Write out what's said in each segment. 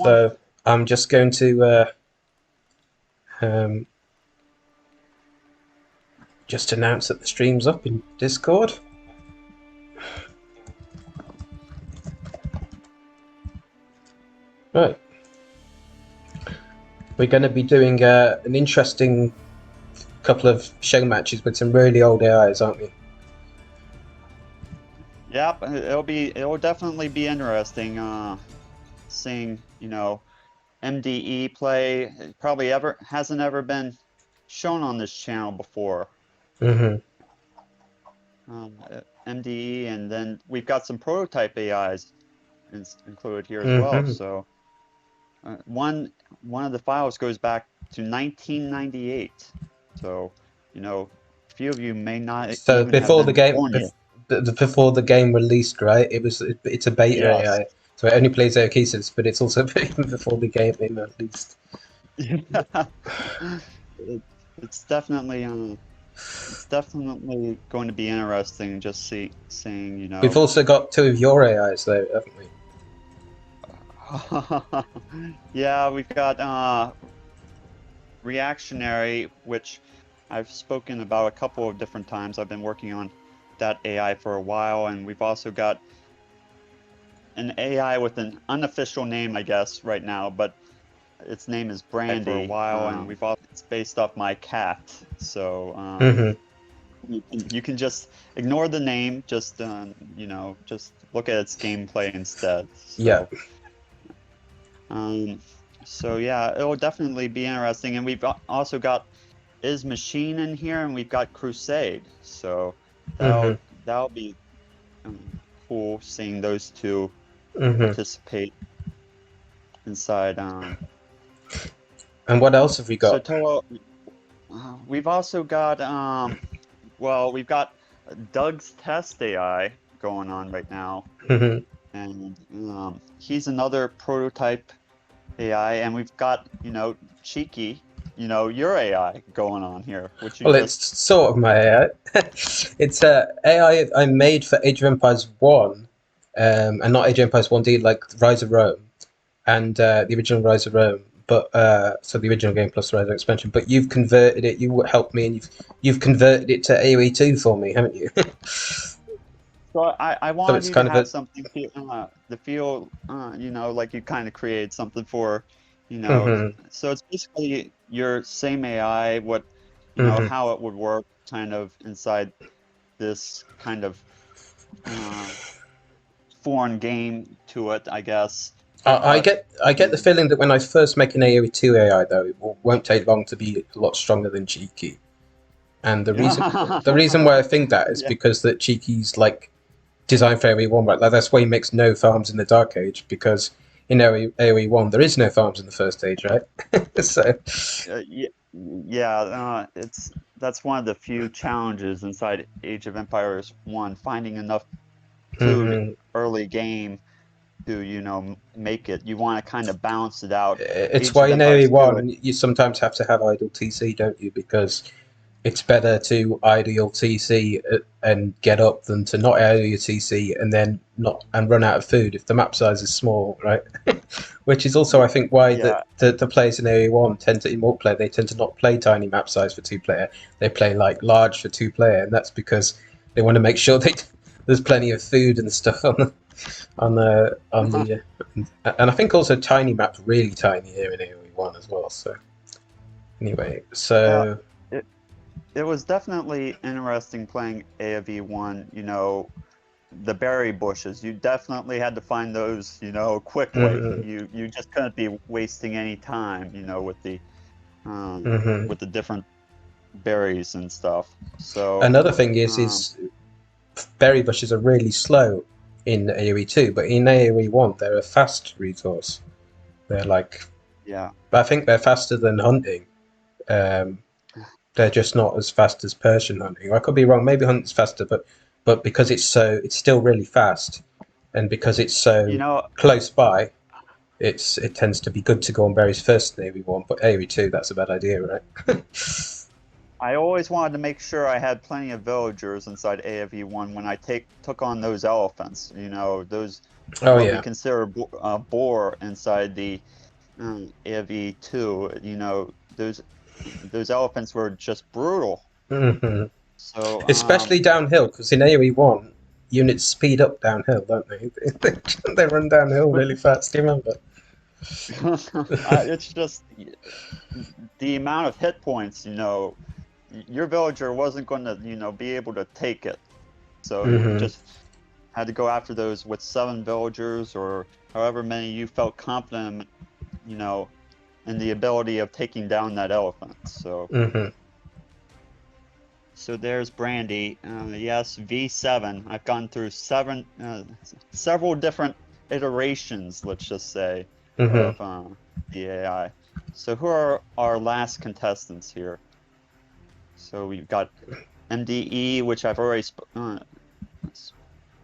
So I'm just going to just announce that the stream's up in Discord. Right. We're going to be doing an interesting couple of show matches with some really old AIs, aren't we? Yep, it'll definitely be interesting seeing, MDE play. It probably hasn't ever been shown on this channel before. MDE, and then we've got some prototype AIs included here as well. So one of the files goes back to 1998. So a few of you may not So even before have the been game, born yet. before the game released, right? It's a beta Yes. AI, so it only plays cases, but it's also before the game released. It's definitely going to be interesting just seeing. We've also got two of your AIs though, haven't we? Yeah, we've got Reactionary, which I've spoken about a couple of different times. I've been working on that AI for a while, and we've also got an AI with an unofficial name, I guess, right now, but its name is Brandy for a while, and it's based off my cat. So you can just ignore the name, just just look at its gameplay instead. So, yeah. So yeah, it'll definitely be interesting, and we've also got Is Machine in here, and we've got Crusade. So that'll be cool seeing those two participate inside. And what else have we got? So Toa, we've also got well, we've got Doug's Test AI going on right now, and he's another prototype AI, and we've got Cheeky, your AI going on here. Which it's sort of my AI. It's AI I made for Age of Empires 1, and not Age of Empires 1D, like Rise of Rome, and the original Rise of Rome. But so the original game plus the Rise of expansion. But you've converted it. You helped me, and you've converted it to AoE 2 for me, haven't you? So I wanted you to have something to feel, like you kind of created something for, So it's basically your same AI, what, how it would work kind of inside this kind of foreign game to it, I guess. I get the feeling that when I first make an AoE 2 AI, though, it won't take long to be a lot stronger than Cheeky. And the reason why I think that is because that Cheeky's like designed for AoE 1, right? Like, that's why he makes no farms in the Dark Age, because in AoE 1 there is no farms in the first age, right? So that's one of the few challenges inside Age of Empires 1, finding enough food early game to make it. You want to kind of balance it out. It's why in AoE 1 you sometimes have to have idle TC, don't you? Because it's better to idle your TC and get up than to not idle your TC and then not run out of food if the map size is small, right? Which is also, I think, why the players in AoE1 tend to, in multiplayer, they tend to not play tiny map size for 2-player. They play like large for 2-player, and that's because they want to make sure there's plenty of food and stuff on the and I think also tiny maps really tiny here in AoE1 as well. So anyway, so. It was definitely interesting playing AoE1, the berry bushes. You definitely had to find those, quickly. You just couldn't be wasting any time, with the different berries and stuff. So another thing is berry bushes are really slow in AoE2, but in AoE1 they're a fast resource. They're like, I think they're faster than hunting. They're just not as fast as Persian hunting. I could be wrong. Maybe hunting's faster, but because it's still really fast, and because it's so close by, it tends to be good to go on berries first in AoE1. But AoE2, that's a bad idea, right? I always wanted to make sure I had plenty of villagers inside AFE1 when I took on those elephants. You know, those Oh what we yeah. consider boar inside the AFE2. You know, those elephants were just brutal. hmm So Especially downhill, because in AoE1, units speed up downhill, don't they? They run downhill really fast. Do you remember? it's just the amount of hit points. You know, your villager wasn't going to, be able to take it. So you hmm just had to go after those with 7 villagers or however many you felt confident, you know, in the ability of taking down that elephant. So, hmm so there's Brandy. Yes, V7. I've gone through several different iterations, let's just say, hmm of the AI. So who are our last contestants here? So we've got MDE, which I've already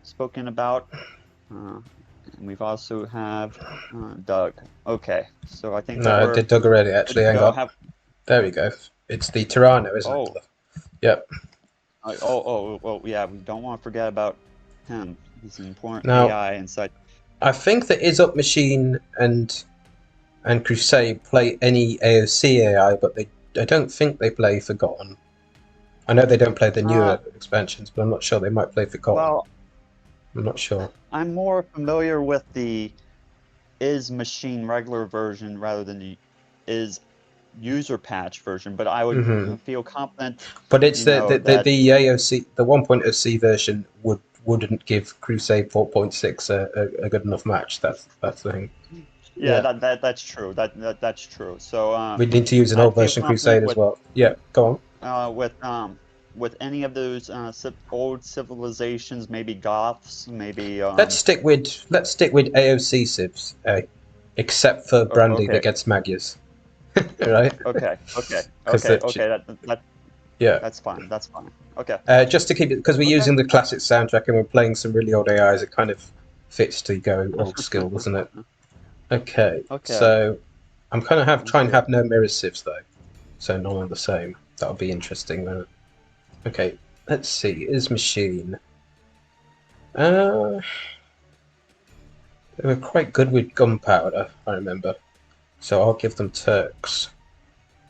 spoken about. And we've also have Doug. Okay, so I think that No, I we're did Doug already, good to actually. Hang go. on. There we go. It's the Terrano, isn't Oh, it? Yep. well, yeah. We don't want to forget about him. He's an important Now, AI inside. I think that Is Up Machine and Crusade play any AOC AI, but I don't think they play Forgotten. I know they don't play the Uh, newer expansions, but I'm not sure. They might play Forgotten. well, I'm not sure. I'm more familiar with the is machine regular version rather than the is user patch version, but I would hmm feel confident, But it's that the AOC, the 1.0C version wouldn't give Crusade 4.6 a good enough match. That's the thing. yeah, Yeah, that's true. That's true. So we need to use an I'd old feel version Crusade confident as well. Yeah, go on. uh, with um with any of those old civilizations, maybe Goths, maybe Let's stick with AOC civs, except for Brandy that okay, gets Magyars, right? Because okay. yeah, That's fine. That's fine. Okay, just to keep it, because we're okay, using the classic soundtrack and we're playing some really old AIs, it kind of fits to go old school, doesn't it? Okay, okay. so I'm kind of Sounds try and good. have no mirror civs though, so none are the same. That'll be interesting, won't it? Okay, let's see. Is machine? Uh, they were quite good with gunpowder, I remember. So I'll give them Turks.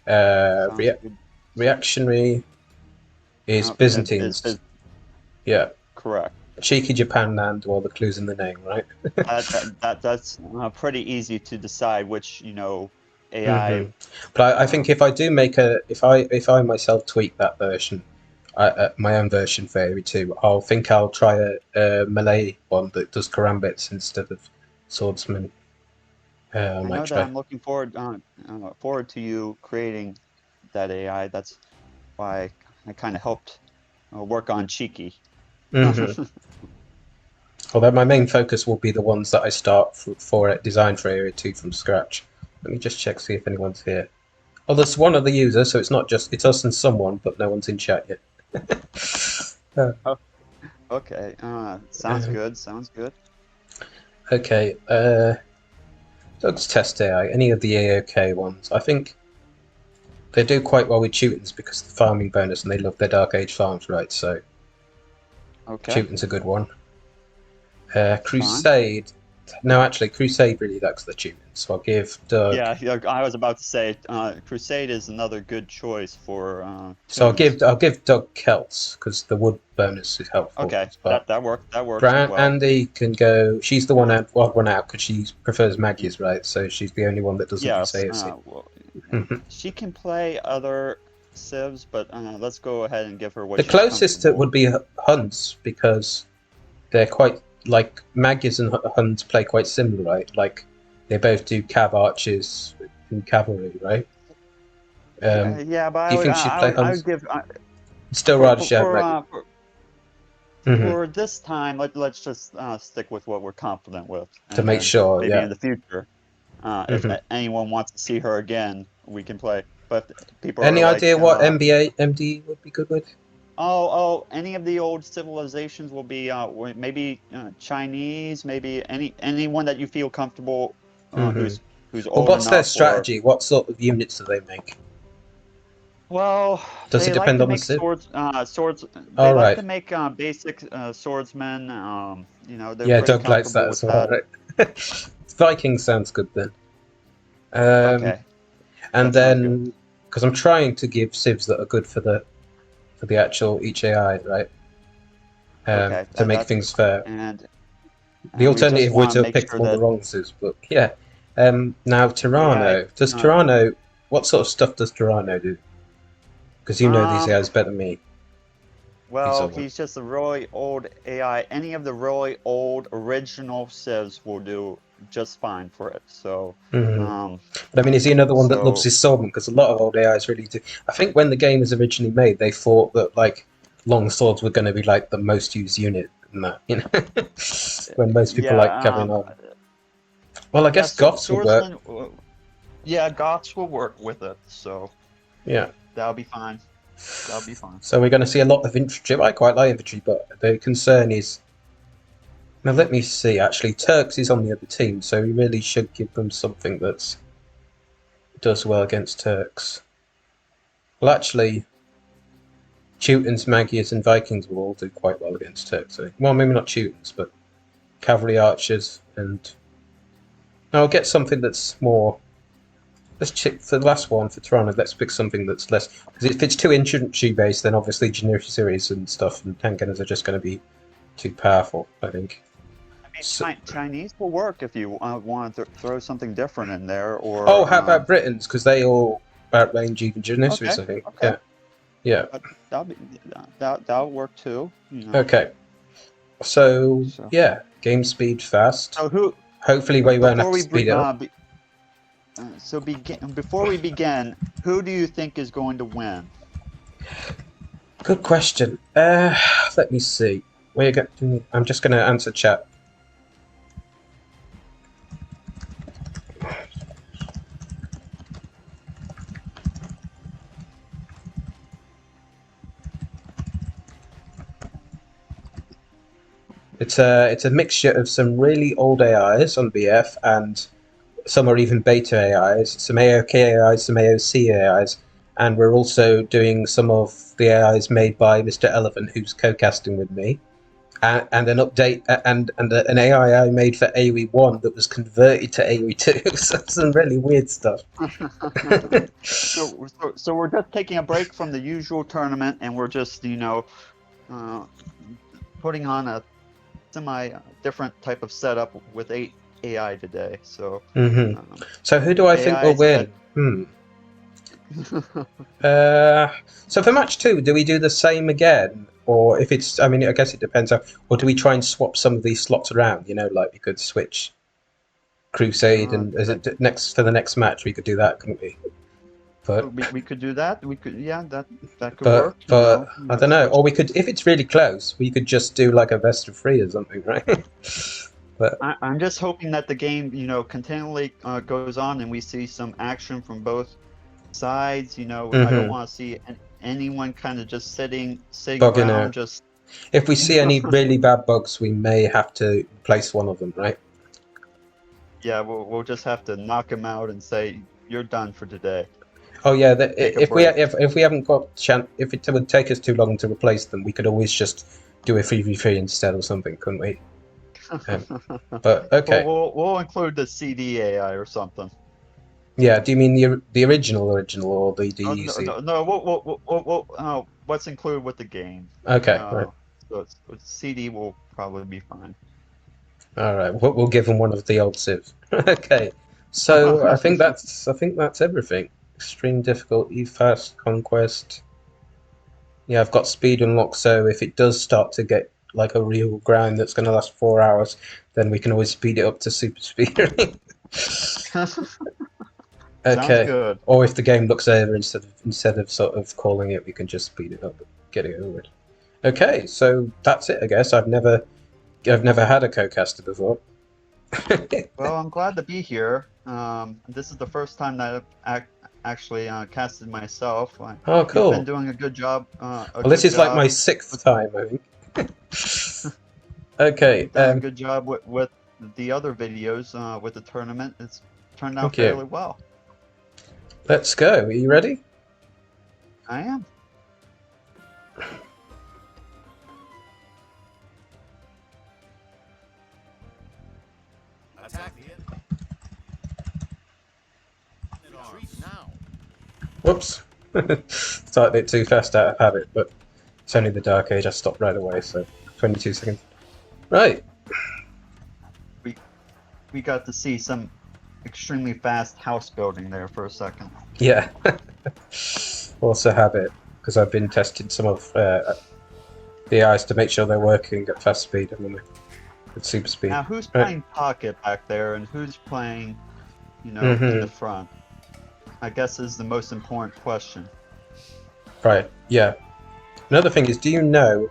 Uh, Sounds rea- good. reactionary is Is Byzantines. Yeah, correct. CheekyJapanLand. Well, the clues in the name, right? That's pretty easy to decide which AI. hmm But I think Um, if I do make if I myself tweak that version, my own version for Area 2, I'll try a melee one that does karambits instead of swordsman. I I might know that try. I'm looking forward to you creating that AI. That's why I kind of helped work on Cheeky. hmm Although my main focus will be the ones that I start for design for Area 2 from scratch. Let me just check, see if anyone's here. Oh, there's one other user, so it's us and someone, but no one's in chat yet. Uh, Oh, okay. Sounds um, good. Sounds good. okay, let's test AI. Any of the AOK ones. I think they do quite well with Teuton's because of the farming bonus and they love their Dark Age farms, right? So Okay, Teuton's a good one. that's fine. Crusade. No, actually, Crusade really likes the Teuton, so I'll give Doug. Yeah, I was about to say Crusade is another good choice for So tunes. I'll give Doug Celts because the wood bonus is helpful Okay, as well. that works as well. Andy can go. She's the one out. Well, one out because she prefers Maggie's, right? So she's the only one that doesn't use Yes, AOC. well, she can play other civs, but let's go ahead and give her what The she's closest that comfortable. would be Huns because they're quite like Magyars and Huns play quite similar, right? Like they both do cav archers and cavalry, right? Yeah, yeah, but Do you think she'd play I would Huns? give Still rather she have Maggie. hmm for this time. Let's just stick with what we're confident with, To and make then sure, maybe yeah. in the future, if hmm anyone wants to see her again, we can play. But people are Any like, idea what MDE would be good with? any of the old civilizations will be maybe Chinese, maybe anyone that you feel comfortable, hmm who's Well, old what's their enough or strategy? What sort of units do they make? Well, Does they it like depend to on the make civ? swords. They All like right. to make basic swordsmen. You know, they're Yeah, pretty Doug likes that comfortable as with well, that. right? Viking sounds good then. Um, Okay, and that sounds good. then because I'm trying to give civs that are good for the actual each AI, right? Okay, To make that's things fair. and The we just alternative would want to to have make picked sure all the that wrong civs, but yeah. Now AI. Terrano. Does Terrano? What sort of stuff does Terrano do? Because you know these Um, guys better than me. He's well, old. he's just a really old AI. Any of the really old original civs will do just fine for it. So, Hmm. um, But I mean, is he another one that loves so his swordman? Because a lot of old AIs really do. I think when the game was originally made, they thought that like long swords were going to be like the most used unit in that. You know, when most people like yeah, having Well, I yeah. guess Goths would work. Swordsman. Yeah, Goths will work with it. So Yeah. that'll be fine. That'll be fine. So we're going to see a lot of infantry. I quite like infantry, but the concern is. Now let me see. Actually, Turks is on the other team, so we really should give them something that does well against Turks. Well, actually, Teutons, Magyars, and Vikings will all do quite well against Turks. Well, maybe not Teutons, but cavalry archers, and I'll get something that's more. Let's check for the last one for Toronto. Let's pick something that's less because if it's too infantry based, then obviously Janissaries and stuff and hand gunners are just going to be too powerful. I think. I mean, So, Chinese will work if you want to throw something different in there, oh, or how about Britons? Because they all outrange even okay, Janissaries. I think. okay, Yeah. Yeah. that'll be that'll work too. You know. Okay. So So yeah, game speed fast. so who Hopefully, we won't have before to we speed it up. so begin before we begin, who do you think is going to win? Good question. Let me see. I'm just going to answer chat. It's a mixture of some really old AIs on BF and some are even beta AIs, some AOK AIs, some AOC AIs, and we're also doing some of the AIs made by MrElephant, who's co-casting with me, and an update and an AI I made for AoE 1 that was converted to AoE 2. So some really weird stuff. So we're just taking a break from the usual tournament, and we're just uh, putting on a semi different type of setup with AI today. So Hmm. um, So who do I think AI will is win? set. Uh, so for match two, do we do the same again, or if it's? I mean, I guess it depends. Or do we try and swap some of these slots around? You know, like we could switch Crusade, and is That it next for the next match? We could do that, couldn't we? But we could do that. We could, yeah, that could but work. but I don't know. Switch. Or we could, if it's really close, we could just do like a best of three or something, right? But I'm just hoping that the game, continually goes on and we see some action from both sides. I don't hmm want to see anyone kind of just sitting bugging around. out. Just If we see any really bad bugs, we may have to replace one of them, right? yeah, we'll just have to knock him out and say you're done for today. Oh yeah, Take a break. if we haven't got chance, if it would take us too long to replace them, we could always just do a 3v3 instead or something, couldn't we? Um, but Well, okay, we'll include the CD AI or something. yeah. Do you mean the original or the No, DEC? no, no. What's included with the game? Okay, right. Uh, CD will probably be fine. All right. We'll give them one of the old civs. Okay. So I think that's everything. Extreme difficulty, fast conquest. Yeah, I've got speed unlocked, so if it does start to get like a real grind that's going to last 4 hours, then we can always speed it up to super speed. Sounds Okay. good. Or if the game looks over instead of sort of calling it, we can just speed it up, and get it over with. Okay, so that's it. I guess I've never had a co-caster before. Well, I'm glad to be here. This is the first time that I've actually casted myself. Oh, You've been cool. doing a Well, this good is like my job. sixth With, time, I think. Okay. you've done a good job with the other videos with the tournament. It's turned out Thank you. fairly well. Let's go. Are you ready? I am. Attack the enemy. Now. Whoops. Started it too fast out of habit, but it's only the Dark Age. I stopped right away, so 22 seconds. Right. We got to see some extremely fast house building there for a second. Yeah. Also habit, because I've been testing some of the AIs to make sure they're working at fast speed and at super speed. Now, who's Right. playing pocket back there, and who's playing, you know, in the front? I guess is the most important question. Right, yeah. Another thing is, do you know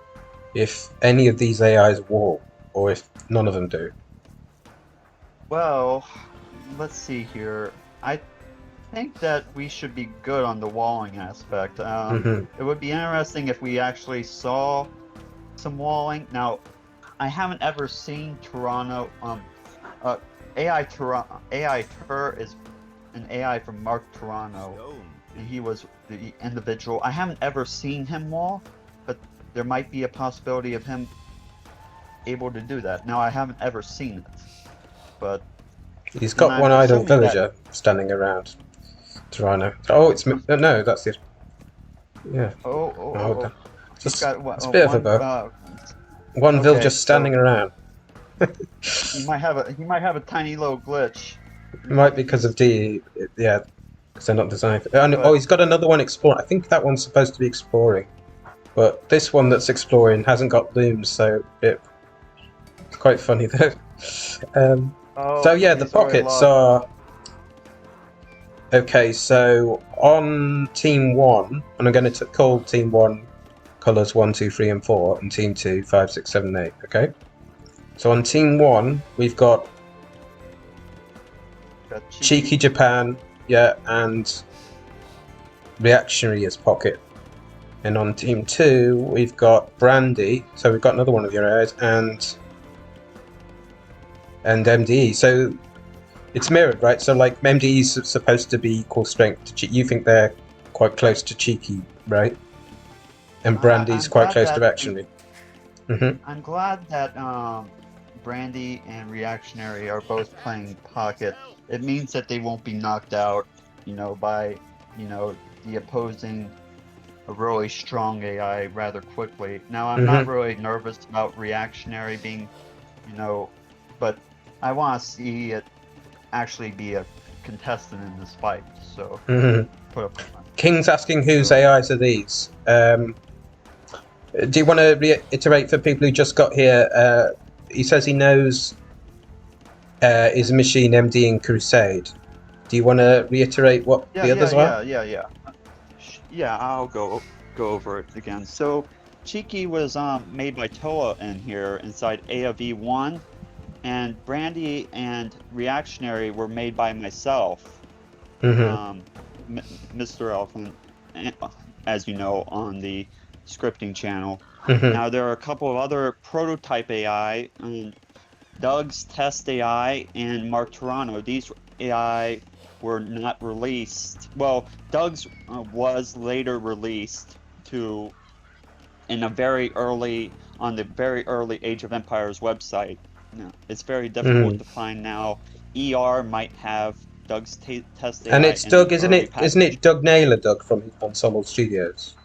if any of these AIs wall, or if none of them do? Well, let's see here. I think that we should be good on the walling aspect. It would be interesting if we actually saw some walling. Now, I haven't ever seen Terrano. AI Ter is an AI from Mark Terrano, and he was the individual. I haven't ever seen him wall, but there might be a possibility of him able to do that. Now, I haven't ever seen it, but he's got one idle assuming that- villager standing around Terrano. Oh, it's no, that's it. Yeah. Oh. Just got, it's a bit of a bow. One villager standing around. He might have a tiny little glitch. It might be because of D, yeah, because they're not designed for. Oh, he's got another one exploring. I think that one's supposed to be exploring, but this one that's exploring hasn't got looms, so it's quite funny though. So yeah, the pockets are okay. So on team 1, and I'm going to call team 1 colors 1, 2, 3, and 4, and team 2 5, 6, 7, 8. Okay. So on team 1, we've got Cheeky Japan, yeah, and Reactionary as pocket. And on team 2, we've got Brandy, so we've got another one of your areas, and MDE. So it's mirrored, right? So like MDE is supposed to be equal strength to Cheeky. You think they're quite close to Cheeky, right? And Brandy's quite close to Reactionary. I'm glad that Brandy and Reactionary are both playing pocket. It means that they won't be knocked out, by, the opposing a really strong AI rather quickly. Now, I'm not really nervous about Reactionary being, but I want to see it actually be a contestant in this fight. So, put up. King's asking whose AIs are these. Do you want to reiterate for people who just got here? He says he knows his machine MD in Crusade. Do you want to reiterate what the others are? Yeah, I'll go over it again. So, Cheeky was made by Toa in here inside A of E1, and Brandy and Reactionary were made by myself, MrElephant, as you know, on the scripting channel. Now there are a couple of other prototype AI, Doug's Test AI and Mark Terrano. These AI were not released. Well, Doug's was later released on the very early Age of Empires website. No, it's very difficult to find now. ER might have Doug's Test AI. And it's Doug, isn't it? Isn't it Doug Naylor, Doug from Ensemble Studios?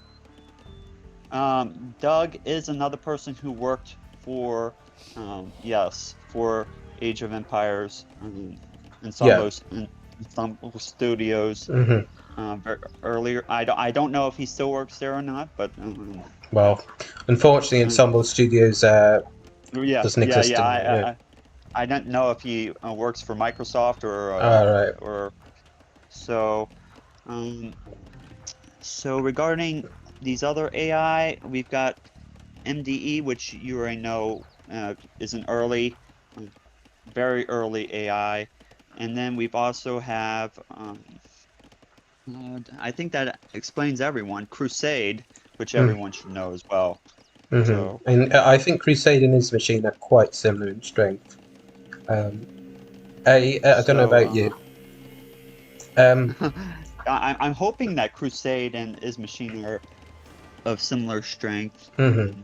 Doug is another person who worked for, for Age of Empires, Ensemble Studios. Earlier, I don't know if he still works there or not, but well, unfortunately, Ensemble Studios doesn't exist anymore. I don't know if he works for Microsoft or right. or so. So regarding these other AI, we've got MDE, which you already know is an very early AI, and then we've also have I think that explains everyone. Crusade, which everyone should know as well. So, and I think Crusade and his machine are quite similar in strength. I don't know about you. I'm hoping that Crusade and his machine are of similar strength. Mm-hmm.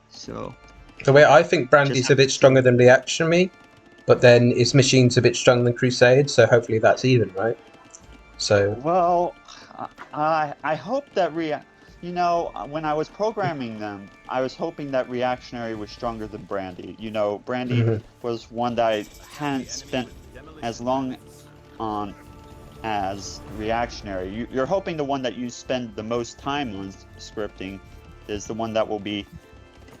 So The way I think just Brandy's a have to bit see. stronger than Reactionary, but then his machine's a bit stronger than Crusade, so hopefully that's even, right? So. Well, I hope that when I was programming them, I was hoping that Reactionary was stronger than Brandy. Brandy Mm-hmm. was one that I hadn't spent as long on as Reactionary. You're hoping the one that you spend the most time on scripting is the one that will be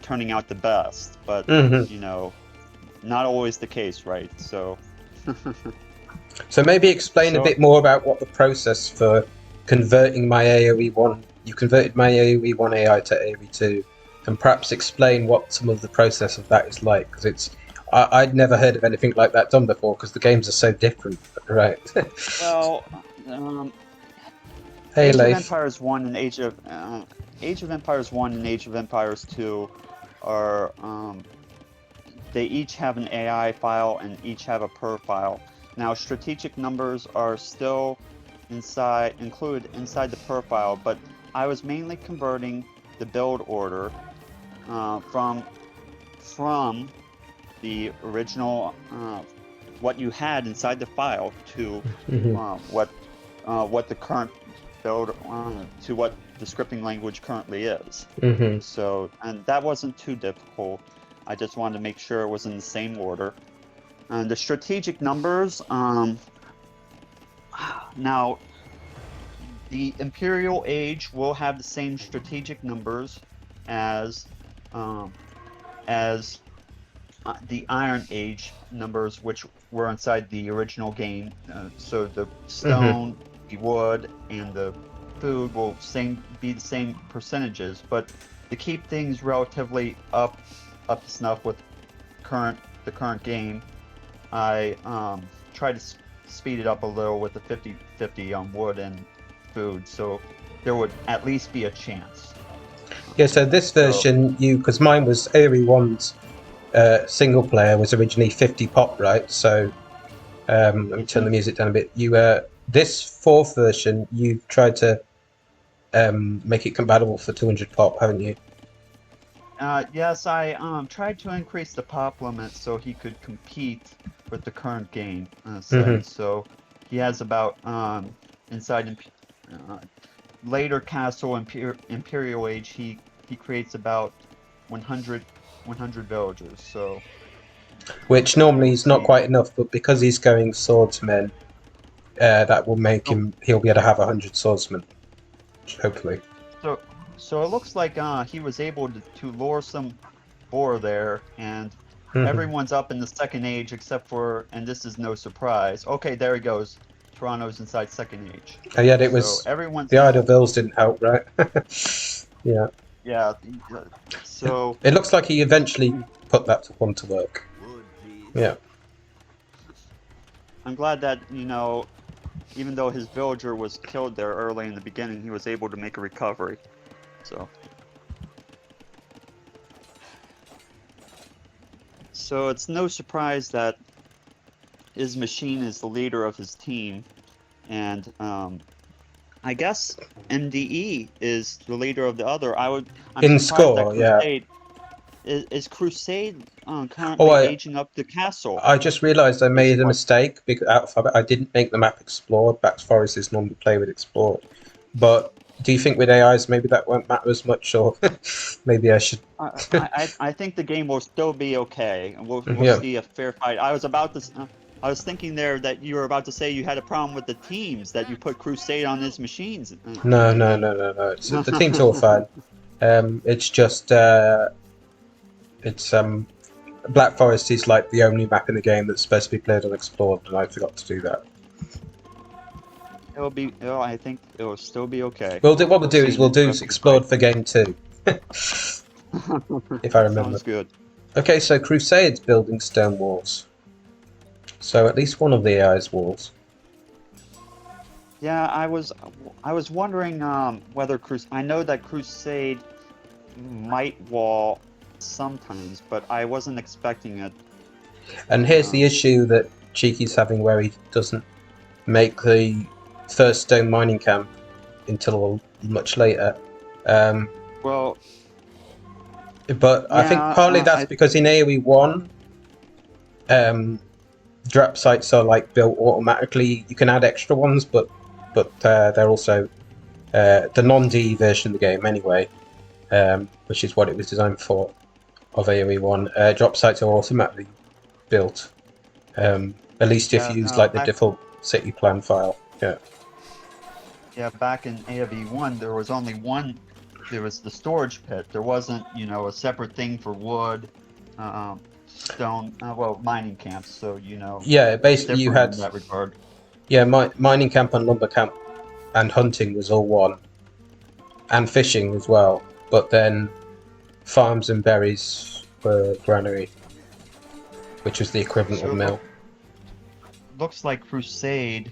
turning out the best, but Mm-hmm. not always the case, right? So So maybe explain a so bit more about what the process for converting my AoE1. You converted my AoE1 AI to AoE2, and perhaps explain what some of the process of that is like, because I'd never heard of anything like that done before, because the games are so different, right? well, Hey, Age of Leif. Empires 1 and Age of Empires 1 and Age of Empires 2 are they each have an AI file and each have a per file. Now strategic numbers are still included inside the per file, but I was mainly converting the build order from the original what you had inside the file to Mm-hmm. what the current build to what the scripting language currently is. Mm-hmm. So, and that wasn't too difficult. I just wanted to make sure it was in the same order. And the strategic numbers, now the Imperial Age will have the same strategic numbers as as the Iron Age numbers, which were inside the original game. So the stone, the wood, and the food will be the same percentages, but to keep things relatively up to snuff with the current game, I try to speed it up a little with the 50-50 on wood and food, so there would at least be a chance. Yeah, so this version, because mine was AoE1's single player was originally 50 pop, right? So let me turn the music down a bit. This fourth version, you tried to make it compatible for 200 pop, haven't you? Yes, I tried to increase the pop limit so he could compete with the current game setting. So he has about inside later Castle Imperial Age, he creates about 100 villagers. So Which normally we'll is not see. quite enough, but because he's going swordsman, that will make he'll be able to have 100 swordsmen, hopefully. So it looks like he was able to lure some boar there, and everyone's up in the second age except for, and this is no surprise. Okay, there he goes. Terrano's inside second age. And yet it So was everyone's the idle bills didn't help, right? Yeah. yeah. So It looks like he eventually put that one to work. Yeah. I'm glad that even though his villager was killed there early in the beginning, he was able to make a recovery. So it's no surprise that his machine is the leader of his team, and I guess MDE is the leader of the other. I'm In surprised that score, yeah. Crusade is Crusade currently aging up the castle. I just realised I made a mistake because I didn't make the map explored. Back Forest is normally play with explored. But do you think with AIs maybe that won't matter as much, or maybe I should? I think the game will still be okay, and we'll see a fair fight. I was thinking there that you were about to say you had a problem with the teams, that you put Crusade on his machines. No. The team's all fine. It's just Black Forest is like the only map in the game that's supposed to be played on explored, and I forgot to do that. I think it will still be okay. What we'll do is we'll do explored for game 2. If I remember. Sounds good. Okay, so Crusade's building stone walls. So at least one of the AI's walls. Yeah, I was wondering whether I know that Crusade might wall sometimes, but I wasn't expecting it. And here's the issue that Cheeky's having, where he doesn't make the first stone mining camp until much later. Well, But I think yeah, partly that's because in AoE 1, drop sites are like built automatically. You can add extra ones, but they're also the non-DE version of the game anyway, which is what it was designed for, of AoE 1. Drop sites are automatically built, at least if yeah, you use like the back, default city plan file. Yeah. yeah, back in AoE 1, there was only one. There was the storage pit. There wasn't, you know, a separate thing for wood, stone, well, mining camps. So, you know, Yeah, basically you different had in that regard. mining camp and lumber camp, and hunting was all one, and fishing as well. But then farms and berries were granary, which was the equivalent of So mill. looks like Crusade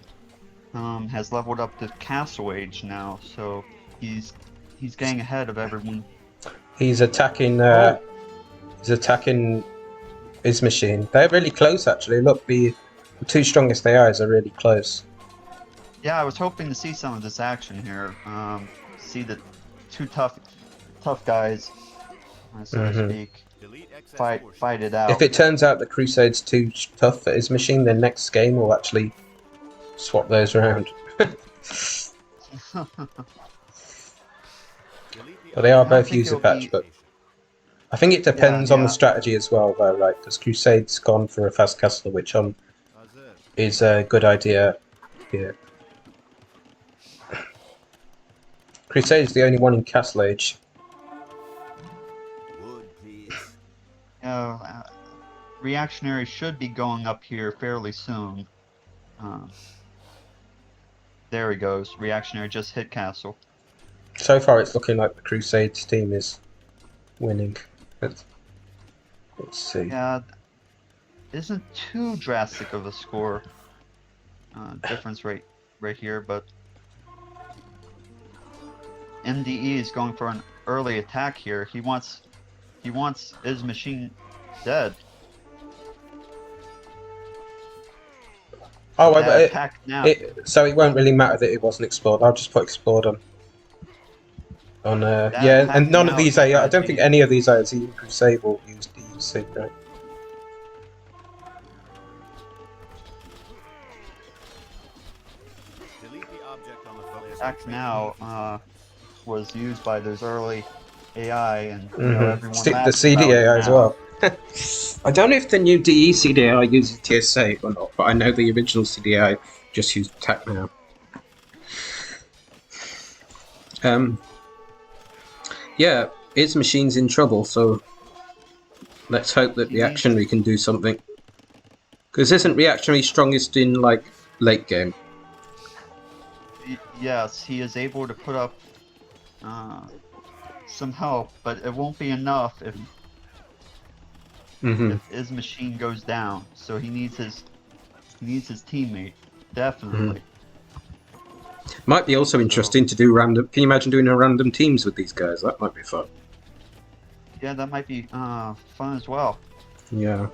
has leveled up to Castle Age now, so he's getting ahead of everyone. He's attacking. Oh. He's attacking his machine. They're really close, actually. Look, the two strongest AIs are really close. Yeah, I was hoping to see some of this action here. See the two tough guys, so to speak, fight it out. If it turns out that Crusade's too tough for his machine, then next game we'll actually swap those around. Well, they are both user patch, but I think it depends on the strategy as well, though, right? Because Crusade's gone for a fast castle, which is a good idea here. Crusade's the only one in Castle Age. Reactionary should be going up here fairly soon. There he goes. Reactionary just hit castle. So far, it's looking like the Crusade's team is winning. Let's see. Yeah, isn't too drastic of a score difference right here, but MDE is going for an early attack here. He wants his machine dead. Oh, attack now. So it won't really matter that it wasn't explored. I'll just put explored on. Yeah, and none of these AI. I don't think any of these AIs, even Crusade, will use DEC, right? Attack now was used by those early AI, and you know, everyone the CDAI as well. I don't know if the new DE CDAI uses TSA or not, but I know the original CDAI just used attack now. Yeah, his machine's in trouble, so let's hope that Reactionary can do something. Because isn't Reactionary strongest in, like, late game? Yes, he is able to put up some help, but it won't be enough if his machine goes down. So he needs his teammate, definitely. Might be also interesting to do random. Can you imagine doing a random teams with these guys? That might be fun. Yeah, that might be fun as well. Yeah.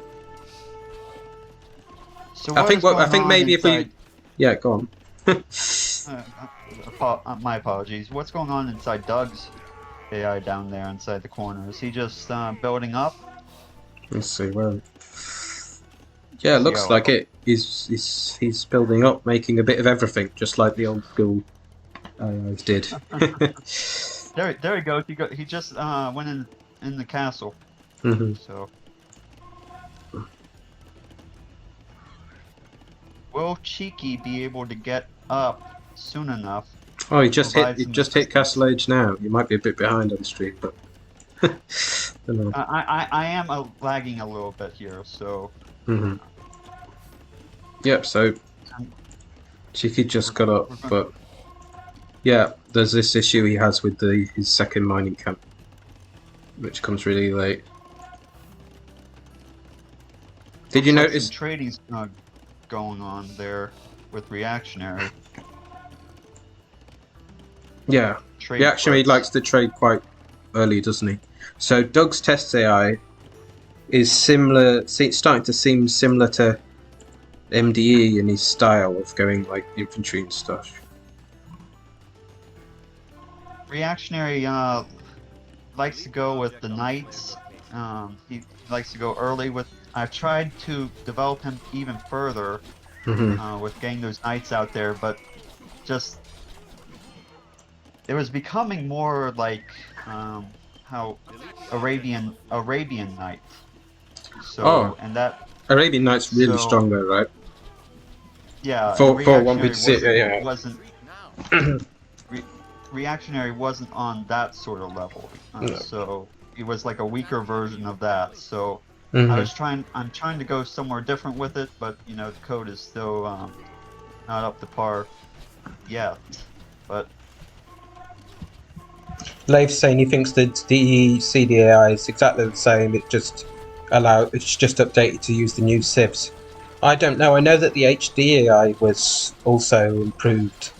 So I think maybe if we, yeah, go on. My apologies. What's going on inside Doug's AI down there inside the corner? Is he just building up? Let's see. Well, yeah, it looks like it. He's building up, making a bit of everything, just like the old school AIs did. There he goes. He just went in the castle. So. Will Cheeky be able to get up soon enough? Oh, he just hit Castle Age now. You might be a bit behind on the stream, but don't know. I am lagging a little bit here, so. Yep. So Cheeky just got up, but yeah, there's this issue he has with his second mining camp, which comes really late. Did you notice? Trading's going on there with Reactionary. Yeah, Reactionary likes to trade quite early, doesn't he? So Doug's test AI is similar, starting to seem similar to MDE in his style of going like infantry and stuff. Reactionary likes to go with the knights. He likes to go early with. I've tried to develop him even further with getting those knights out there, but just it was becoming more like how Arabian Night. Oh, So and that Arabian Night's really so strong though, right? yeah, and For one Reactionary BTC, yeah. wasn't Now. re, Reactionary wasn't on that sort of level. No. So it was like a weaker version of that. So Mhm. I'm trying to go somewhere different with it, but you know the code is still not up to par yet. But Leif's saying he thinks that the CDAI is exactly the same. It's just updated to use the new sieves. I don't know. I know that the HDAI was also improved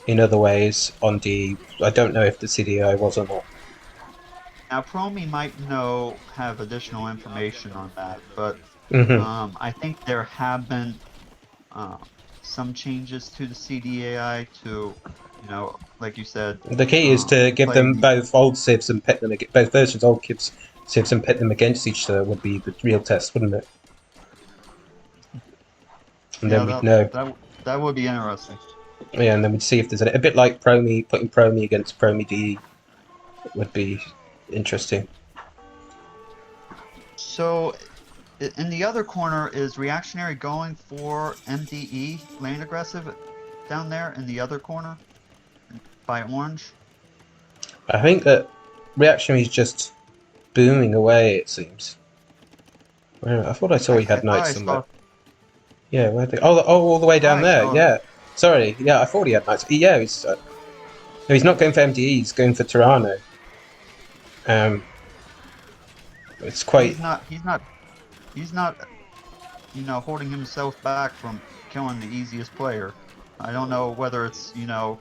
in other ways on DE. I don't know if the CDAI was or not. now Promi might have additional information on that, but Hmm. I think there have been um, some changes to the CDAI to, you know, like you said, The key is to give play them the both old sieves and pit them both versions old sieves and pit them against each other would be the real test, wouldn't it? And yeah then we'd know. that would be interesting. Yeah, and then we'd see if there's a bit like Promi, putting Promi against Promi DE would be interesting. So in the other corner is Reactionary going for MDE Land Aggressive down there in the other corner by Orange. I think that Reactionary is just booming away, it seems. I thought I saw he I had thought knights I somewhere. saw Yeah, where they? Oh, all the way thought down I there. saw Yeah. Sorry. Yeah, I thought he had knights. Yeah, no, he's not going for MDE. He's going for Terrano. It's quite. he's not you know, holding himself back from killing the easiest player. I don't know whether it's, you know,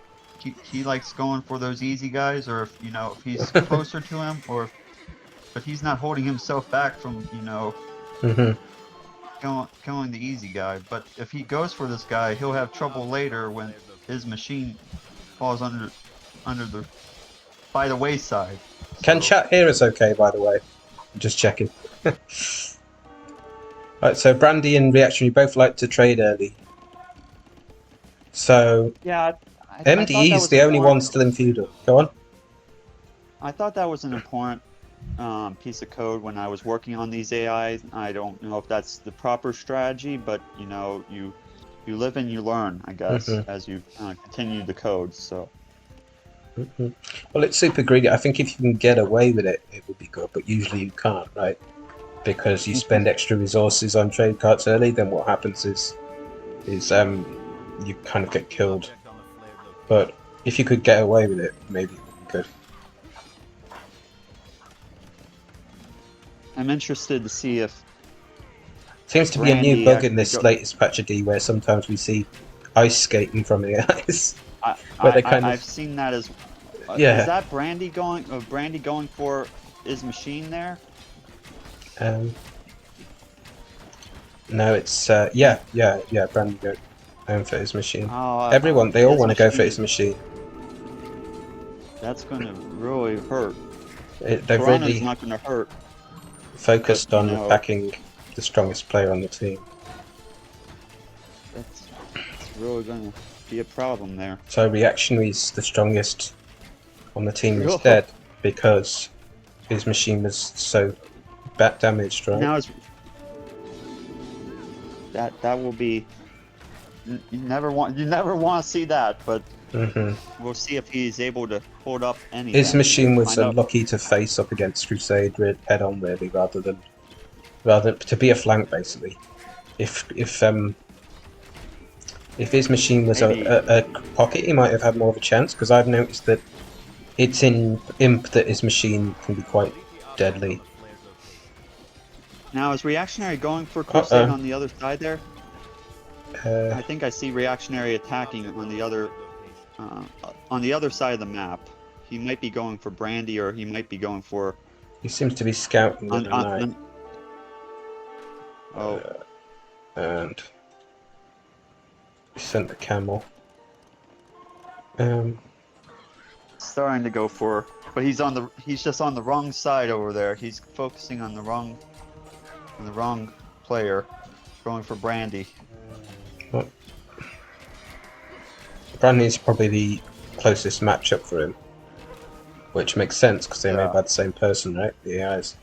he likes going for those easy guys or if, you know, if he's closer to him or if, but he's not holding himself back from, you know, Mhm. killing the easy guy. But if he goes for this guy, he'll have trouble later when his machine falls under the by the wayside. Can So chat hear us okay? By the way, I'm just checking. Right. So Brandy and Reactionary both like to trade early. So yeah, I thought MDE that is was the only one important. still in feudal. Go on. I thought that was an important piece of code when I was working on these AIs. I don't know if that's the proper strategy, but you know, you live and you learn, I guess, Mhm. as you continue the code. So Mhm. Well, it's super greedy. I think if you can get away with it, it would be good. But usually you can't, right? Because you spend extra resources on trade cards early. Then what happens is you kind of get killed. But if you could get away with it, maybe it would be good. I'm interested to see if Seems to be a new Brandy bug in actually this go. latest patch of D where sometimes we see ice skating from the ice, where they kind of I've seen that as. Is yeah. that Brandy going for his machine there? Um, no, it's He, yeah. Brandy going for his machine. oh, Everyone, they all his want to go for machine. his machine. That's going to really hurt. They've Toronto's really not going to hurt, but focused you on know, attacking the strongest player on the team. that's really going to be a problem there. So Reactionary's the strongest on the team Real. instead because his machine was so bat damaged, right? Now is that will be you never want to see that, but Hmm. we'll see if he's able to hold up His anything. machine We'll was find out. unlucky to face up against Crusade head on, really, rather than to be a flank, basically. If his machine was Maybe a pocket, he might have had more of a chance. Because I've noticed that it's in Imp that his machine can be quite deadly. now is Reactionary going for Uh Crusade oh. on the other side there? Uh, I think I see Reactionary attacking on the other side of the map. He might be going for Brandy, or he might be going for he seems to be scouting with on a on. knight. on oh, And he sent the camel. Um, starting to go for, but he's just on the wrong side over there. He's focusing on the wrong player, going for Brandy. Well, Brandy's probably the closest matchup for him, which makes sense because they made by the same person, right? The AIs.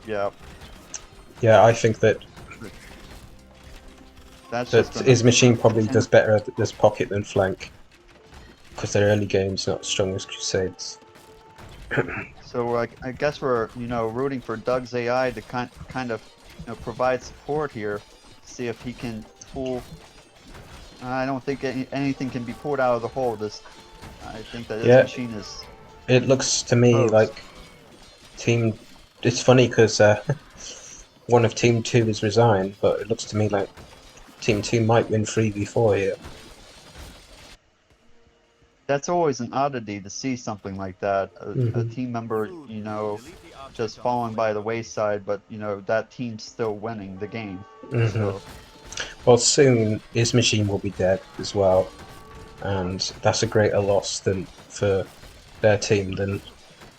Yeah. Yeah, I think that his machine probably does better at this pocket than flank, because their early game's not as strong as Crusade's. So I guess we're rooting for Doug's AI to kind of provide support here, see if he can pull. I don't think anything can be pulled out of the hole. I think that his machine is. It looks to me like team. It's funny because one of Team 2 has resigned, but it looks to me like Team 2 might win 3v4 here. That's always an oddity to see something like that. A team member, just falling by the wayside, but that team's still winning the game. So. Well, soon his machine will be dead as well, and that's a greater loss for their team than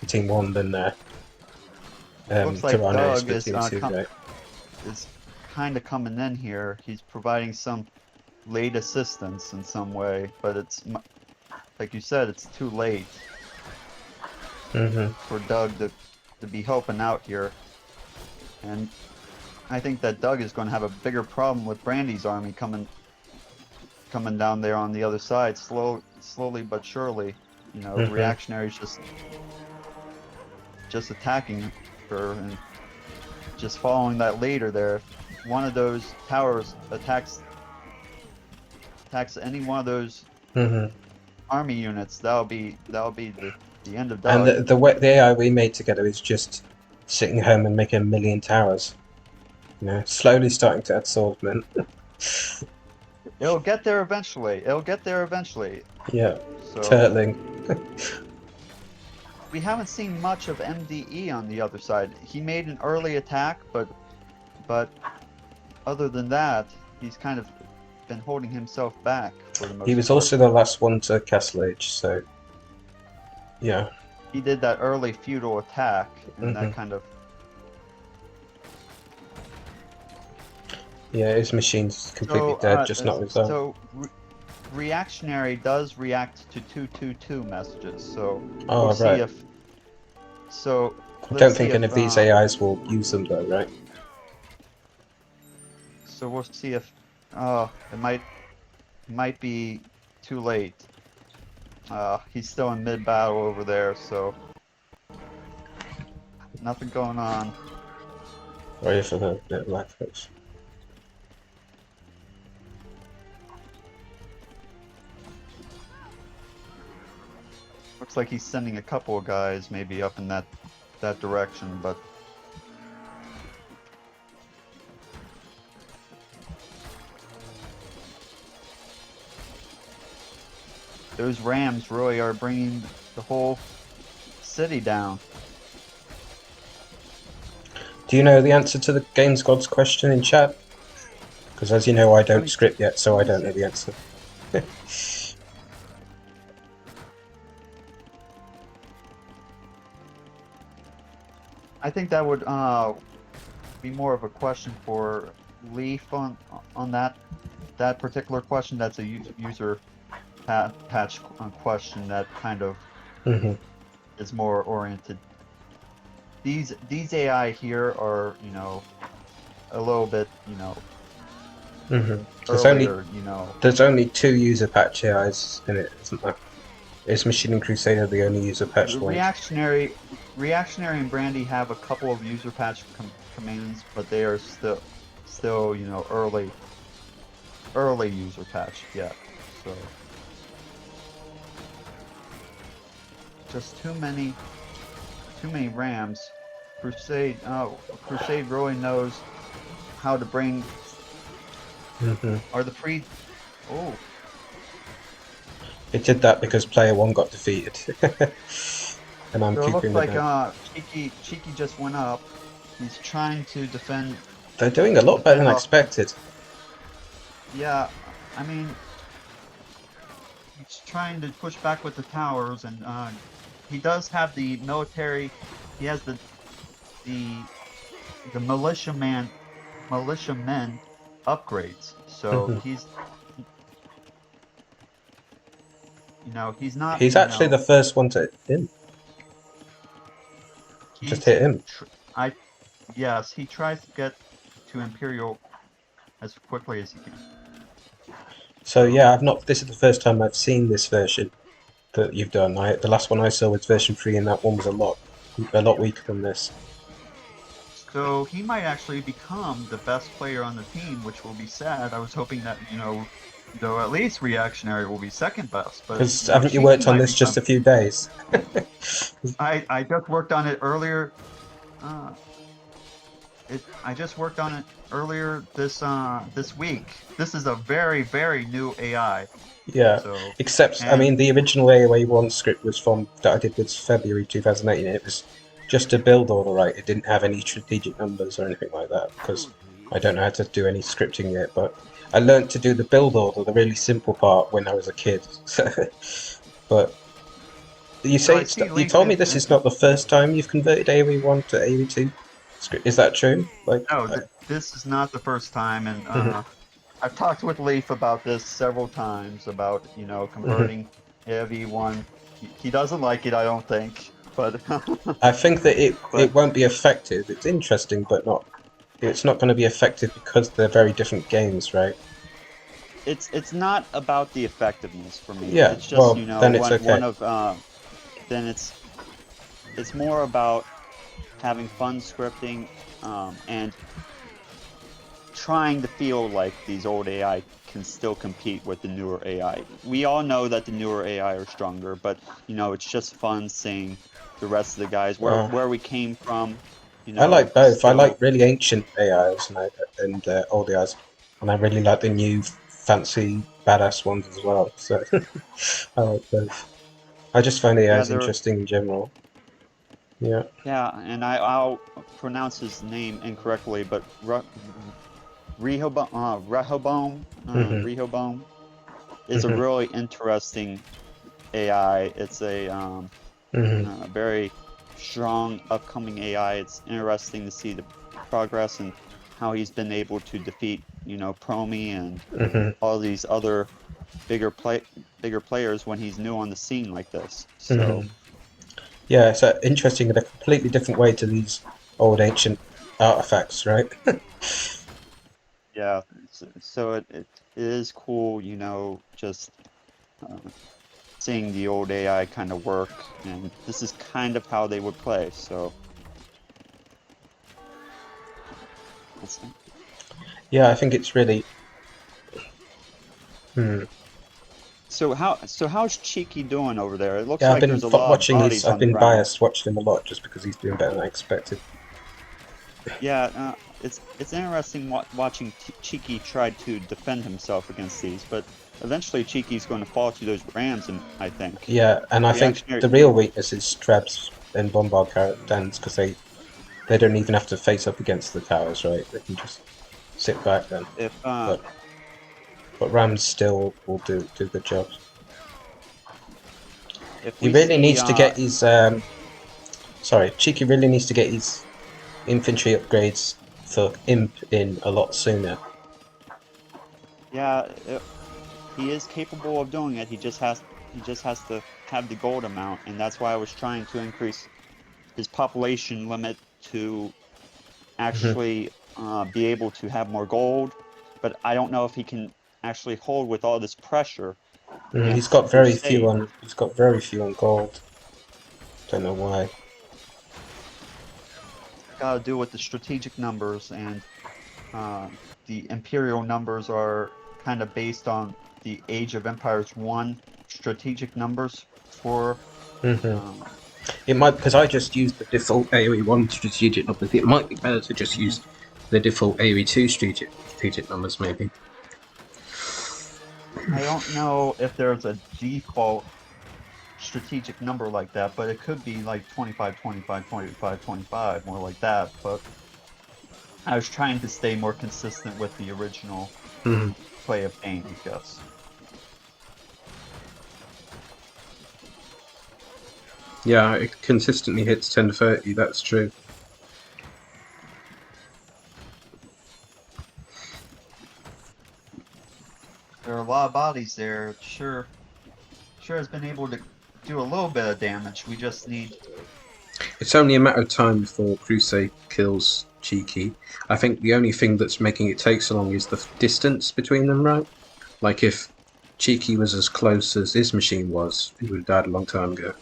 Team 1 than Looks like Terrano Doug for Team 2, right? is kind of coming in here. He's providing some late assistance in some way, but it's like you said, it's too late for Doug to be helping out here. And I think that Doug is going to have a bigger problem with Brandy's army coming down there on the other side, slowly but surely. Reactionary's just attacking her and just following that leader there. If one of those towers attacks any one of those army units, that'll be the end of Doug. And the AI we made together is just sitting home and making a million towers. Slowly starting to add swordsmen. It'll get there eventually. Yeah, so, turtling. We haven't seen much of MDE on the other side. He made an early attack, but other than that, he's kind of been holding himself back for the most part. He was also the last one to Castle Age, so yeah. He did that early feudal attack, and that kind of. Yeah, his machine's completely dead, just not resolved. So, Reactionary does react to 222 messages, so we'll see if. So. I don't think any of these AIs will use them though, right? So we'll see if. It might be too late. He's still in mid-battle over there, so nothing going on. Ready for the bit of life coach. Looks like he's sending a couple of guys maybe up in that direction, but those rams really are bringing the whole city down. Do you know the answer to the Games Gods question in chat? Because as you know, I don't script yet, so I don't know the answer. I think that would be more of a question for Leaf on that particular question. That's a user patch question that kind of is more oriented. These AI here are a little bit earlier, there's only 2 user patch AIs in it, isn't there? Is Machine and Crusader the only user patch ones? Reactionary and Brandy have a couple of user patch commands, but they are still early user patch yet. So just too many rams. Crusade really knows how to bring. Are the free? Oh. It did that because player 1 got defeated. And I'm so keeping it looks like Cheeky just went up. He's trying to defend. They're doing a lot better than expected. Yeah, I mean, he's trying to push back with the towers, and he does have the military. He has the militiamen upgrades. So he's he's not He's actually the first one to hit. Just hit him. Yes, he tries to get to Imperial as quickly as he can. So yeah, I've not. This is the first time I've seen this version that you've done. The last one I saw was version 3, and that one was a lot weaker than this. So he might actually become the best player on the team, which will be sad. I was hoping that though at least Reactionary will be second best. But Because haven't you worked on this just a few days? I just worked on it earlier. I just worked on it earlier this week. This is a very new AI. Yeah. So, Except, I mean, the original AOA 1 script was that I did was February 2018. It was just a build order, right? It didn't have any strategic numbers or anything like that because I don't know how to do any scripting yet. But I learned to do the build order, the really simple part, when I was a kid. But you say you told me this is not the first time you've converted AOE 1 to AOE 2 script. Is that true? Like, no, this is not the first time, and I've talked with Leaf about this several times about converting AOE 1. He doesn't like it, I don't think, but I think that it won't be effective. It's interesting, but not. It's not going to be effective because they're very different games, right? It's not about the effectiveness for me. Yeah, it's just well, then it's okay. one of then it's more about having fun scripting and trying to feel like these old AI can still compete with the newer AI. We all know that the newer AI are stronger, but it's just fun seeing the rest of the guys where we came from. I like both. I like really ancient AIs and old AIs, and I really like the new fancy badass ones as well. So I like both. I just find AIs interesting in general. Yeah. Yeah, and I'll pronounce his name incorrectly, but Rehoboam is a really interesting AI. It's a very strong upcoming AI. It's interesting to see the progress and how he's been able to defeat Promi and all these other bigger players when he's new on the scene like this. So yeah, it's interesting in a completely different way to these old ancient artifacts, right? yeah, so it is cool, just seeing the old AI kind of work, and this is kind of how they would play. So yeah, I think it's really. So how's Cheeky doing over there? It looks Yeah, like I've been there's a lot watching of bodies I've on the been ground. biased watching him a lot just because he's doing better than I expected. Yeah, it's interesting watching Cheeky try to defend himself against these, but eventually Cheeky's going to fall to those rams, and I think. Yeah, and I think the real weakness is Strebs and Bombard Cannons because they don't even have to face up against the towers, right? They can just sit back then. But Rams still will do good jobs. He really needs to get his Cheeky really needs to get his infantry upgrades for Imp in a lot sooner. Yeah, he is capable of doing it. He just has to have the gold amount, and that's why I was trying to increase his population limit to actually be able to have more gold. But I don't know if he can actually hold with all this pressure. He's got very few on. He's got very few on gold. Don't know why. Got to do with the strategic numbers, and the imperial numbers are kind of based on the Age of Empires 1 strategic numbers for. It might, because I just used the default AoE 1 strategic numbers. It might be better to just use the default AoE 2 strategic numbers, maybe. I don't know if there's a default strategic number like that, but it could be like 25, 25, 25, 25, more like that. But I was trying to stay more consistent with the original play of game, I guess. Yeah, it consistently hits 1030, that's true. There are a lot of bodies there. It sure has been able to do a little bit of damage. We just need... It's only a matter of time before Crusade kills Cheeky. I think the only thing that's making it take so long is the distance between them, right? Like if Cheeky was as close as this machine was, he would have died a long time ago.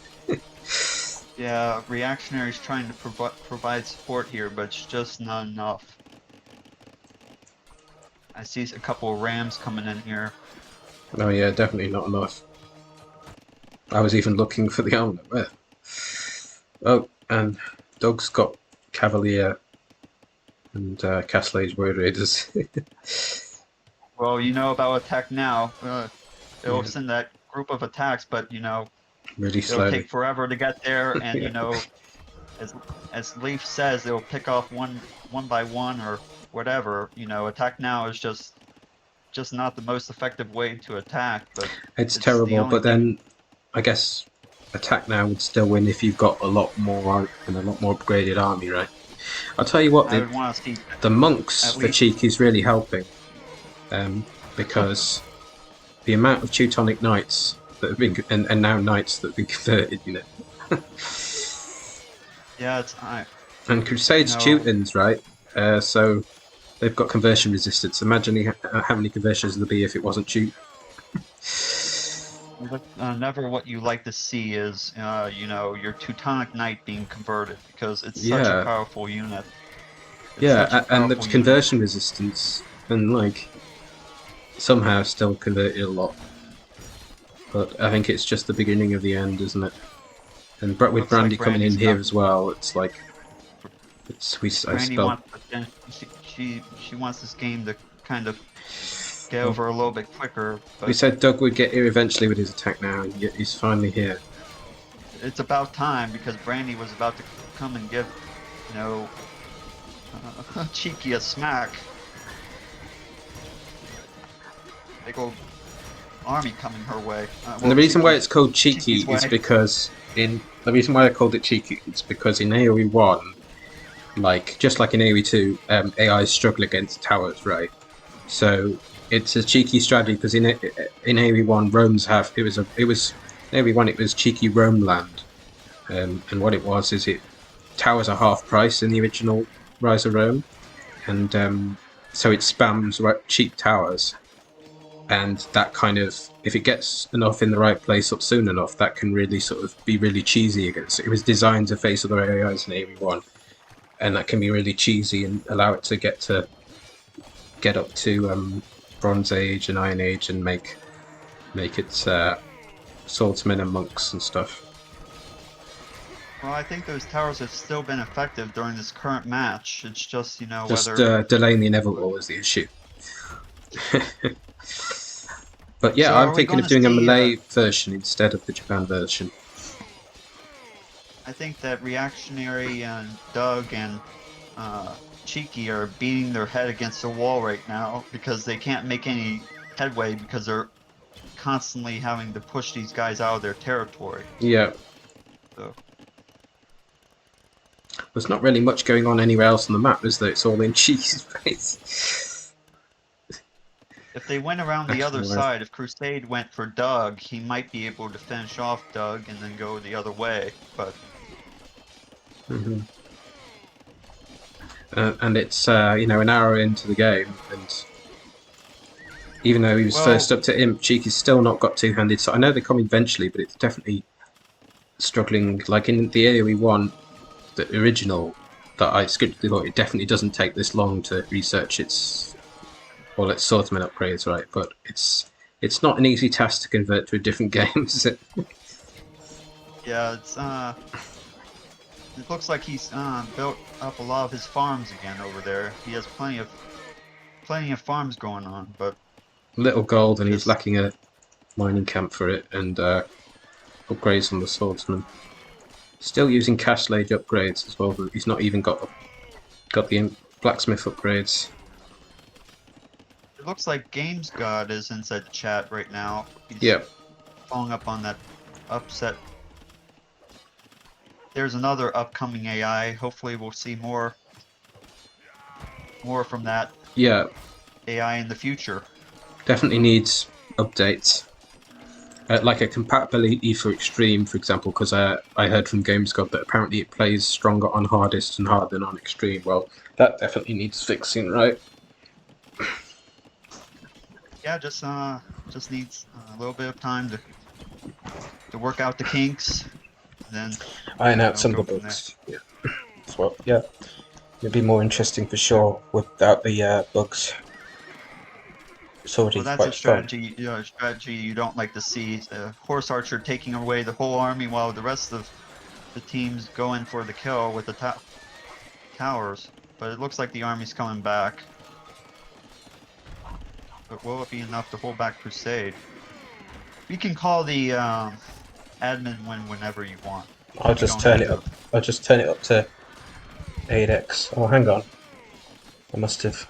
Yeah, Reactionary's trying to provide support here, but it's just not enough. I see a couple of rams coming in here. Oh yeah, definitely not enough. I was even looking for the armlet. Where? Oh, and Doug's got Cavalier and Castle's Road Raiders. Well, you know about attack now. It'll Yeah. send that group of attacks, but you know, Really it'll slowly. take forever to get there, and Yeah. you know, as Leaf says, it'll pick off one by one or whatever. You know, attack now is just not the most effective way to attack, but It's the terrible, only but then I guess attack now would still win if you've got a lot more and a lot more upgraded army, right? I'll tell you what, I would want to see the monks at for least... Cheeky is really helping, because the amount of Teutonic knights that have been and now knights that have been converted, you know. Yeah, it's And Crusade's Teutons, right? So they've got conversion resistance. Imagine how many conversions there'd be if it wasn't Teut. never what you like to see is, you know, your Teutonic Knight being converted, because it's such Yeah. a powerful unit. It's Yeah, such a and the powerful conversion resistance, and like somehow still converted a lot. But I think it's just the beginning of the end, isn't it? And with Looks Brandy like coming in Brandy's here got... as well, it's like I Brandy spelled. wants to finish, she wants this game to kind of get over a little bit quicker. But We said Doug would get here eventually with his attack now, and yet he's finally here. it's about time, because Brandy was about to come and give, you know, Cheeky a smack. Big old army coming her way. And the reason why it's called Cheeky Cheeky's is way. because the reason why I called it Cheeky is because in AoE 1, like just like in AoE 2, AI struggle against towers, right? So it's a cheeky strategy because in AoE 1, roams have it was in AoE 1 it was cheeky roam land, and what it was is towers are half price in the original Rise of Rome, and so it spams cheap towers. And that kind of, if it gets enough in the right place up soon enough, that can really sort of be really cheesy against it. It was designed to face other AIs in AoE1, and that can be really cheesy and allow it to get up to Bronze Age and Iron Age and make it swordsmen and monks and stuff. Well, I think those towers have still been effective during this current match. It's just, you know, Just whether... delaying the inevitable is the issue. But yeah, So I'm thinking of doing a see, Malay version instead of the Japan version. I think that Reactionary and Doug and Cheeky are beating their head against the wall right now, because they can't make any headway because they're constantly having to push these guys out of their territory. Yeah. So. There's not really much going on anywhere else on the map, is there? It's all in Cheeky's face. If they went around the other side, if Crusade went for Doug, he might be able to finish off Doug and then go the other way, but... And it's, you know, an hour into the game, and even though he was first up to Imp, Cheeky's still not got two-handed, so I know they come eventually, but it's definitely struggling. Like in the AoE 1, the original that I scripted, it definitely doesn't take this long to research its swordsman upgrades, right? But it's not an easy task to convert to a different game, is it? Yeah, it looks like he's built up a lot of his farms again over there. He has plenty of farms going on, but little gold, and he's lacking a mining camp for it, and upgrades on the swordsman. Still using cash lage upgrades as well, but he's not even got the blacksmith upgrades. It looks like Games God is inside the chat right now. He's Yep. following up on that upset there's another upcoming AI. Hopefully, we'll see more from that Yeah, AI in the future. definitely needs updates. Like a compatibility for extreme, for example, because I heard from GamesGod that apparently it plays stronger on hardest and harder than on extreme. Well, that definitely needs fixing, right? Yeah, just needs a little bit of time to work out the kinks, then Iron out some of go the from there. bugs. Yeah, as well. Yeah, it'd be more interesting for sure without the bugs. It's already Well, that's a quite fun. strategy. Strategy you don't like to see. Horse Archer taking away the whole army while the rest of the teams go in for the kill with the towers. But it looks like the army's coming back. But will it be enough to hold back Crusade? You can call the admin whenever you want. I'll You just don't turn have it up. to. I'll just turn it up to 8x. Oh, hang on. I must have.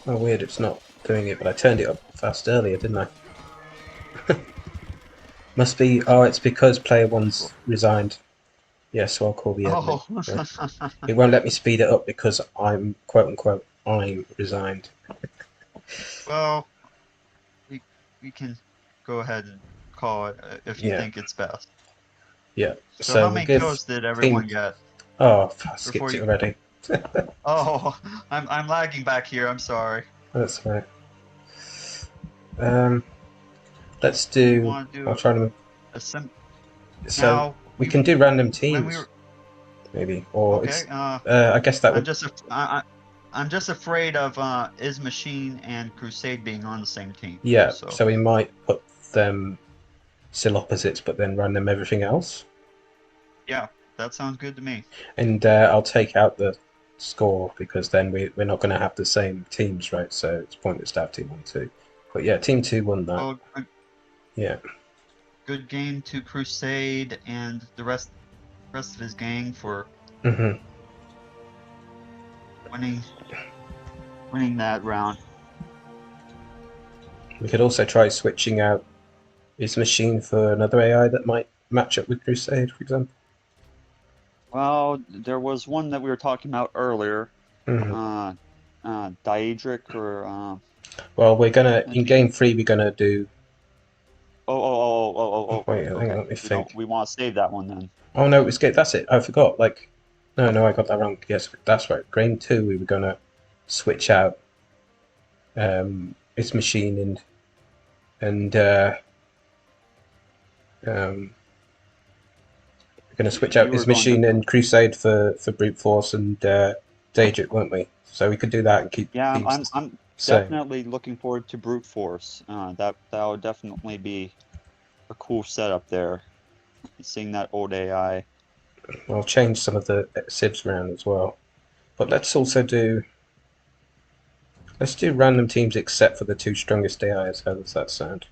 Oh, weird. It's not doing it, but I turned it up fast earlier, didn't I? Must be. Oh, it's because player one's resigned. Yes, so I'll call the admin. Oh, It won't let me speed it up because I'm quote unquote I'm resigned. well, we can go ahead and call it if you Yeah, think it's best. yeah. So So how we'll many give kills did team. everyone get Oh, I before skipped it you? already. Oh, I'm lagging back here. I'm sorry. That's right. Um, let's You do. want to I'll do try to. a sim? So Now we can do random when we teams, were maybe, or okay. it's. I guess that I'm would. just I'm just afraid of Is Machine and Crusade being on the same team. Yeah. So So we might put them still opposites, but then random everything else. yeah, that sounds good to me. And I'll take out the score because then we're not going to have the same teams, right? So it's pointless to have team 1-2. But yeah, team 2 won that. Well, a Yeah. good game to Crusade and the rest of his gang for hmm winning that round. We could also try switching out his machine for another AI that might match up with Crusade, for example. Well, there was one that we were talking about earlier, hmm uh, Daedric or Well, we're gonna I in think. game 3 we're gonna do. Oh. Wait, hang on, Okay, let me think. we want to save that one then. Oh no, it's good. That's it. I forgot. Like, no, I got that wrong. Yes, that's right. Game 2 we were gonna switch out his machine and um, we're going to switch out You his were going to. machine and Crusade for BruteForce and Daedric, won't we? So we could do that and keep Yeah, teams the I'm same. definitely looking forward to BruteForce. That would definitely be a cool setup there. Seeing that old AI. I'll change some of the civs around as well. But let's do random teams except for the two strongest AIs. How does that sound?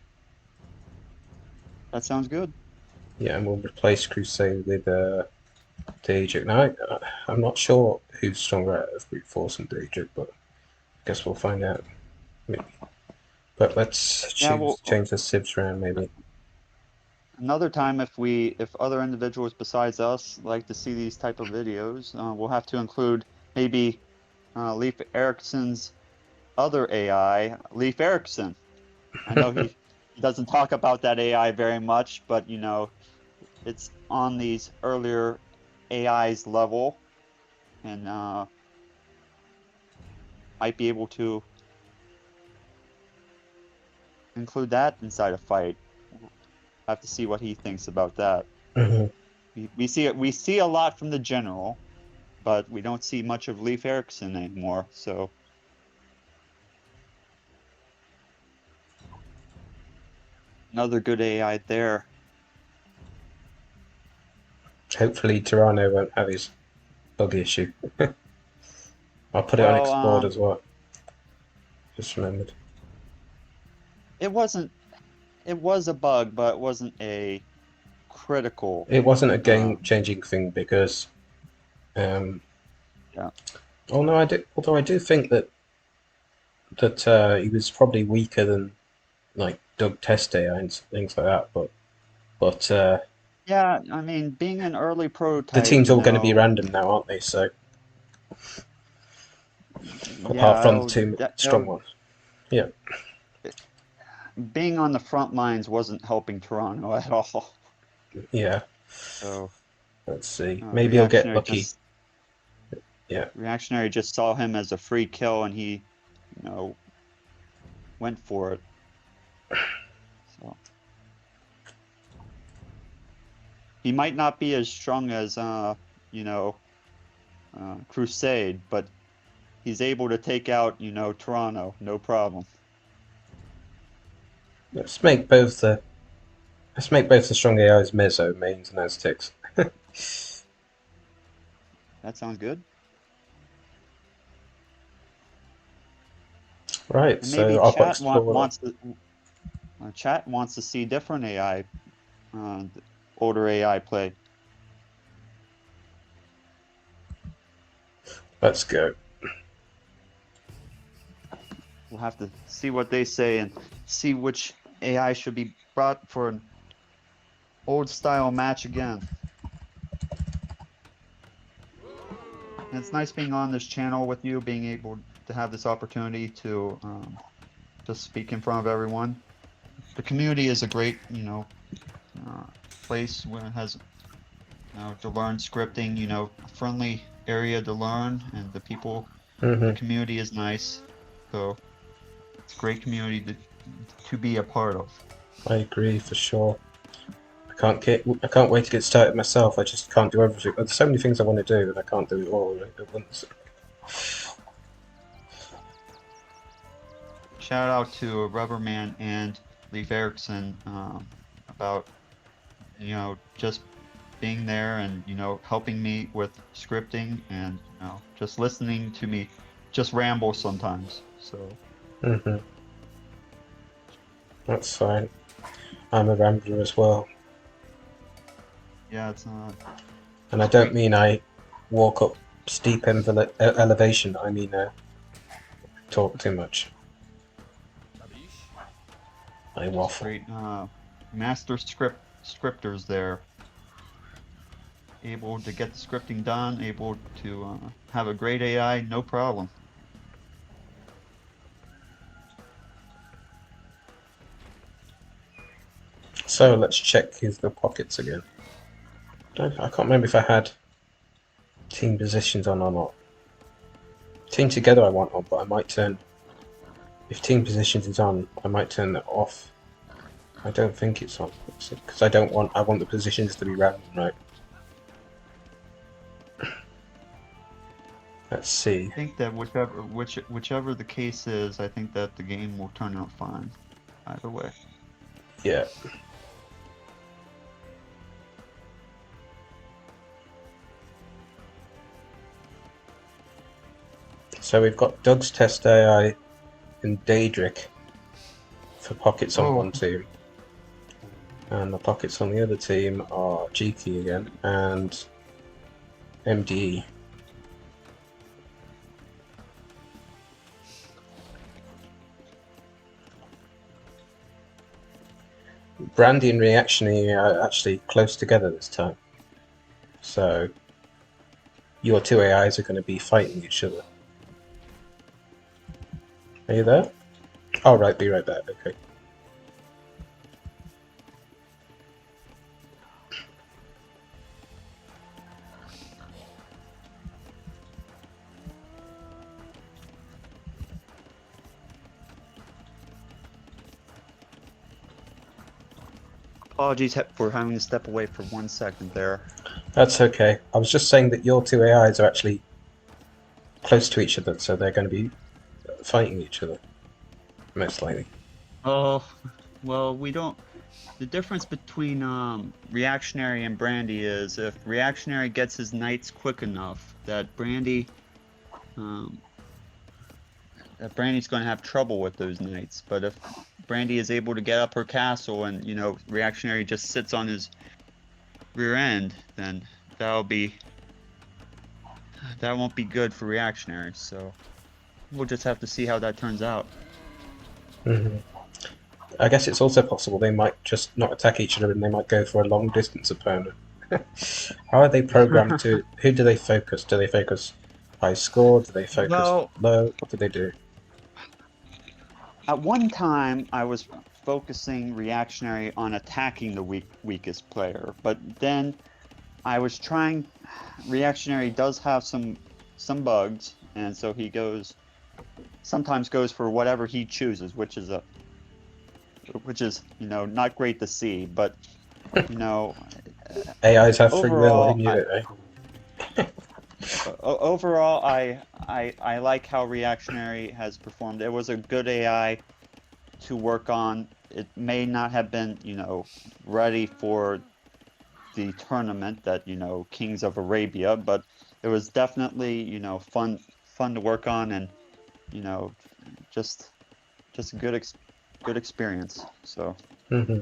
That sounds good. Yeah, and we'll replace Crusade with Daedric. Now, I'm not sure who's stronger out of BruteForce and Daedric, but I guess we'll find out. Maybe. But let's Yeah, well, change the civs around, maybe. another time if other individuals besides us like to see these type of videos, we'll have to include maybe Leif Erikson's other AI, Leif Erikson. I know he doesn't talk about that AI very much, but it's on these earlier AI's level and might be able to include that inside a fight. We'll have to see what he thinks about that. hmm We see a lot from the general, but we don't see much of Leif Erikson anymore. So another good AI there. Hopefully, Terrano won't have his bug issue. I'll put it on Well, explored as well. Just remembered. it wasn't. It was a bug, but it wasn't a critical. It wasn't a Um, game-changing thing because, um, yeah. oh no, I do. Although I do think that he was probably weaker than like Doug Teste and things like that. But Yeah, I mean, being an early prototype, The team's you all going to be know, random now, aren't they? So apart yeah, from the two strong ones. Yeah. being on the front lines wasn't helping Terrano at all. Yeah. So Let's see. Maybe he'll get lucky. Yeah. Reactionary just saw him as a free kill, and he, you know, went for it. So he might not be as strong as you know, Crusade, but he's able to take out, you know, Terrano, no problem. Let's make both the strong AIs Meso mains and Aztecs. That sounds good. Right, And maybe so I'll explore that. chat wants to see different AI, older AI play. Let's go. We'll have to see what they say and see which AI should be brought for an old style match again. And it's nice being on this channel with you, being able to have this opportunity to just speak in front of everyone. The community is a great, you know, place where it has, you know, to learn scripting, you know, a friendly area to learn, and the people, the community is nice. So it's a great community to be a part of. I agree for sure. I can't wait to get started myself. I just can't do everything. There's so many things I want to do, and I can't do it all at once. Shout out to Rubberman and Leif Erikson about, you know, just being there and, you know, helping me with scripting and, you know, just listening to me just ramble sometimes. So That's fine. I'm a rambler as well. yeah, it's not. And I don't mean I walk up steep elevation. I mean talk too much. I waffle. Great master scripters there. Able to get the scripting done, able to have a great AI, no problem. So let's check the pockets again. I can't remember if I had team positions on or not. Team together I want on, but I might turn... If team positions is on, I might turn that off. I don't think it's on, because I want the positions to be random, right? Let's see. I think that whichever the case is, I think that the game will turn out fine. Either way. Yeah. So we've got Doug's Test AI and Daedric for pockets on one team. And the pockets on the other team are Cheeky again and MDE. Brandy and Reactionary are actually close together this time. So your two AIs are going to be fighting each other. Are you there? Oh, right, be right back. Okay. Apologies for having to step away for 1 second there. That's okay. I was just saying that your two AIs are actually close to each other, so they're going to be fighting each other, most likely. Oh, well, we don't... The difference between Reactionary and Brandy is if Reactionary gets his knights quick enough, that Brandy's going to have trouble with those knights. But if Brandy is able to get up her castle and, you know, Reactionary just sits on his rear end, then that won't be good for Reactionary. So we'll just have to see how that turns out. I guess it's also possible they might just not attack each other and they might go for a long distance opponent. How are they programmed to? Who do they focus? Do they focus high score? Do they focus Well, low? What do they do? at one time, I was focusing Reactionary on attacking the weakest player, but then I was trying. Reactionary does have some bugs, and so he sometimes goes for whatever he chooses, which is not great to see. But you know, AIs have free will. Who overall, knew it? Eh? overall, I like how Reactionary has performed. It was a good AI to work on. It may not have been, ready for the tournament that, Kings of Arabia, but it was definitely, fun to work on, and, just just a good experience. So Hmm.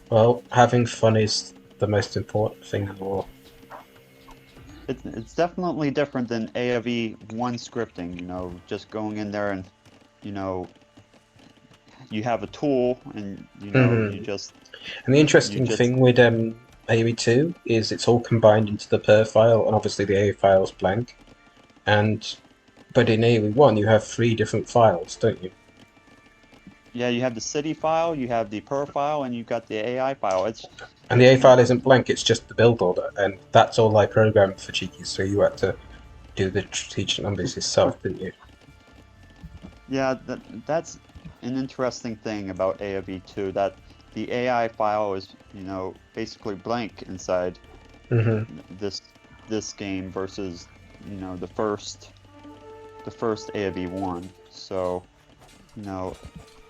Well, having fun is the most important thing in war. it's definitely different than AoE1 scripting, just going in there and, you know, you have a tool and, you Hmm. just And the you interesting just thing with AoE2 is it's all combined into the per file, and obviously the A file is blank. But in AoE1 you have 3 different files, don't you? Yeah, you have the city file, you have the per file, and you've got the AI file. And the A file isn't blank; it's just the build order, and that's all I programmed for Cheeky. So you had to do the strategic numbers yourself, didn't you? Yeah, that's an interesting thing about AoE2, that the AI file is, basically blank inside Hmm. this this game versus, the first AoE1. So, you know,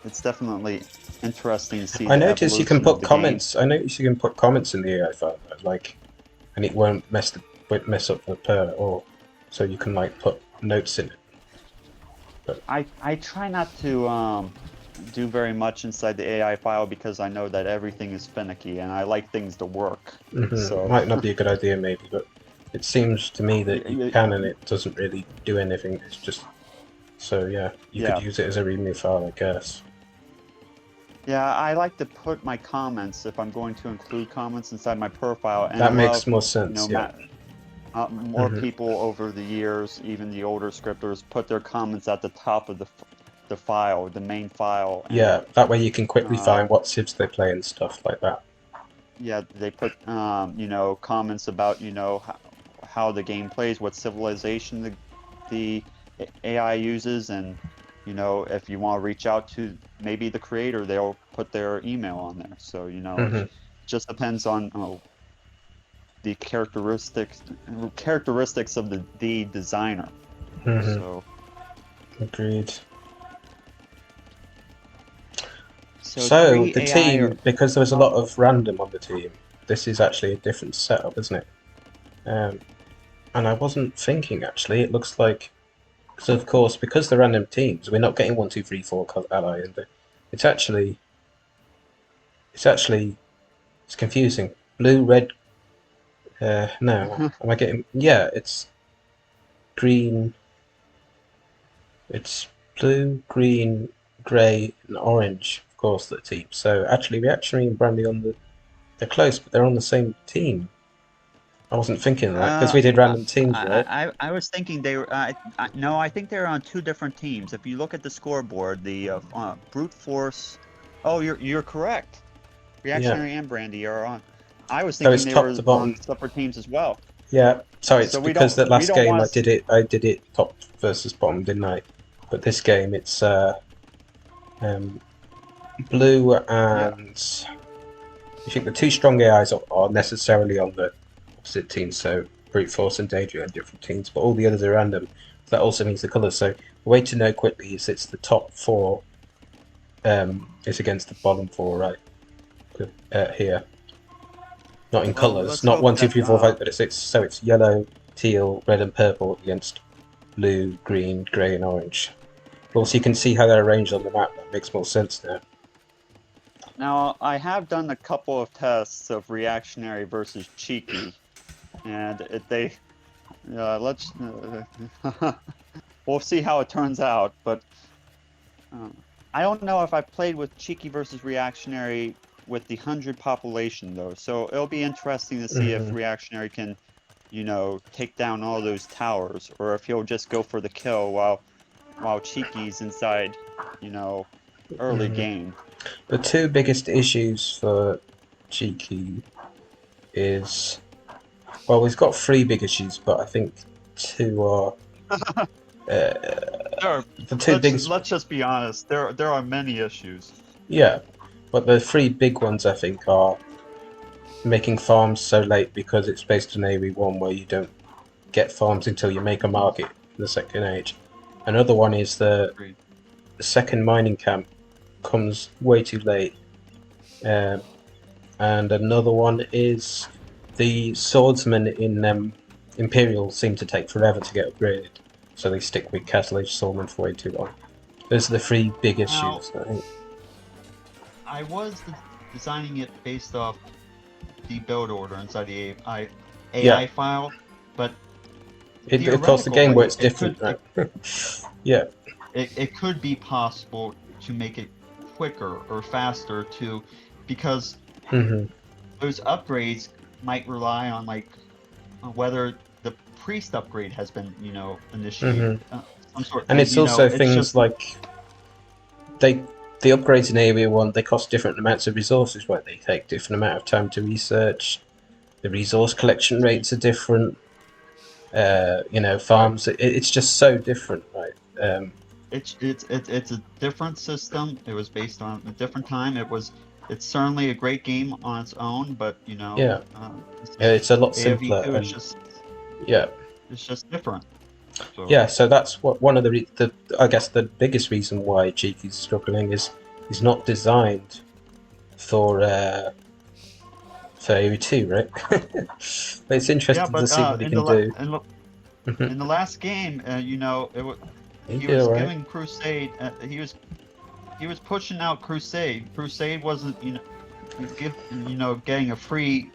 it's definitely interesting to see I the notice you can evolution of put the game. comments. I notice you can put comments in the AI file, like, and it won't mess up the per, or so you can like put notes in it. But I try not to do very much inside the AI file because I know that everything is finicky and I like things to work. So might not be a good idea, maybe, but it seems to me that you yeah, can, and it doesn't really do anything. It's just so yeah, you could yeah, use it as a README file, I guess. yeah. I like to put my comments, if I'm going to include comments inside my profile, and That a makes lot more of sense. Yeah. more Hmm. people over the years, even the older scripters, put their comments at the top of the file, the main file, Yeah, and that way you can quickly uh, find what civs they play and stuff like that. yeah, they put comments about how the game plays, what civilization the AI uses, and if you want to reach out to maybe the creator, they'll put their email on there. So it Hmm. just depends on the characteristics of the designer. Hmm. So Agreed. so So three the AI are team, because there was a lot of random on the team, this is actually a different setup, isn't it? Um, and I wasn't thinking actually. It looks like, so of course, because they're random teams, we're not getting 1, 2, 3, 4 ally in there. It's actually, it's actually, it's confusing. Blue, red. No, am I getting? Yeah, it's green. It's blue, green, grey, and orange. Of course, the team. So actually, Reactionary and Brandy they're close, but they're on the same team. I wasn't thinking that because Uh, we did I, random teams, right? I was thinking they were. No, I think they're on two different teams. If you look at the scoreboard, the BruteForce. Oh, you're correct. Yeah. Reactionary and Brandy are on. I was So thinking it's they top were to on bottom. separate teams as well. Yeah. Sorry, it's So we because that don't we last don't game want I to. did it. I did it top versus bottom, didn't I? But this game it's um, blue Yeah. and I think the two strong AIs are necessarily on the opposite teams. So Brute Force and Daedric are different teams, but all the others are random. That also means the colours. So the way to know quickly is it's the top 4 is against the bottom 4, right? Here. Not in Well, colours, let's not hope one, two, that. three, four, five, but it's so it's yellow, teal, red, and purple against blue, green, grey, and orange. Also, you can see how they're arranged on the map. That makes more sense now. Now, I have done a couple of tests of Reactionary versus Cheeky, and they let's we'll see how it turns out. But uh, I don't know if I've played with Cheeky versus Reactionary with the 100 population though, so it'll be interesting to see if Reactionary can, you know, take down all those towers, or if he'll just go for the kill while Cheeky's inside, you know, early game. The two biggest issues for Cheeky is, well, we've got three big issues, but I think two are the two biggest. Let's just be honest. There are many issues. Yeah, but the three big ones I think are making farms so late because it's based on AoE1 where you don't get farms until you make a market in the second age. Another one is the second mining camp comes way too late. And another one is the swordsmen in Imperial seem to take forever to get upgraded, so they stick with Castle Age Swordsmen for way too long. Those are the three big issues, I think. I was designing it based off the build order inside the AI file, but of course the game works different, right? Yeah. It could be possible to make it quicker or faster because those upgrades might rely on whether the priest upgrade has been, you know, initiated. Some sort. And it's also things like the upgrades in AoE1, they cost different amounts of resources, right? They take different amount of time to research. The resource collection rates are different. You know, farms. It's just so different, right? It's a different system. It was based on a different time. It's certainly a great game on its own, but you know, it's a lot simpler. It's just different. So. Yeah, so that's what one of the I guess the biggest reason why Cheeky's struggling is he's not designed for AoE2, right? But it's interesting to see what he can do. In the last game, you know, he was giving Crusade. He was pushing out Crusade. Crusade wasn't, you know, getting a free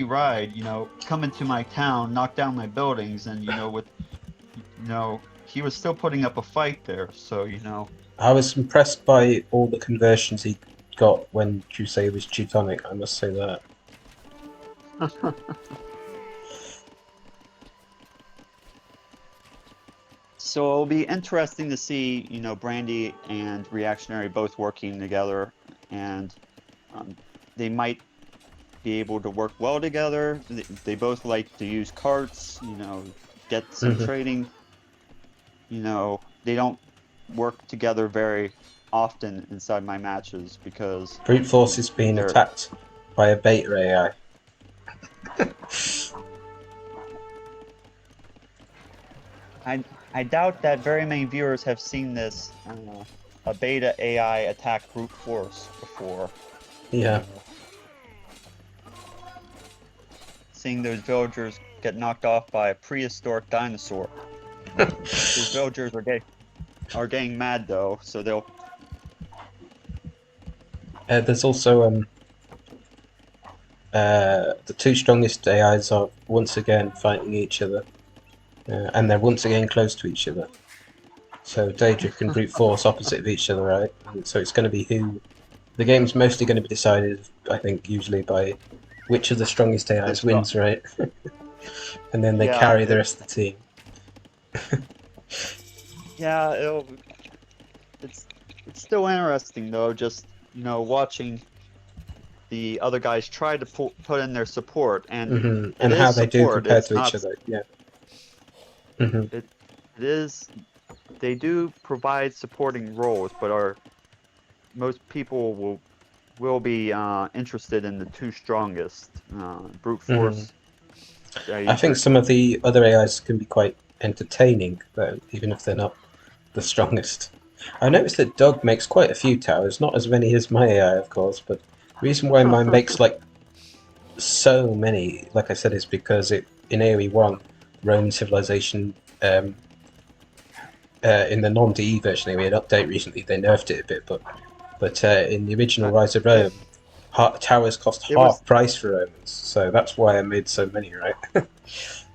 ride. You know, come into my town, knock down my buildings, and you know, he was still putting up a fight there. So you know, I was impressed by all the conversions he got when Crusade was Teutonic. I must say that. So it'll be interesting to see, you know, Brandy and Reactionary both working together, and they might be able to work well together. They both like to use carts, you know, get some trading. You know, they don't work together very often inside my matches because BruteForce is being attacked by a beta AI. I doubt that very many viewers have seen this, a beta AI attack BruteForce before. Yeah. Seeing those villagers get knocked off by a prehistoric dinosaur. Those villagers are getting mad though, so they'll... There's also the two strongest AIs are once again fighting each other. And they're once again close to each other. So Daedric and BruteForce opposite of each other, right? And so it's going to be who... The game's mostly going to be decided, I think, usually by which of the strongest AIs wins, right? And then they carry the rest of the team. Yeah, it's still interesting though, just, you know, watching the other guys try to put in their support and how they do compared to each other. Yeah. It is. They do provide supporting roles, but most people will be interested in the two strongest, BruteForce. I think some of the other AIs can be quite entertaining, though, even if they're not the strongest. I noticed that Doug makes quite a few towers, not as many as my AI, of course, but the reason why mine makes like so many, like I said, is because in AoE1, Roman civilization, in the non-DE version, we had an update recently, they nerfed it a bit, but in the original Rise of Rome, towers cost half price for Romans, so that's why I made so many, right?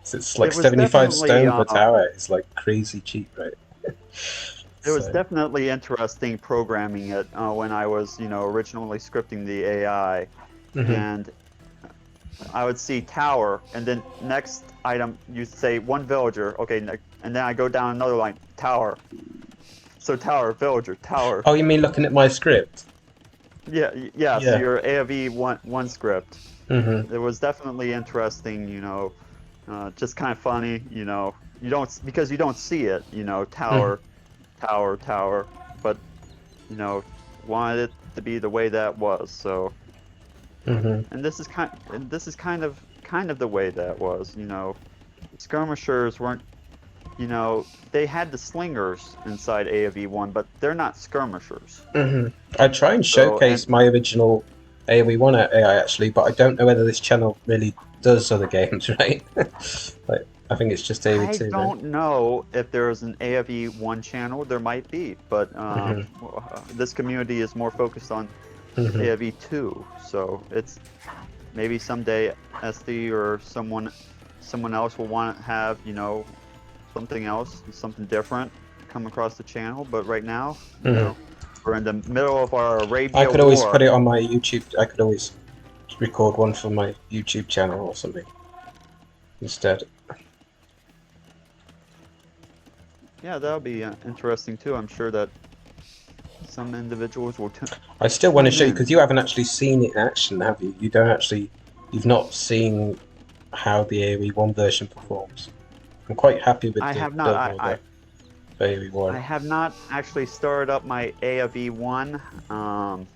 So it's like 75 stone per tower, it's like crazy cheap, right? It was So, definitely interesting programming it when I was, originally scripting the AI, and I would see tower, and then next item you say one villager, okay, and then I go down another line, tower. So tower, villager, tower. oh, you mean looking at my script? Yeah. So Yeah. your AOV one script. Mm-hmm. It was definitely interesting, just kind of funny, you don't because you don't see it, tower, tower, tower, but you know, wanted it to be the way that was. So, and this is kind of the way that was. Skirmishers weren't, they had the slingers inside AoE1, but they're not skirmishers. I try and So, showcase my original AoE1 AI actually, but I don't know whether this channel really does other games, right? Like, I think it's just I AoE2, right? don't know if there's an AoE1 channel. There might be, but this community is more focused on AoE2. So it's maybe someday SD or someone else will want to have, something else, something different come across the channel. But right now, we're in the middle of our Arabia I could always War. put it on my YouTube. I could always record one for my YouTube channel or something instead. Yeah, that'll be interesting too. I'm sure that some individuals will. I still want to tune show you in. because you haven't actually seen it in action, have you? You've not seen how the AoE1 version performs. I'm quite happy with I the have build not. order for AoE1. I have not actually started up my AoE1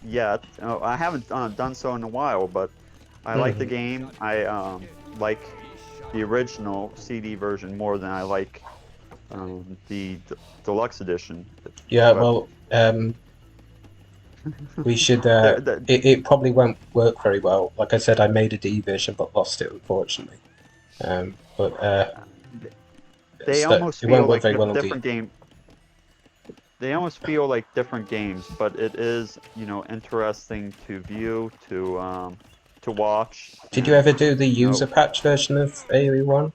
yet. I haven't done so in a while, but I like the game. I like the original CD version more than I like the deluxe edition. Yeah, But well, we should. It probably won't work very well. Like I said, I made a D version but lost it, unfortunately. They So almost it won't feel work like very well different indeed. game. They almost feel like different games, but it is, interesting to view, to watch. Did you ever do the user patch version of AoE1?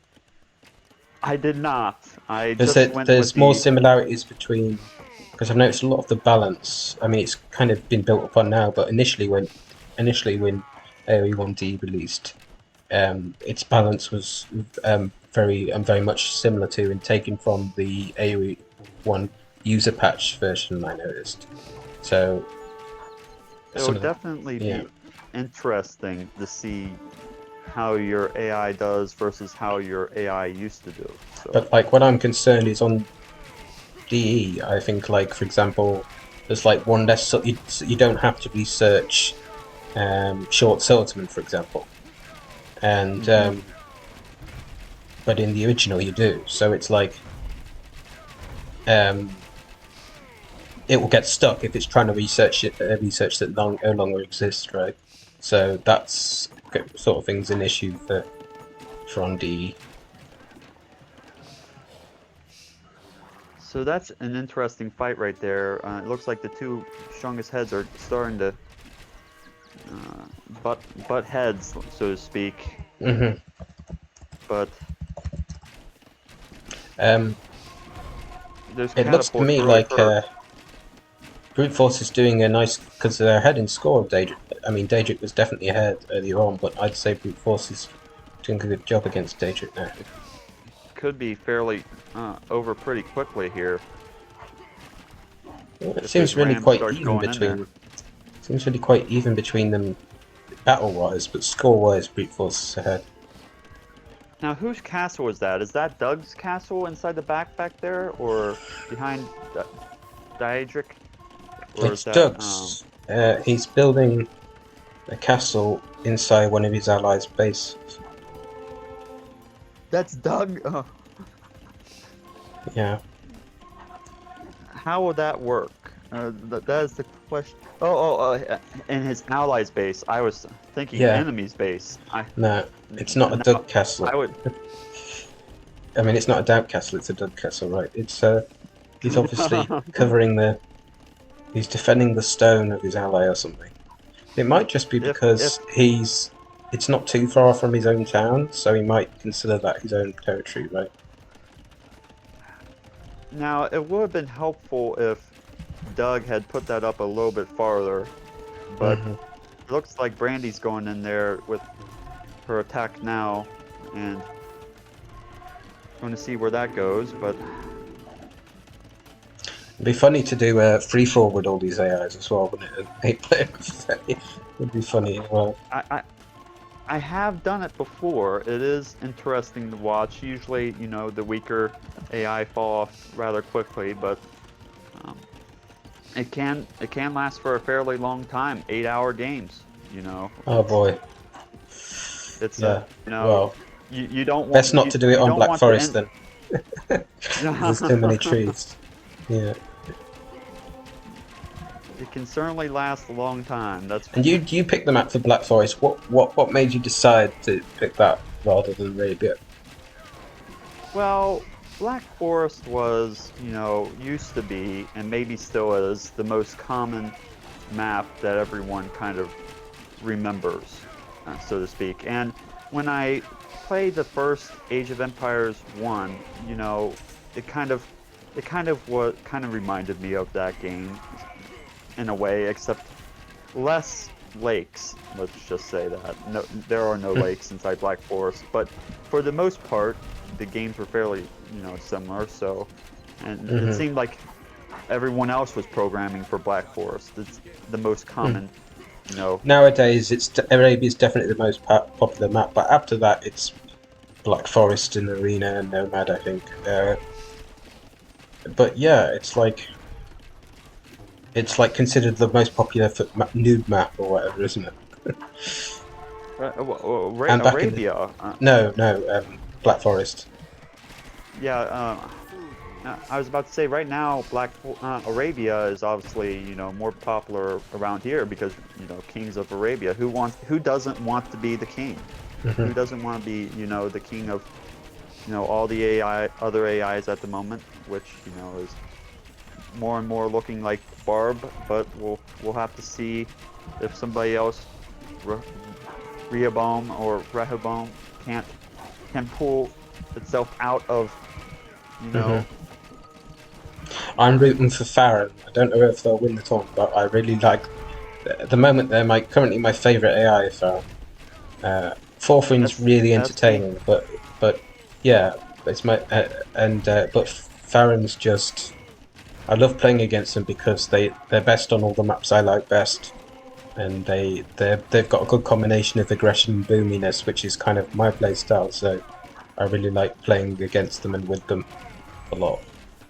I did not. I There's just went with there's more the. similarities between, because I've noticed a lot of the balance. I mean, it's kind of been built upon now, but initially when AoE1D released, its balance was very much similar to and taken from the AoE1 user patch version. I noticed. So It will definitely be interesting to see how your AI does versus how your AI used to do. So. But like, what I'm concerned is on DE. I think, like, for example, there's like one less. You don't have to research short swordsman, for example, and but in the original you do. So it's like it will get stuck if it's trying to research that no longer exists, right? So that's sort of thing's an issue for on DE. So that's an interesting fight right there. It looks like the two strongest heads are starting to butt heads, so to speak. But it looks to me like BruteForce is doing a nice, because they're ahead in score of Daedric. I mean, Daedric was definitely ahead earlier on, but I'd say BruteForce is doing a good job against Daedric now. Could be fairly over pretty quickly here. Well, it seems really quite even between. Seems really quite even between them, battle-wise, but score-wise, BruteForce is ahead. Now, whose castle is that? Is that Doug's castle inside the back there, or behind Daedric? Or It's Doug's. He's building a castle inside one of his allies' bases. That's Doug? Oh. Yeah. How will that work? That is the question. In his allies' base. I was thinking enemy's base. No, it's not a Doug castle. I mean, it's not a Doubt castle, it's a Doug castle, right? It's he's obviously covering he's defending the stone of his ally or something. It might just be because it's not too far from his own town, so he might consider that his own territory, right? Now, it would have been helpful if Doug had put that up a little bit farther, but it looks like Brandy's going in there with her attack now, and going to see where that goes, but... It'd be funny to do free fall with all these AIs as well, wouldn't it? 8-player buffet would be funny as well. I have done it before. It is interesting to watch. Usually, you know, the weaker AI fall off rather quickly, but it can last for a fairly long time. 8-hour games, you know. Oh boy. It's yeah. You know, well, you don't want. best not to do it on Black Forest then. No. There's too many trees. Yeah. It can certainly last a long time. That's. And you picked the map for Black Forest. What made you decide to pick that rather than Arabia? Well, Black Forest was, you know, used to be, and maybe still is, the most common map that everyone kind of remembers, so to speak. And when I played the first Age of Empires 1, you know, it kind of reminded me of that game in a way, except less lakes. Let's just say that. No, there are no lakes inside Black Forest, but for the most part, the games were fairly, you know, similar. So, and it seemed like everyone else was programming for Black Forest. It's the most common, you know. Nowadays, Arabia is definitely the most popular map, but after that, it's Black Forest and Arena and Nomad, I think. But yeah, it's like considered the most popular nude map or whatever, isn't it? Arabia. No, Black Forest. Yeah, I was about to say right now, Arabia is obviously, you know, more popular around here because, you know, Kings of Arabia. Who doesn't want to be the king? Who doesn't want to be, you know, the king of, you know, all the other AIs at the moment, which, you know, is more and more looking like Barb, but we'll have to see if somebody else, Rehoboam or Rehoboam, can pull itself out of, you know. I'm rooting for Farron. I don't know if they'll win the tournament, but I really like. At the moment, they're currently my favourite AI. Farron. Fourth Wing's really entertaining, but yeah, it's my but Farron's just. I love playing against them because they're best on all the maps I like best, and they've got a good combination of aggression and boominess, which is kind of my play style. So I really like playing against them and with them a lot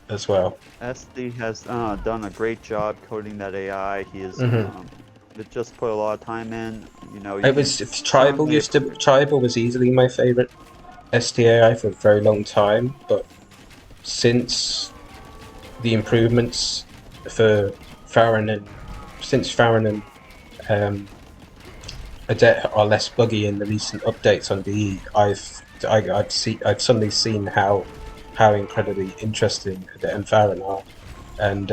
as well. SD has done a great job coding that AI. He is just put a lot of time in. You know, Tribal was easily my favorite STAI for a very long time, but since the improvements for Farron and Adet are less buggy in the recent updates on DE, I've suddenly seen how incredibly interesting Adet and Farron are, and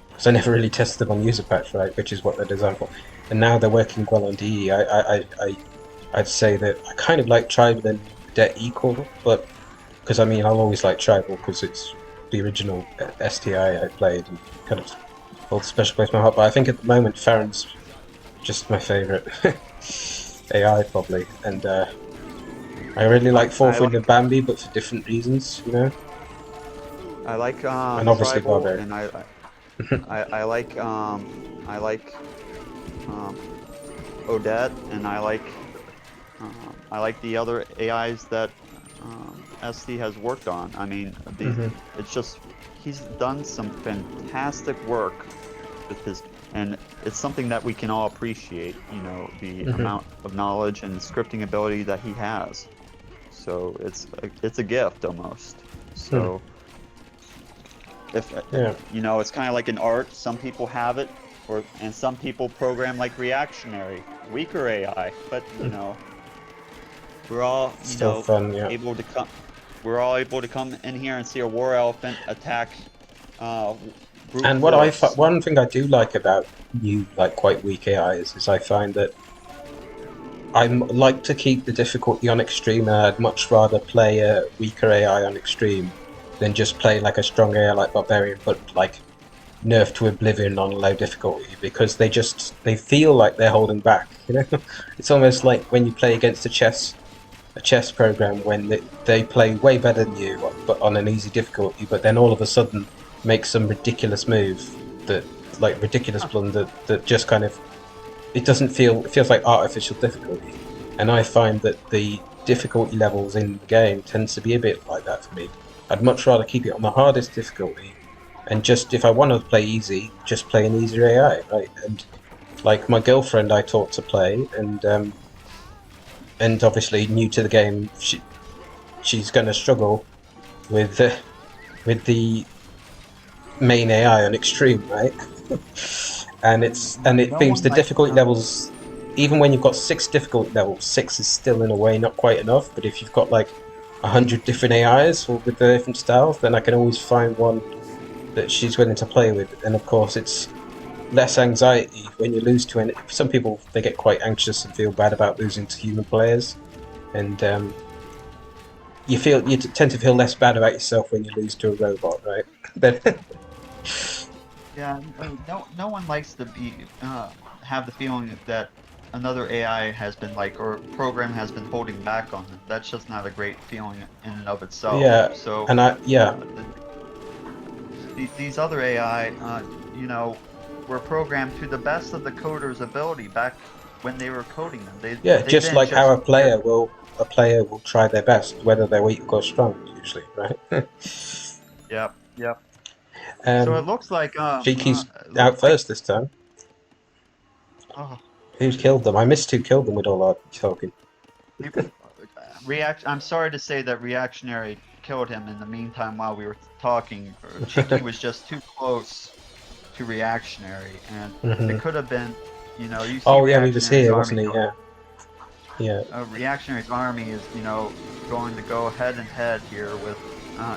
because I never really tested them on user patch, right, which is what they're designed for, and now they're working well on DE. I'd say that I kind of like Tribal and Adet equal, but because I mean I'll always like Tribal because it's the original STI I played and kind of holds a special place in my heart, but I think at the moment Farron's just my favourite AI probably, and I really like Fourth Wing and Bambi, but for different reasons, you know. I like and obviously Tribal, Barbarian. and I like Odette, and I like the other AIs that SD has worked on. I mean, it's just he's done some fantastic work with his, and it's something that we can all appreciate. You know, the amount of knowledge and scripting ability that he has. So it's a gift almost. So if you know, it's kind of like an art. Some people have it, and some people program like Reactionary, weaker AI. But you know, we're all able to come. We're all able to come in here and see a war elephant attack. And one thing I do like about new, like quite weak AIs is I find that I like to keep the difficulty on extreme, and I'd much rather play a weaker AI on extreme than just play like a strong AI like Barbarian, but like nerfed to oblivion on low difficulty, because they feel like they're holding back. You know, it's almost like when you play against a chess program when they play way better than you, but on an easy difficulty, but then all of a sudden make some ridiculous move that like ridiculous blunder that just kind of it doesn't feel it feels like artificial difficulty. And I find that the difficulty levels in the game tends to be a bit like that for me. I'd much rather keep it on the hardest difficulty, and just if I want to play easy, just play an easier AI, right? And like my girlfriend, I taught to play, and obviously new to the game, she's going to struggle with the main AI on extreme, right? and it seems the difficulty levels, even when you've got 6 difficulty levels, 6 is still in a way not quite enough. But if you've got like 100 different AIs with the different styles, then I can always find one that she's willing to play with. And of course, it's less anxiety when you lose to any. Some people, they get quite anxious and feel bad about losing to human players, and you tend to feel less bad about yourself when you lose to a robot, right? Yeah, no one likes to be have the feeling that another AI has been or program has been holding back on them. That's just not a great feeling in and of itself. Yeah, So and these other AI, were programmed to the best of the coder's ability back when they were coding them. They just like how a player will try their best, whether they're weak or strong, usually, right? Yep. So it looks like Cheeky's out first this time. Oh. Who's killed them? I missed who killed them with all our talking. I'm sorry to say that Reactionary killed him in the meantime while we were talking. Cheeky was just too close to Reactionary, and it could have been, you see. Oh yeah, he was here, wasn't he? Yeah. Reactionary's army is, going to go head and head here with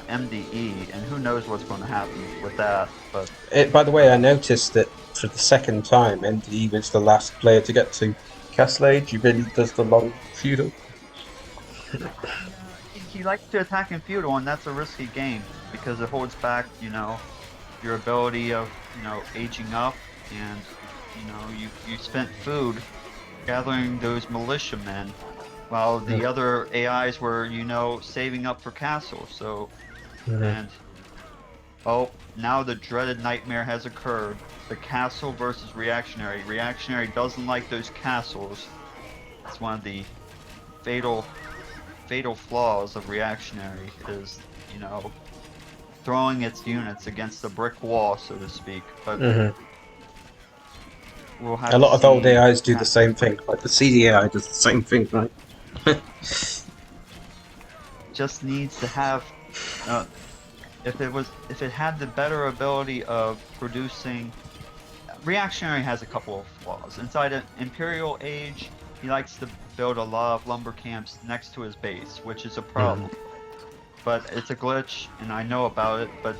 MDE, and who knows what's going to happen with that. But by the way, I noticed that for the second time, MDE was the last player to get to Castle Age. He really does the long feudal. He likes to attack in feudal, and that's a risky game because it holds back, your ability of, aging up, and you spent food gathering those militiamen while the other AIs were, saving up for castle. So, and now the dreaded nightmare has occurred. The castle versus Reactionary. Reactionary doesn't like those castles. It's one of the fatal flaws of Reactionary is, throwing its units against the brick wall, so to speak. But we'll have a lot of old AIs do the same thing. Like the CD AI does the same thing, right? Just needs to have, if it had the better ability of producing. Reactionary has a couple of flaws. Inside an Imperial Age, he likes to build a lot of lumber camps next to his base, which is a problem. But it's a glitch, and I know about it. But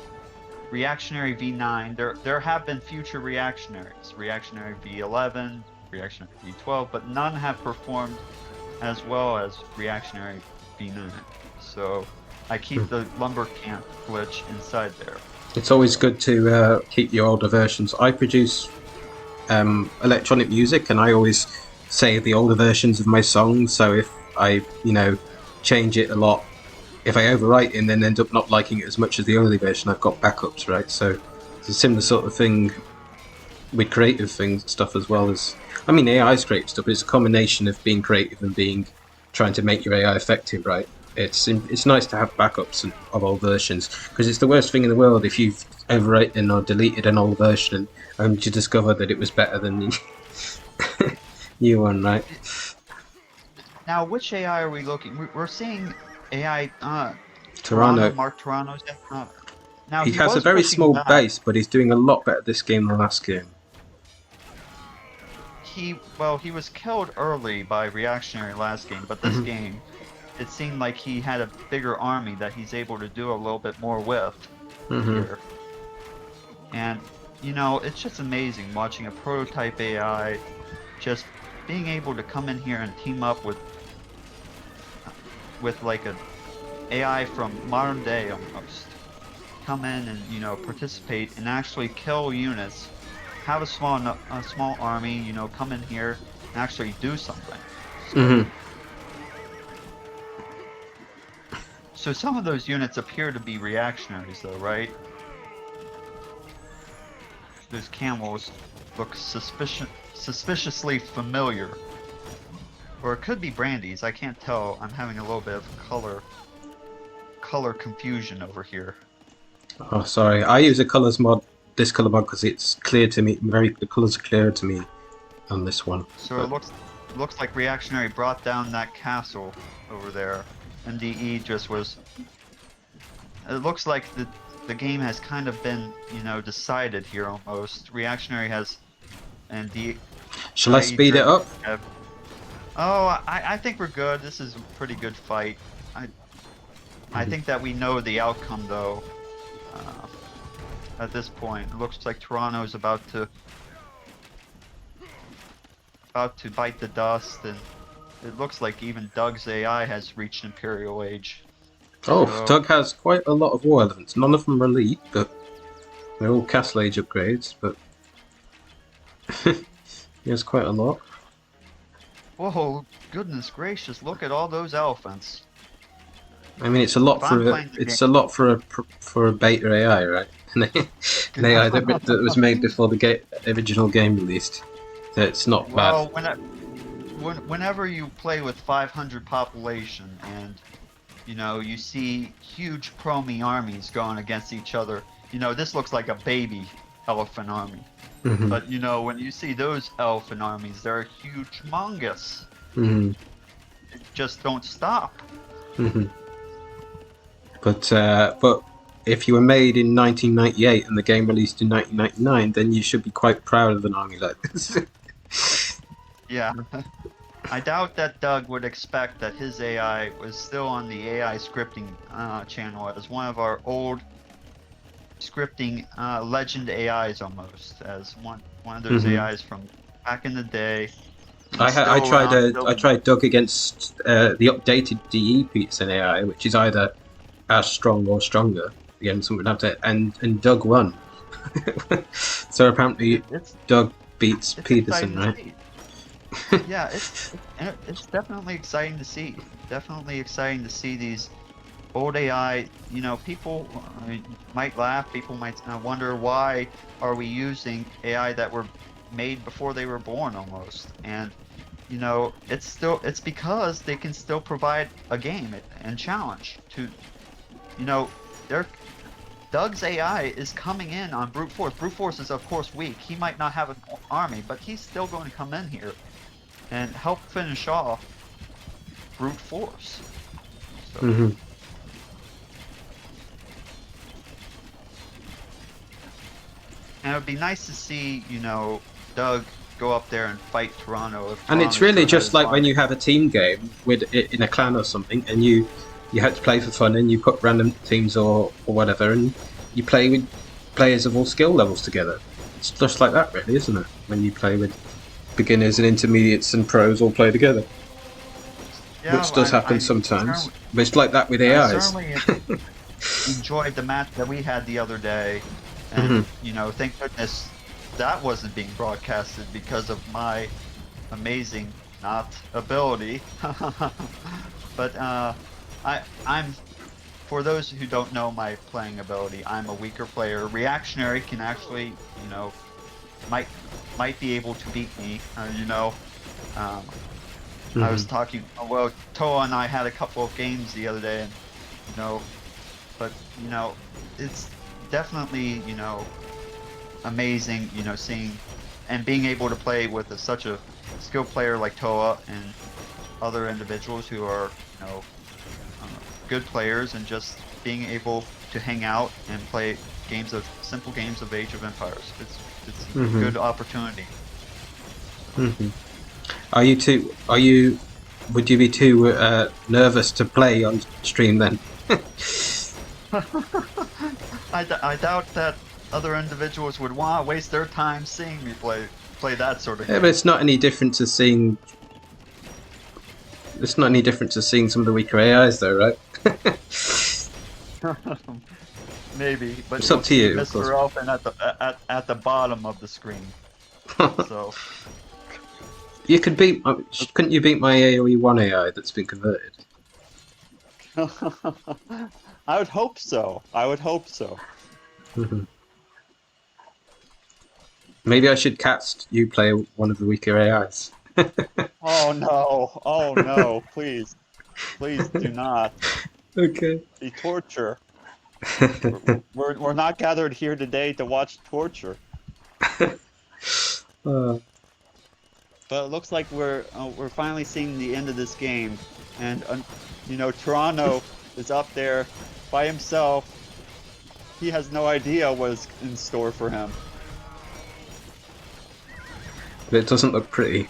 Reactionary V9, there have been future Reactionaries. Reactionary V11, Reactionary V12, but none have performed as well as Reactionary V9. So I keep the lumber camp glitch inside there. It's always good to keep your older versions. I produce electronic music, and I always save the older versions of my songs. So if I, change it a lot, if I overwrite it and then end up not liking it as much as the early version, I've got backups, right? So it's a similar sort of thing with creative stuff as well as. I mean, AI's creative stuff is a combination of being creative and trying to make your AI effective, right? It's nice to have backups of old versions, because it's the worst thing in the world if you've overwritten or deleted an old version only to discover that it was better than the new one, right? Now, which AI are we looking? We're seeing AI Terrano. Mark Terrano's. Now he has a very small base, but he's doing a lot better this game than last game. He was killed early by Reactionary last game, but this game, it seemed like he had a bigger army that he's able to do a little bit more with here. And, it's just amazing watching a prototype AI just being able to come in here and team up with like an AI from modern day almost. come in and, you know, participate and actually kill units, have a small army, you know, come in here and actually do something. So, Mm-hmm. so some of those units appear to be reactionaries, though, right? Those camels look suspiciously familiar. Or it could be Brandy's. I can't tell. I'm having a little bit of color confusion over here. Oh, sorry. I use a colors mod, this color mod, because it's clear to me. The colors are clearer to me on this one. So it looks like Reactionary brought down that castle over there. MDE just was. It looks like the game has kind of been, you know, decided here almost. Reactionary has, and the. Shall I speed it up? Oh, I think we're good. This is a pretty good fight. I think that we know the outcome, though. At this point, it looks like Terrano is about to bite the dust, and it looks like even Doug's AI has reached Imperial Age. Oh, So, Doug has quite a lot of war elements. None of them are elite, but they're all Castle Age upgrades. But he has quite a lot. whoa, goodness gracious! Look at all those elephants. I mean, it's a lot for a beta AI, right? An AI that was made before the original game released. So it's not well, bad. whenever you play with 500 population and, you know, you see huge Promi armies going against each other, you know, this looks like a baby elephant army. Mm-hmm. But, you know, when you see those elephant armies, they're humongous. Mm-hmm. They just don't stop. Mm-hmm. But if you were made in 1998 and the game released in 1999, then you should be quite proud of an army like this. Yeah. I doubt that Doug would expect that his AI was still on the AI scripting channel as one of our old scripting legend AIs almost, as one of those AIs from back in the day. I tried Doug against the updated DE Pizza AI, which is either as strong or stronger. Again, someone would have to, and Doug won. So apparently Doug beats Peterson, right? Yeah, it's definitely exciting to see. Definitely exciting to see these old AI. You know, people might laugh. People might wonder, why are we using AI that were made before they were born almost? And, you know, it's because they can still provide a game and challenge to, you know, Doug's AI is coming in on BruteForce. BruteForce is of course weak. He might not have an army, but he's still going to come in here and help finish off BruteForce. So. And it would be nice to see, you know, Doug go up there and fight Terrano. And it's really just like when you have a team game with in a clan or something, and you have to play for fun, and you put random teams or whatever, and you play with players of all skill levels together. It's just like that, really, isn't it? When you play with beginners and intermediates and pros all play together. Yeah, which does happen sometimes. But it's like that with AIs. I certainly enjoyed the match that we had the other day. And, you know, thank goodness that wasn't being broadcasted because of my amazing ability. But I'm, for those who don't know my playing ability, I'm a weaker player. Reactionary can actually, you know, might be able to beat me. You know, I was talking. Well, Toa and I had a couple of games the other day, and, you know, but, you know, it's definitely, you know, amazing, you know, seeing and being able to play with such a skilled player like Toa and other individuals who are, you know, good players, and just being able to hang out and play simple games of Age of Empires. It's a good opportunity. Would you be too nervous to play on stream then? I doubt that other individuals would want to waste their time seeing me play that sort of game. Yeah, but it's not any different to seeing. It's not any different to seeing some of the weaker AIs, though, right? maybe, but It's you'll up to see you, of course. MrElephant at the bottom of the screen. So You could beat. Couldn't you beat my AoE 1 AI that's been converted? I would hope so. I would hope so. Maybe I should cast you play one of the weaker AIs. Oh no! Oh no! Please, please do not. Okay. The torture. We're not gathered here today to watch torture. Uh, But it looks like we're finally seeing the end of this game, and you know, Terrano is up there by himself. He has no idea what is in store for him. but it doesn't look pretty.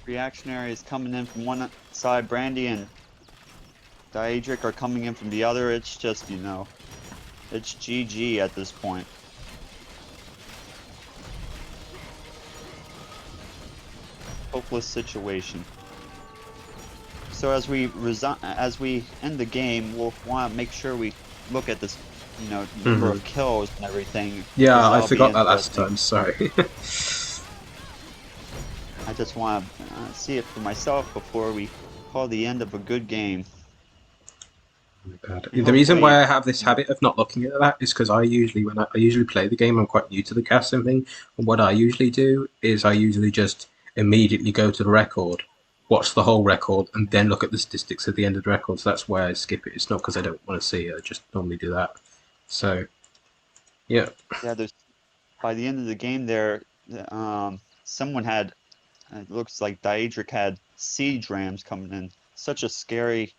Reactionary is coming in from one side, Brandy and Daedric are coming in from the other. It's just, you know, it's GG at this point. Hopeless situation. So as we end the game, we'll want to make sure we look at this, you know, number of kills and everything. Yeah, because I that'll be forgot that last interesting. time. Sorry. I just want to see it for myself before we call the end of a good game. The reason why I have this habit of not looking at that is because I usually, when I usually play the game, I'm quite new to the casting thing. And what I usually do is I usually just immediately go to the record, watch the whole record, and then look at the statistics at the end of the record. So that's why I skip it. It's not because I don't want to see it. I just normally do that. So, yeah. Yeah, there's by the end of the game there, someone had, it looks like Daedric had siege rams coming in. Such a scary.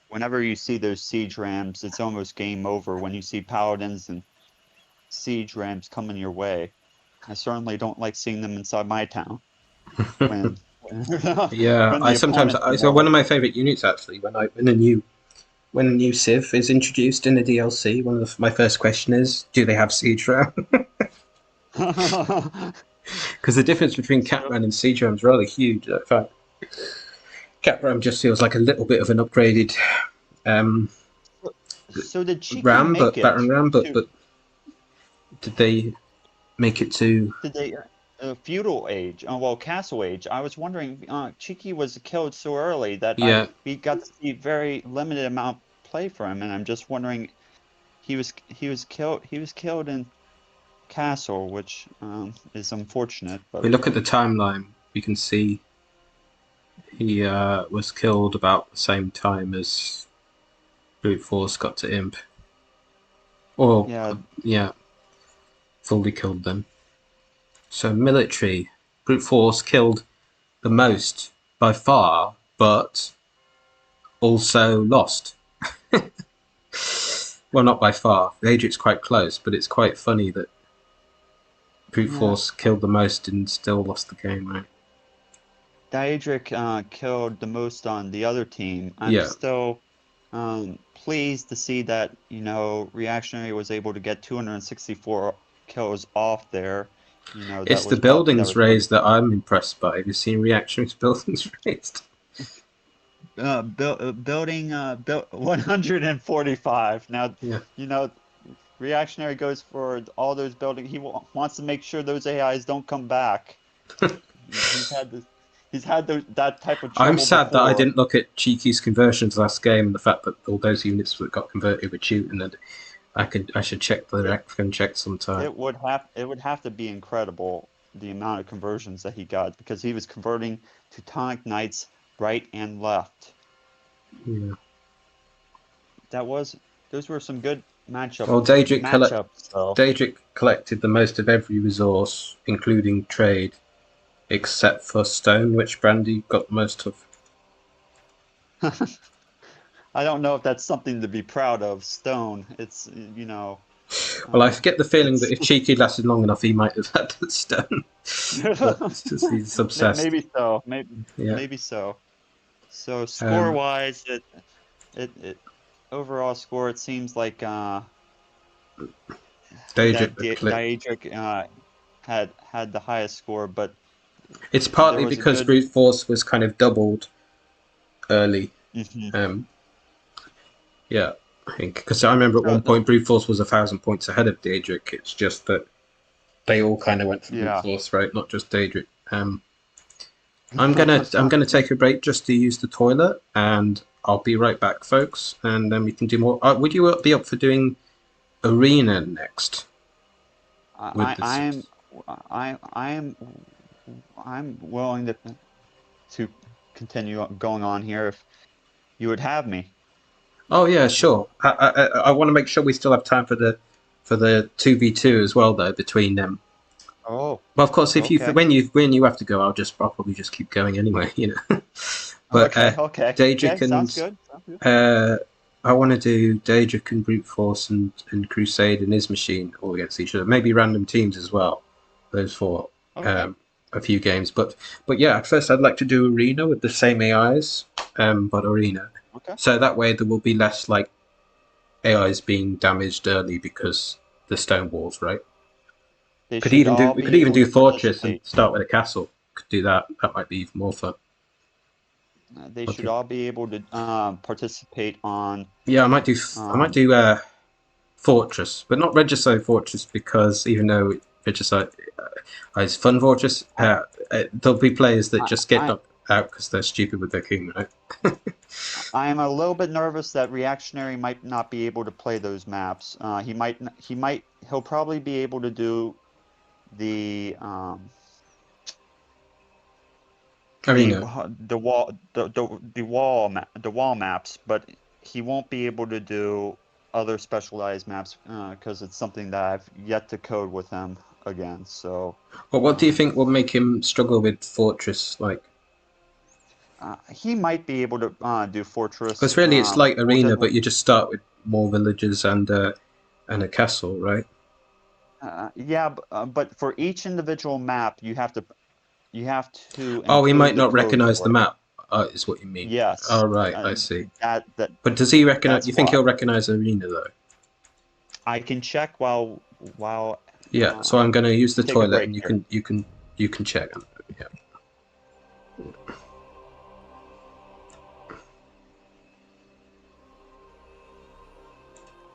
Whenever you see those siege rams, it's almost game over when you see paladins and siege rams coming your way. I certainly don't like seeing them inside my town. When Yeah, I sometimes. So one of my favorite units actually, when a new Civ is introduced in a DLC, one of my first question is, do they have siege ram? Because the difference between Catram and siege ram is rather huge. In fact, Catram just feels like a little bit of an upgraded so did Cheeky ram, make battering ram, but to, did they make it to? did they feudal age? Well, castle age. I was wondering. Cheeky was killed so early that Yeah, we got to see very limited amount of play for him, and I'm just wondering. He was killed in castle, which is unfortunate. if But we look at the timeline, we can see he was killed about the same time as BruteForce got to Imp. Or, yeah, fully killed them. So military, BruteForce killed the most by far, but also lost. Well, not by far. Daedric's quite close, but it's quite funny that BruteForce killed the most and still lost the game, right? Daedric killed the most on the other team. I'm still pleased to see that, you know, Reactionary was able to get 264 kills off there. You know, it's the buildings raised that I'm impressed by. Have you seen Reactionary's buildings raised? Building 145. Now, you know, Reactionary goes for all those buildings. He wants to make sure those AIs don't come back. He's had that type of trouble. I'm sad before. that I didn't look at Cheeky's conversions last game and the fact that all those units that got converted were shooting. And I should check the rec and check sometime. It would have to be incredible the amount of conversions that he got, because he was converting Teutonic Knights right and left. Yeah. Those were some good matchups. Well, Daedric collected the most of every resource, including trade, except for stone, which Brandy got most of. I don't know if that's something to be proud of. Stone, it's, you know. Well, I get the feeling that if Cheeky lasted long enough, he might have had the stone. But it's just, he's obsessed. Maybe so. Maybe so. So score-wise, it overall score, it seems like Daedric had the highest score, but it's partly because BruteForce was kind of doubled early. Yeah, I think because I remember at So one point BruteForce was 1,000 points ahead of Daedric. It's just that they all kind of went for yeah. BruteForce, right? Not just Daedric. I'm So- gonna take a break just to use the toilet, and I'll be right back, folks. And then we can do more. Would you be up for doing Arena next? With I, this? I'm I'm willing to continue going on here if you would have me. Oh yeah, sure. I want to make sure we still have time for the 2v2 as well, though, between them. Oh, Well, of course, if you okay. when you have to go, I'll probably just keep going anyway, you know. But Okay, okay. Daedric Sounds and good. Sounds good. I want to do Daedric and BruteForce and Crusade and his machine all against each other. Maybe random teams as well. Those four, Okay. a few games. But yeah, at first I'd like to do Arena with the same AIs, but Arena. Okay. So that way there will be less like AIs being damaged early because the stone walls, right? They Could should even do all we be could even able do to Fortress and participate. start with a castle. Could do that. That might be even more fun. They should Okay. all be able to participate on. Yeah, I might Um, do Fortress, but not Regicide Fortress because even though Regicide is Fun Fortress, I, there'll be players that just get I, knocked out because they're stupid with their king, right? I am a little bit nervous that Reactionary might not be able to play those maps. He'll probably be able to do the Arena. the wall maps, but he won't be able to do other specialized maps because it's something that I've yet to code with him again. So Well, what do you um, think will make him struggle with Fortress? Like, he might be able to do Fortress. because really it's like We'll just Arena, but you just start with more villages and a castle, right? yeah, but for each individual map, you have to Oh, he might include the not code recognize the for it. map. Is what you mean? Yes, Oh, right, I see. that But does he recognize? that's You think why he'll recognize Arena though? I can check while Yeah. So I'm going to use the take a toilet, break and here. you can check. Yeah.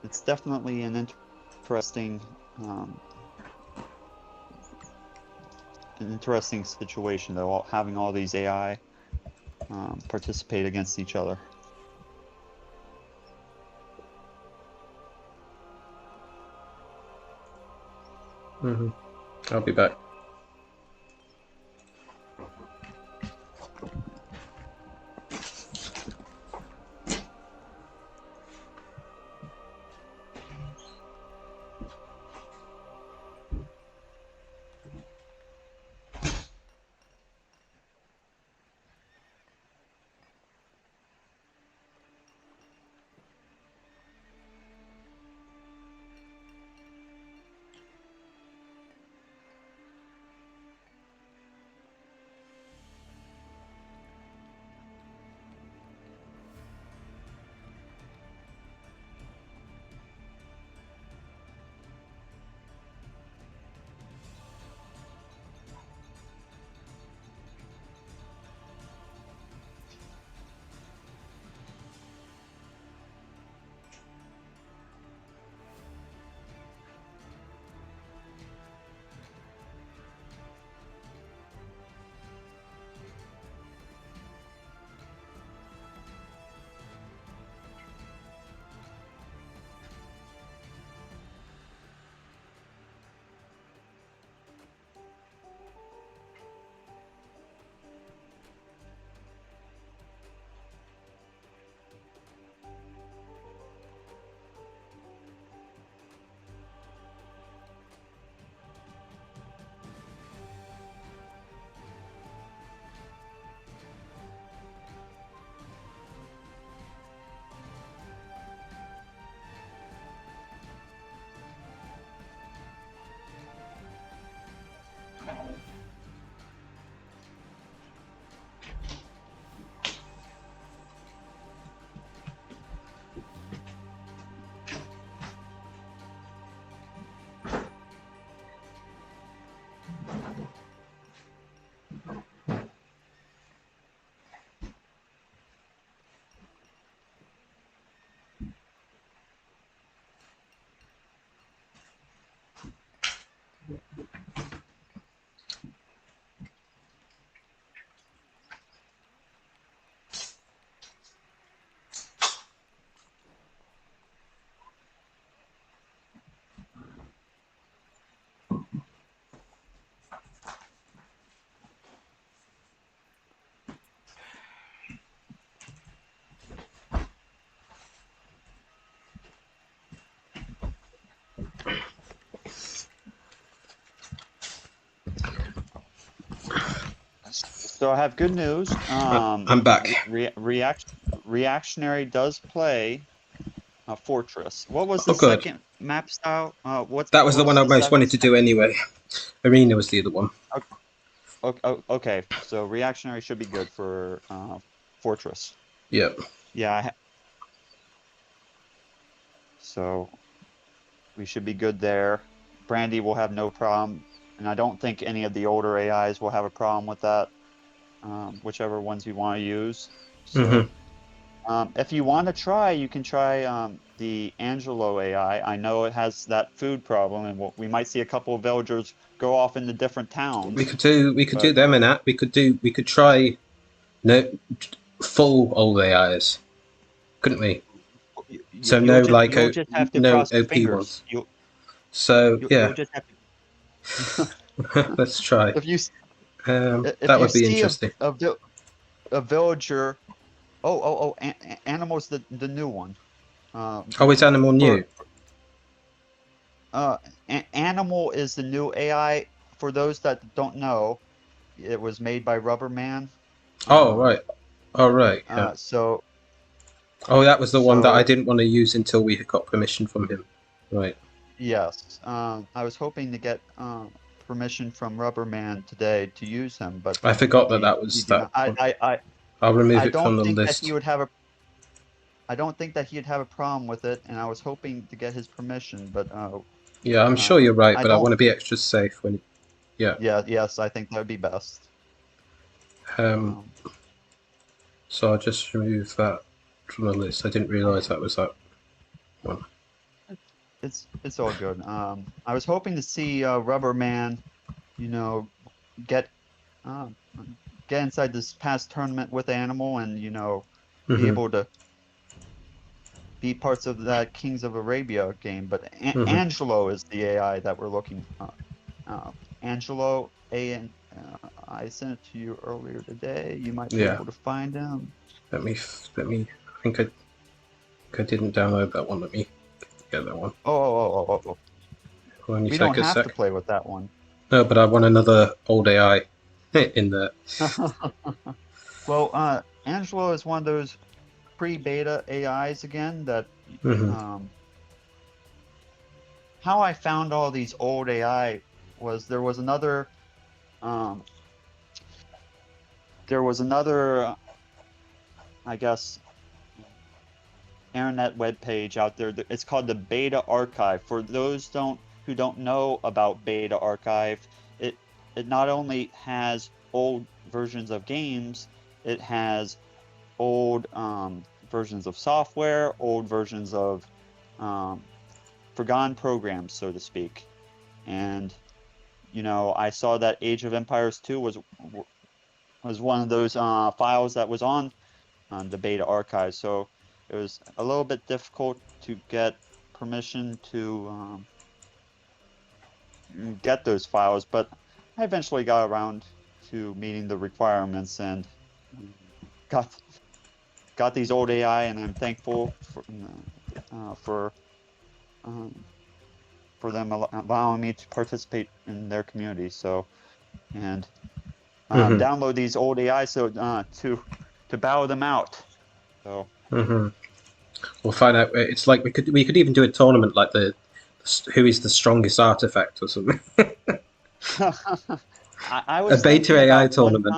It's definitely interesting, um, an interesting situation though, having all these AI participate against each other. I'll be back. So I have good news. I'm back. Reactionary does play Fortress. What was Oh, the good. second map style? That was the one I most wanted to second? do anyway. Arena was the other one. Okay, so Reactionary should be good for Fortress. Yep. Yeah, so we should be good there. Brandy will have no problem, and I don't think any of the older AIs will have a problem with that, whichever ones you want to use. So, if you want to try, you can try the Angelo AI. I know it has that food problem, and we might see a couple of villagers go off into different towns. We could do them in that. We could try full old AIs, couldn't we? So no like You'll just have to no cross your OP fingers. ones. So yeah, You'll just have to. let's try. If you That would be see interesting. a villager, Animal's the new one. Oh, is Animal new? Animal is the new AI. For those that don't know, it was made by Rubberman. Oh right, yeah. So Oh, that was the one that I didn't want to use until we had got permission from him. Right. yes, I was hoping to get permission from Rubberman today to use him, but I forgot that was that. I'll remove it from the list. I don't think that he'd have a problem with it, and I was hoping to get his permission, but yeah, I'm sure you're right, but I want to be extra safe when. Yeah. Yes, I think that would be best. So I'll just remove that from the list. I didn't realise that was that one. It's all good. I was hoping to see Rubberman, get inside this past tournament with Animal, and be able to be parts of that Kings of Arabia game. But Angelo is the AI that we're looking for. Angelo I sent it to you earlier today. You might be able to find him. Let me. I think I didn't download that one. Let me get that one. Oh. We don't have to play with that one. No, but I want another old AI in there. Well, Angelo is one of those pre-beta AIs again that how I found all these old AI was there was another I guess internet web page out there. It's called the Beta Archive. For those who don't know about Beta Archive, it not only has old versions of games, it has old versions of software, old versions of forgotten programs, so to speak. And I saw that Age of Empires 2 was one of those files that was on the Beta Archive. So it was a little bit difficult to get permission to get those files, but I eventually got around to meeting the requirements and got these old AI, and I'm thankful for them allowing me to participate in their community. So, and download these old AI to battle them out. So. We'll find out. It's like we could even do a tournament like who is the strongest artifact or something. I was a beta AI tournament.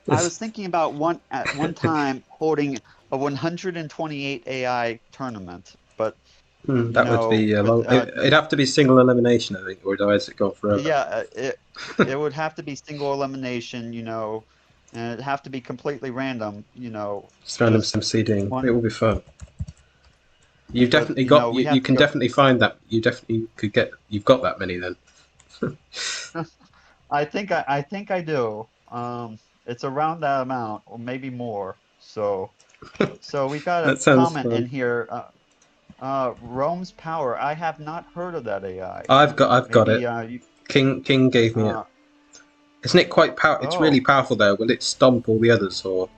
I was thinking about at one time holding a 128 AI tournament, but that would be long. It'd have to be single elimination, I think, or otherwise it go forever. Yeah, it would have to be single elimination, and it'd have to be completely random, Just random sim seeding. It will be fun. You've definitely got. You can definitely find that. You definitely could get. You've got that many then. I think I do. It's around that amount, or maybe more. So we've got a That sounds comment in fun. here. Rome's power. I have not heard of that AI. I've got Maybe it. you. King gave me it. Uh, Isn't it quite It's really oh, powerful though. Will it stomp all the others, or?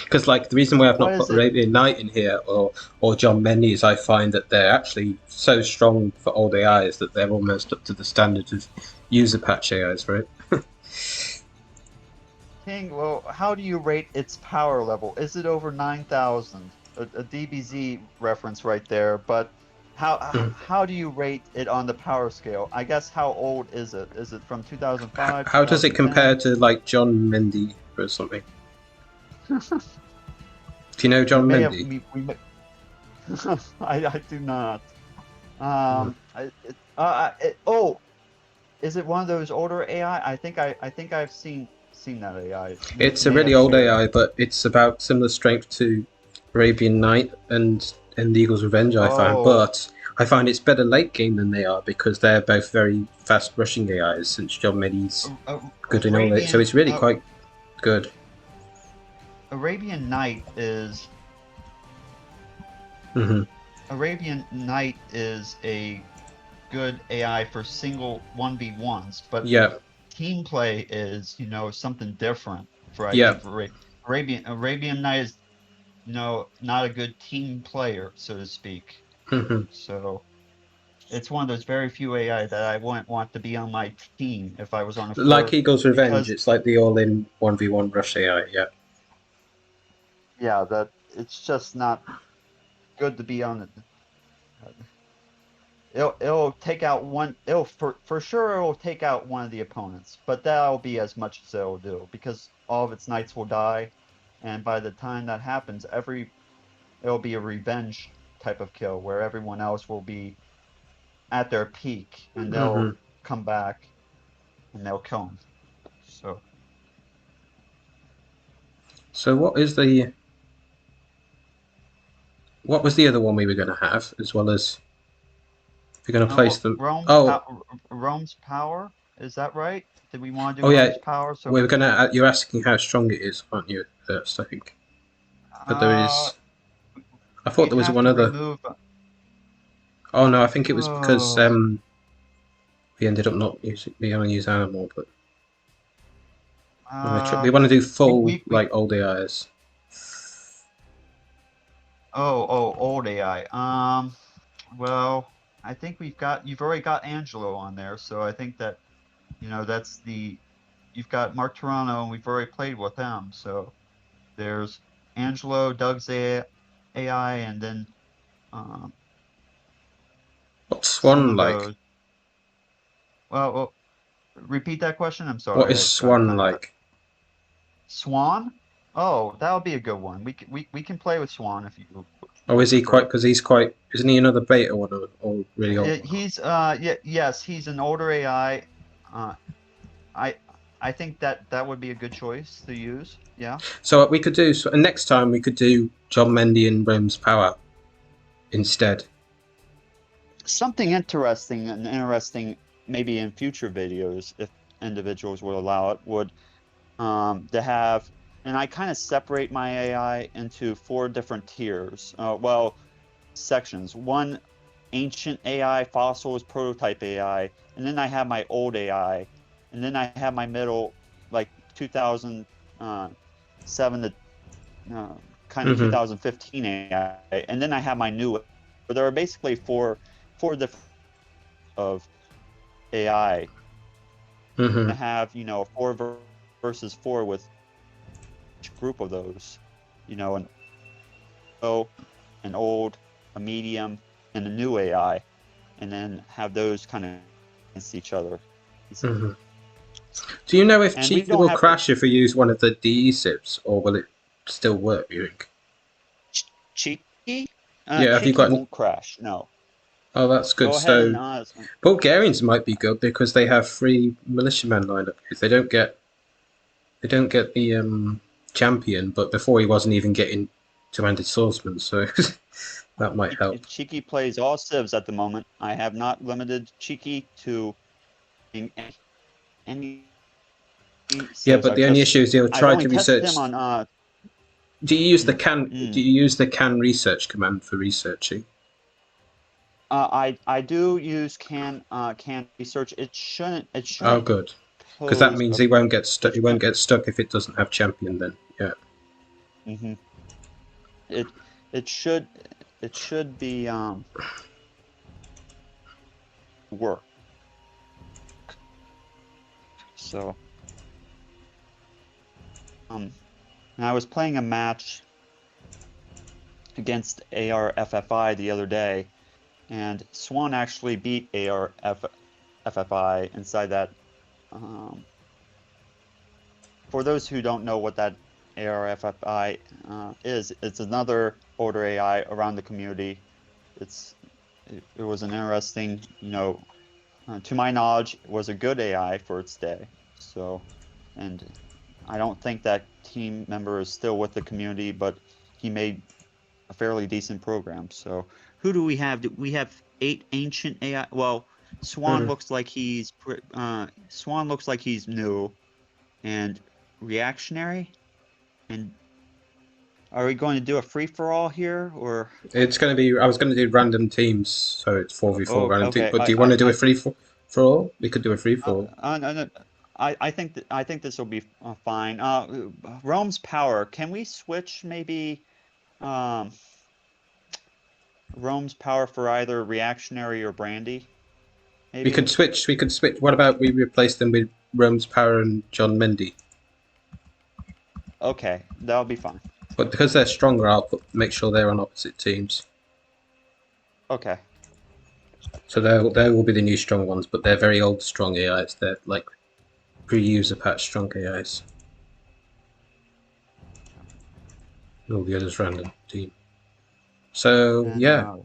Because like the reason why I've what not is put it? Arabian Night in here or John Mendy is I find that they're actually so strong for old AIs that they're almost up to the standard of user patch AIs, right? King. Well, how do you rate its power level? Is it over 9,000? A DBZ reference right there. But how do you rate it on the power scale? I guess how old is it? Is it from 2005, How does it compare 2010? to like John Mendy or something? Do you know We John may have Mendy? we may, I do not. Mm. Oh, is it one of those older AI? I think I've seen that AI. You It's a may really have old shared. AI, but it's about similar strength to Arabian Night and Eagle's Revenge, I find. Oh, But I find it's better late game than they are because they're both very fast rushing AIs since John Mendy's good in all it. So Arabian it's really quite good. Arabian Night is Hmm. Arabian Night is a good AI for single 1v1s, but Yeah, team play is, something different for I yeah. think for Arabian Night is not a good team player, so to speak. Hmm. So it's one of those very few AI that I wouldn't want to be on my team if I was on a Like floor Eagle's Revenge, because it's like the all-in 1v1 rush AI. Yeah. yeah, that it's just not good to be on it. It'll take out one. It'll for sure it'll take out one of the opponents, but that'll be as much as it'll do because all of its knights will die, and by the time that happens, it'll be a revenge type of kill where everyone else will be at their peak and they'll Hmm. come back and they'll kill them. So So what was the other one we were going to have as well as we're going to place them? Oh, Rome's power, is that right? Did we want to do oh yeah. Rome's power? So We're gonna. You're asking how strong it is, aren't you? First, I think. But there uh, is. I thought we'd there was have one to other. remove. Oh no, I think it was because Oh, we ended up not using. We only use animal, but uh, we want to do full we like old AIs. old AI. Well, I think you've already got Angelo on there, so I think that that's you've got Mark Terrano, and we've already played with them. So there's Angelo, Doug's AI, and then um, What's some Swan of like? those. Well, repeat that question. I'm What sorry, is I got Swan kind of cut. like? Swan? Oh, that would be a good one. We can play with Swan if you Or would is he quite? prefer. Because he's quite. Isn't he another beta one or really old one? He's yes, he's an older AI. Uh, I I think that would be a good choice to use. Yeah. So we could do. So next time we could do John Mendy and Rome's Power instead. Something interesting maybe in future videos, if individuals would allow it, would to have, and I kind of separate my AI into four different tiers. Well, sections. One, ancient AI, fossils, prototype AI, and then I have my old AI, and then I have my middle, like 2007 to kind of Hmm. 2015 AI, and then I have my new. But there are basically four different of AI. Hmm. To have four versus four with each group of those, an low, an old, a medium, and a new AI, and then have those kind of against each other. You see? Hmm. Do you know if And we Cheeky don't will have to crash if we use one of the DE SIPs, or will it still work, you think? Cheeky. Yeah, have you Cheeky got any? won't crash. No. Oh, that's good. Go ahead So and Bulgarians might be good because they have free militiamen lined up. Because they don't get the champion, but before he wasn't even getting two-handed swordsman, so that might help. Cheeky plays all civs at the moment. I have not limited Cheeky to any civs. Yeah, but the only issue is he'll I've try only to tested research. him on. Do you use the can? Do you use the can research command for researching? I do use can research. It shouldn't. Oh, good. Because that means he won't get stuck. He won't get stuck if it doesn't have champion. Then, yeah. Mm-hmm. It should be work. So and I was playing a match against ARFFI the other day, and Swan actually beat ARFFI inside that. For those who don't know what that ARFFI is, it's another older AI around the community. It was an interesting, to my knowledge, it was a good AI for its day. So, and I don't think that team member is still with the community, but he made a fairly decent program. So, who do we have? We have 8 ancient AI. Well, Swan looks like he's new, and Reactionary. And are we going to do a free for all here, or? It's going to be. I was going to do random teams, so it's 4v4 random teams. But do you want to do a free for all? We could do a free for all. No, I think this will be fine. Rome's power. Can we switch maybe? Rome's power for either Reactionary or Brandy. Maybe? We could switch. What about we replace them with Rome's power and John Mendy? Okay, that'll be fine. But because they're stronger, I'll make sure they're on opposite teams. Okay. So they will be the new strong ones, but they're very old strong AIs. They're like pre-user patch strong AIs. All the others random team. So yeah.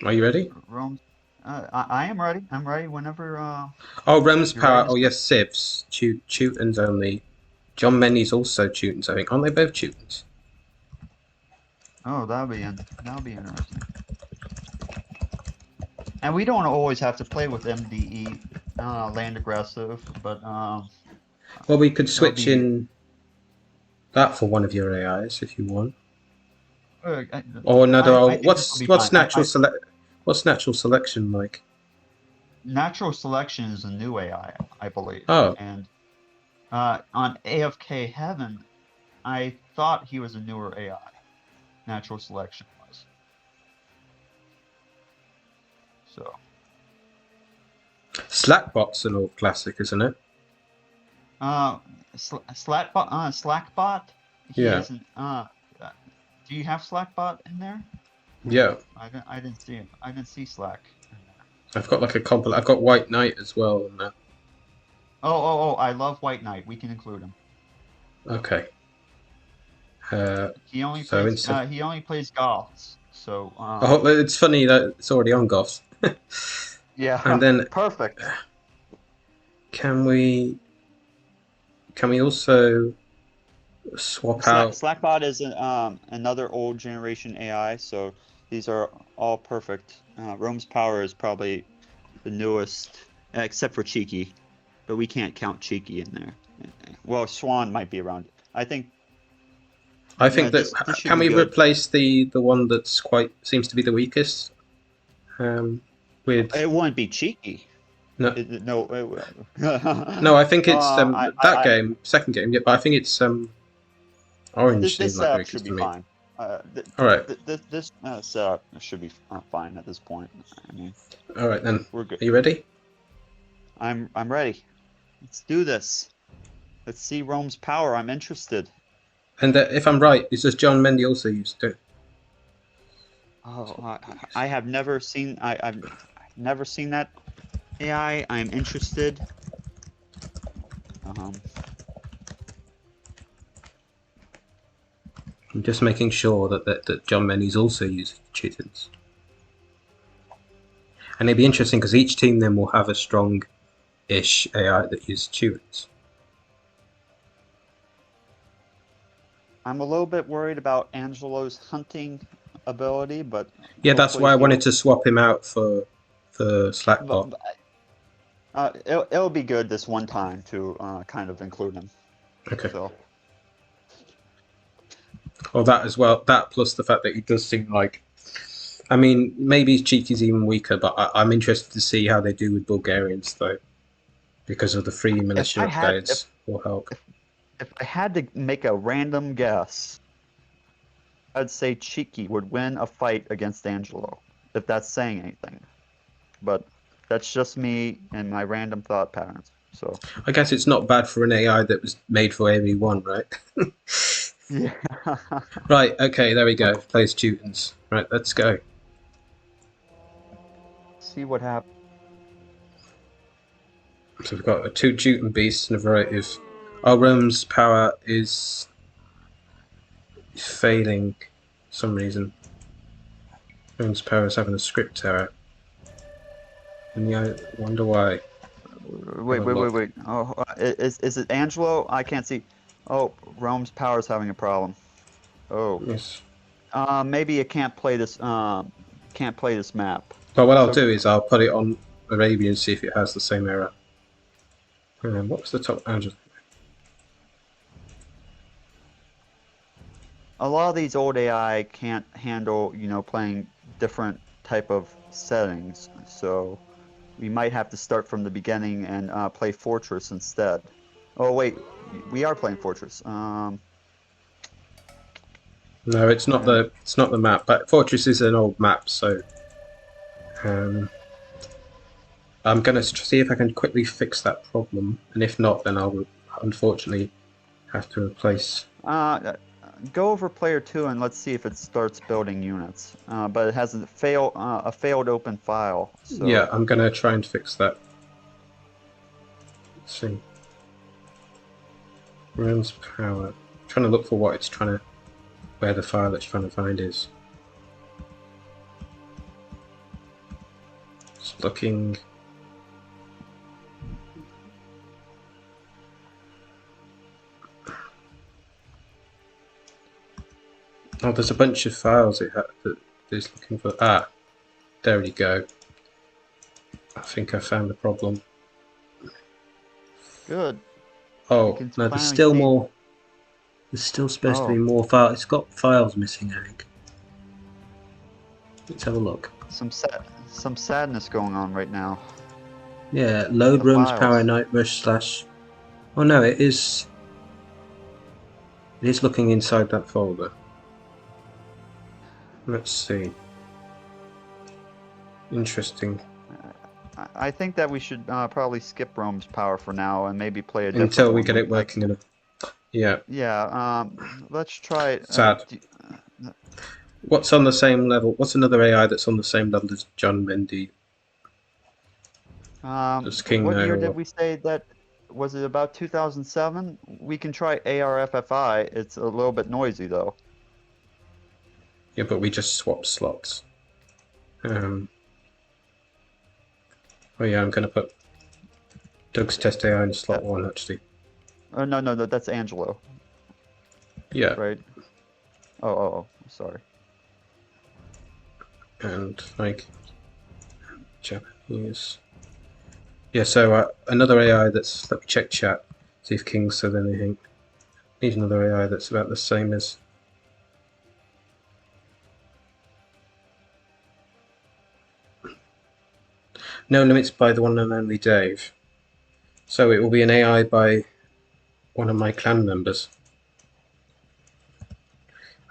Are you ready? Rome. I am ready. I'm ready whenever. Oh, Rome's power. Oh yes, civs. Teutons only. John Mendy's also Teutons, I think. Aren't they both Teutons? Oh, that'll be interesting. And we don't always have to play with MDE land aggressive, but well, we could switch in that for one of your AIs if you want. Or another. What's natural selection like? Natural selection is a new AI, I believe. Oh. And on AFK Heaven, I thought he was a newer AI. Natural selection was. So. Slackbot's an old classic, isn't it? Slackbot. Yeah. Do you have Slackbot in there? Yeah. I didn't see it. I didn't see Slack. I've got like a compilation. I've got WhiteKnight as well on that. Oh! I love WhiteKnight. We can include him. Okay. He only plays Goths. So. Oh, it's funny that it's already on Goths. Yeah. And then perfect. Can we also swap out? Slackbot is another old generation AI, so these are all perfect. Rome's power is probably the newest, except for Cheeky, but we can't count Cheeky in there. Well, Swan might be around. I think that can we replace the one that's seems to be the weakest? With it won't be Cheeky. No, no, I think it's second game. Yeah, but I think it's orange. This setup should be fine. All right. This setup should be fine at this point. I mean. All right then. We're good. Are you ready? I'm ready. Let's do this. Let's see Rome's power. I'm interested. And if I'm right, is this John Mendy also used it? Oh, I have never seen. I've never seen that AI. I'm interested. I'm just making sure that John Mendy's also used Teutons. And it'd be interesting because each team then will have a strong-ish AI that uses Teutons. I'm a little bit worried about Angelo's hunting ability, but Yeah, that's hopefully why I wanted to swap him out for the Slackbot. It'll be good this one time to kind of include him. Okay. So. Or that as well. That plus the fact that he does seem like. I mean, maybe Cheeky's even weaker, but I'm interested to see how they do with Bulgarians, though, because of the free militia upgrades will help. If I had to make a random guess, I'd say Cheeky would win a fight against Angelo, if that's saying anything. But that's just me and my random thought patterns. So I guess it's not bad for an AI that was made for AV1, right? yeah. Right, okay, there we go. Play students. Right, let's go. See what happens. So we've got 2 Juten beasts and a variety of... Our Rome's power is failing for some reason. Rome's power is having a script error. And yeah, I wonder why. Wait. Oh, is it Angelo? I can't see. Oh, Rome's power is having a problem. Oh. Yes. Maybe it can't play this. Can't play this map. But what I'll do is I'll put it on Arabia and see if it has the same error. What was the top Angelo? A lot of these old AI can't handle, playing different type of settings. So we might have to start from the beginning and play Fortress instead. Oh wait, we are playing Fortress. No, it's not the map. But Fortress is an old map, so I'm gonna see if I can quickly fix that problem, and if not, then I'll unfortunately have to replace. Go over player 2 and let's see if it starts building units. But it has a failed open file. So. Yeah, I'm gonna try and fix that. Let's see. Rome's power. I'm trying to look for what it's trying to, where the file it's trying to find is. It's looking. Oh, there's a bunch of files that it's looking for. Ah, there we go. I think I found the problem. Good. Oh, no, there's still more. There's still supposed to be more files. It's got files missing, I think. Let's have a look. Some sadness going on right now. Yeah, load Rome's power night rush / Oh no, it is. It is looking inside that folder. Let's see. Interesting. I think that we should probably skip Rome's power for now and maybe play a different until we get it working in a. Yeah. Yeah. Let's try it. Sad. What's on the same level? What's another AI that's on the same level as John Mendy? What year did we say that? Was it about 2007? We can try ARFFI. It's a little bit noisy though. Yeah, but we just swapped slots. Oh yeah, I'm gonna put Doug's test AI in slot 1 actually. Oh no, that's Angelo. Yeah. Right. Oh, sorry. And like Japanese. Yeah, so another AI that's. Let me check chat. See if King said anything. Need another AI that's about the same as. No limits by the one and only Dave. So it will be an AI by one of my clan members.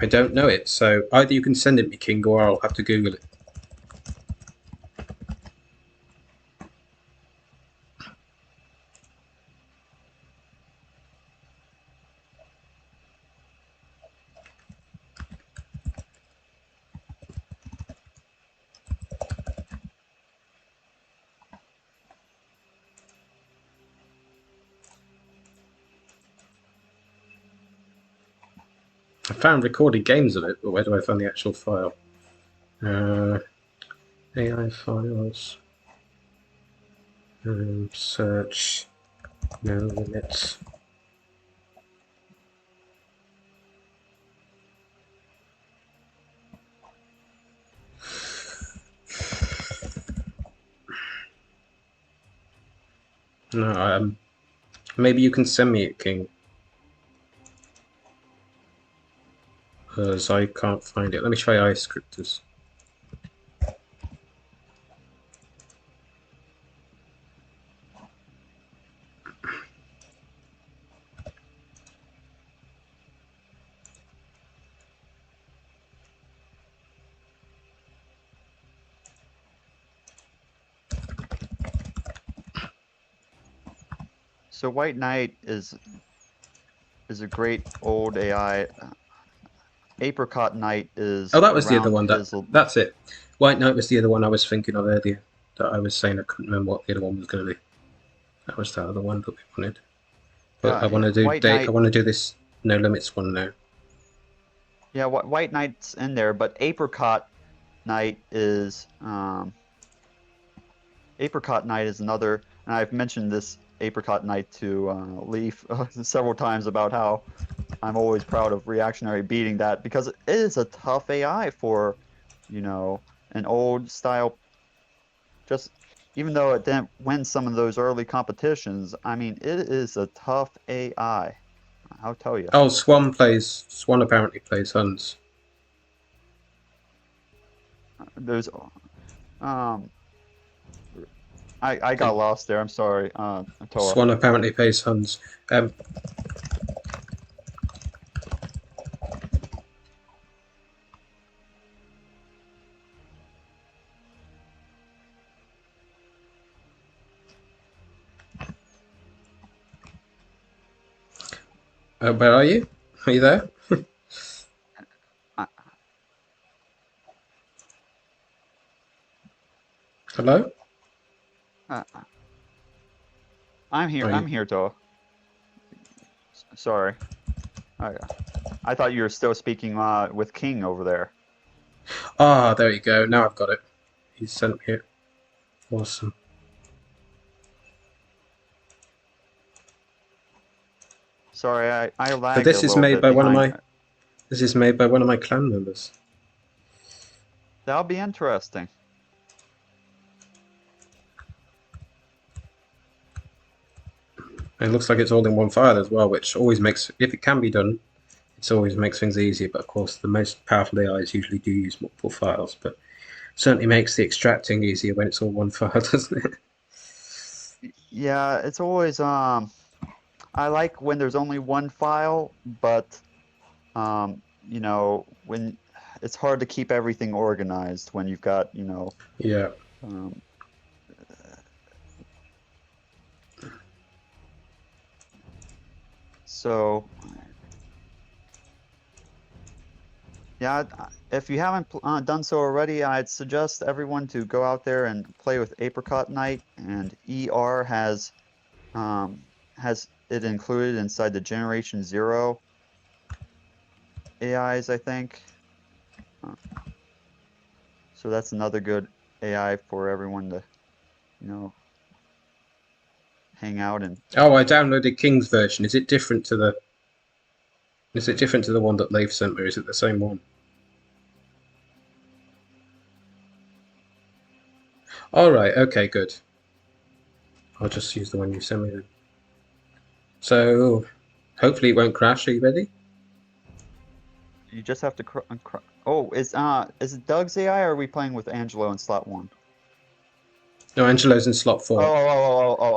I don't know it, so either you can send it me, King, or I'll have to Google it. I found recorded games of it, but where do I find the actual file? AI files. Search. No limits. No, maybe you can send me it, King. Because I can't find it. Let me try AIScripters. So WhiteKnight is a great old AI. Apricot Knight is Oh, that was the other around one. his. That's it. WhiteKnight was the other one I was thinking of earlier. That I was saying I couldn't remember what the other one was going to be. That was the other one that we wanted. But I want to do I want to do this no limits one now. Yeah, WhiteKnight's in there, but Apricot Knight is Apricot Knight is another, and I've mentioned this Apricot Knight to Leaf several times about how I'm always proud of Reactionary beating that, because it is a tough AI for, you know, an old style. Just even though it didn't win some of those early competitions, I mean, it is a tough AI. I'll tell you. Oh, Swan apparently plays Huns. There's I got lost there. I'm sorry, Toa. Swan apparently plays Huns. Where are you? Are you there? Hello? I'm here. I'm here, Toa. Sorry. I thought you were still speaking with King over there. Ah, there you go. Now I've got it. He sent me it. Awesome. Sorry, I lagged But this a is little made bit by behind. This is made by one of my clan members. That'll be interesting. And it looks like it's all in one file as well, which always makes, if it can be done, it always makes things easier. But of course, the most powerful AIs usually do use multiple files, but certainly makes the extracting easier when it's all one file, doesn't it? Yeah, it's always I like when there's only one file, but you know, when it's hard to keep everything organized when you've got, you know. Yeah. So yeah, if you haven't done so already, I'd suggest everyone to go out there and play with Apricot Knight, and ER has it included inside the Generation 0 AIs, I think. So that's another good AI for everyone to, you know, hang out and. Oh, I downloaded King's version. Is it different to the? Is it different to the one that Leif sent me? Or is it the same one? All right. Okay. Good. I'll just use the one you sent me then. So, hopefully it won't crash. Are you ready? You just have to. Oh, is it Doug's AI, or are we playing with Angelo in slot 1? No, Angelo's in slot 4.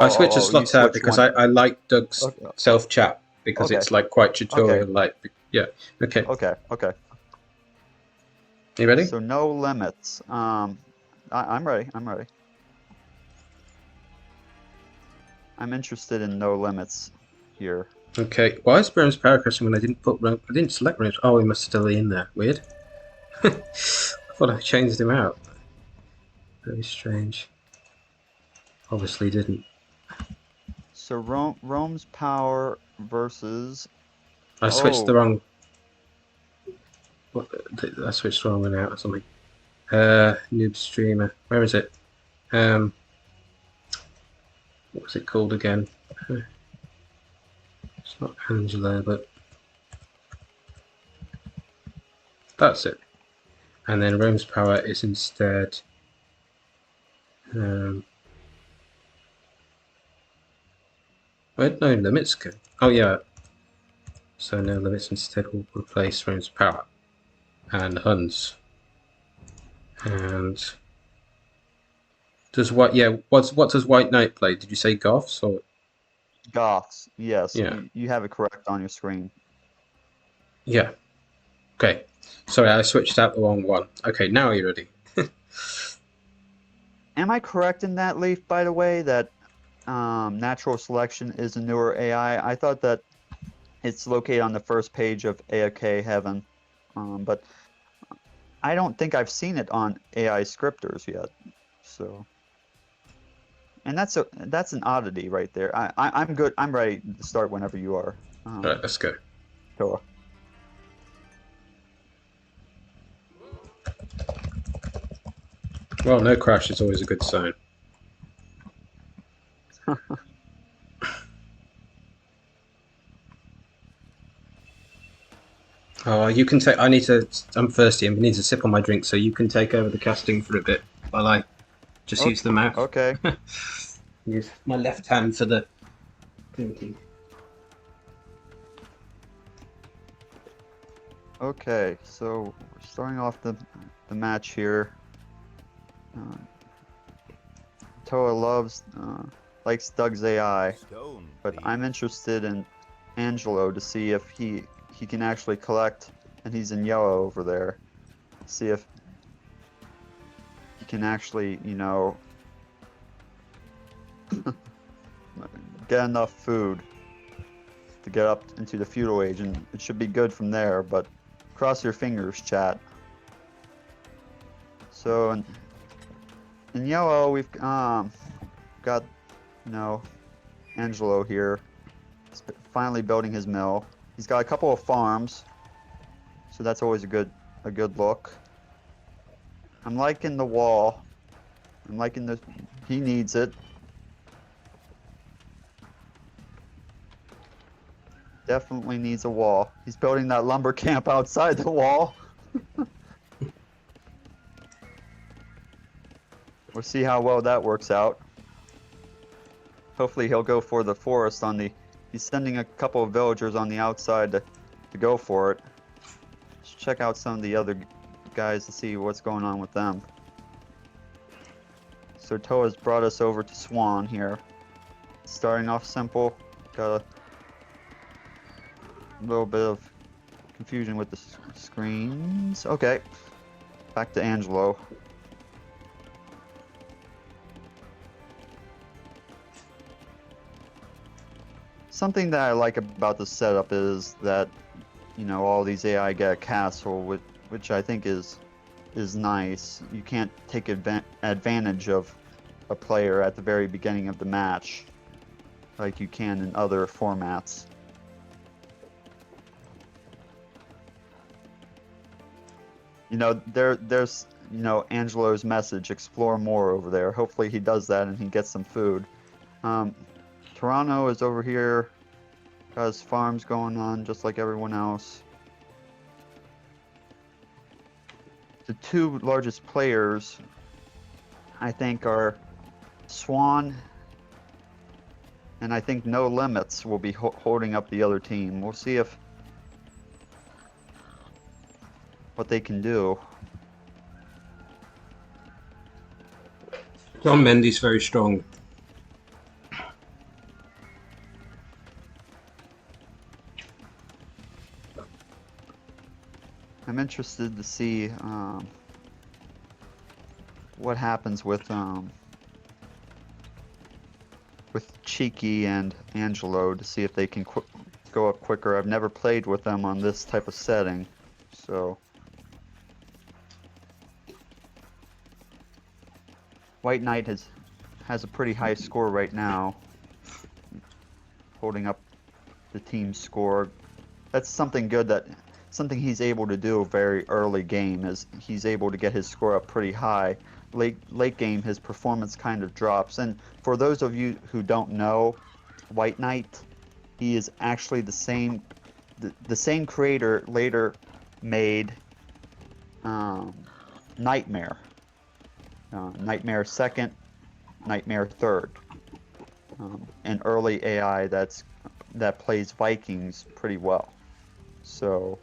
I switched the slots out because I like Doug's self chat because it's like quite tutorial like. Yeah. Okay. Okay. You ready? So no limits. I'm ready. I'm interested in no limits here. Okay. Why is Brown's power crashing when I didn't select range? Oh, he must still be in there. Weird. I thought I changed him out. Very strange. Obviously didn't. So Rome's power versus. I switched the wrong. I switched the wrong one out or something. Noob streamer. Where is it? What was it called again? It's not Angelo, but that's it. And then Rome's power is instead. Where'd no limits go? Oh yeah. So no limits instead will replace Rome's power and Huns. And does what? Yeah. What does White Knight play? Did you say Goths or? Goths, yes, Yeah. you have it correct on your screen. Yeah. Okay. Sorry, I switched out the wrong one. Okay, now are you ready? Am I correct in that, Leaf, by the way, that natural selection is a newer AI? I thought that it's located on the first page of AOK Heaven, but I don't think I've seen it on AIScripters yet. So, and that's an oddity right there. I'm good. I'm ready to start whenever you are. All right, let's go. Sure. Well, no crash is always a good sign. Oh, you can take. I need to. I'm thirsty and need to sip on my drink, so you can take over the casting for a bit while I just use the mouth. Okay. Use my left hand for the drinking. Okay, so we're starting off the match here. Toa likes Doug's AI, Stone, but please. I'm interested in Angelo to see if he can actually collect, and he's in yellow over there. See if he can actually, you know, get enough food to get up into the feudal age, and it should be good from there, but cross your fingers, chat. So in yellow, we've got, you know, Angelo here. He's finally building his mill. He's got a couple of farms, so that's always a good look. I'm liking the wall. I'm liking the. He needs it. Definitely needs a wall. He's building that lumber camp outside the wall. We'll see how well that works out. Hopefully he'll go for the forest on the... He's sending a couple of villagers on the outside to go for it. Let's check out some of the other guys to see what's going on with them. So Toa's brought us over to Swan here. Starting off simple. Got a little bit of confusion with the screens. Okay. Back to Angelo. Something that I like about the setup is that, you know, all these AI get a castle, which I think is nice. You can't take advantage of a player at the very beginning of the match like you can in other formats. You know, there's, you know, Angelo's message, explore more over there. Hopefully he does that and he gets some food. Terrano is over here, got his farms going on just like everyone else. The two largest players, I think, are Swan, and I think No Limits will be holding up the other team. We'll see what they can do. John Mendy's very strong. I'm interested to see what happens with Cheeky and Angelo to see if they can go up quicker. I've never played with them on this type of setting, so WhiteKnight has a pretty high score right now, holding up the team's score. That's something good, something he's able to do very early game, is he's able to get his score up pretty high. Late game, his performance kind of drops. And for those of you who don't know, WhiteKnight, he is actually the same creator later made Nightmare. Nightmare 2nd, Nightmare 3rd. an early AI that plays Vikings pretty well. So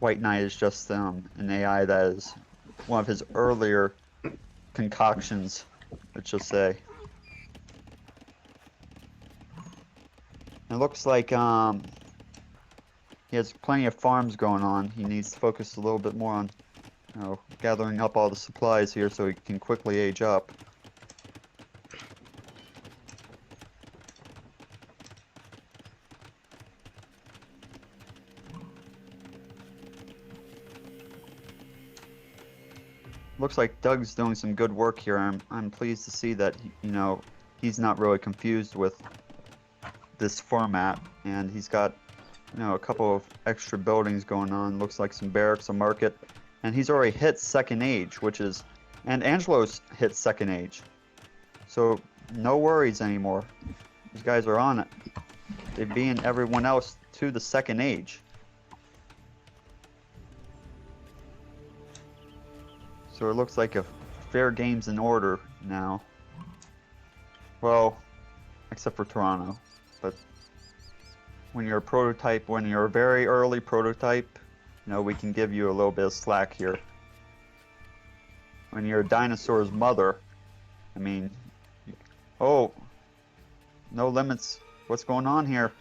WhiteKnight is just an AI that is one of his earlier concoctions, let's just say. It looks like he has plenty of farms going on. He needs to focus a little bit more on, you know, gathering up all the supplies here so he can quickly age up. Looks like Doug's doing some good work here. I'm pleased to see that, you know, he's not really confused with this format, and he's got, you know, a couple of extra buildings going on. Looks like some barracks, a market, and he's already hit second age, which is, and Angelo's hit second age, so no worries anymore. These guys are on it. They're beating everyone else to the second age. So it looks like a fair game's in order now. Well, except for Terrano. But when you're a prototype, when you're a very early prototype, you know, we can give you a little bit of slack here. When you're a dinosaur's mother, I mean, oh, no limits. What's going on here?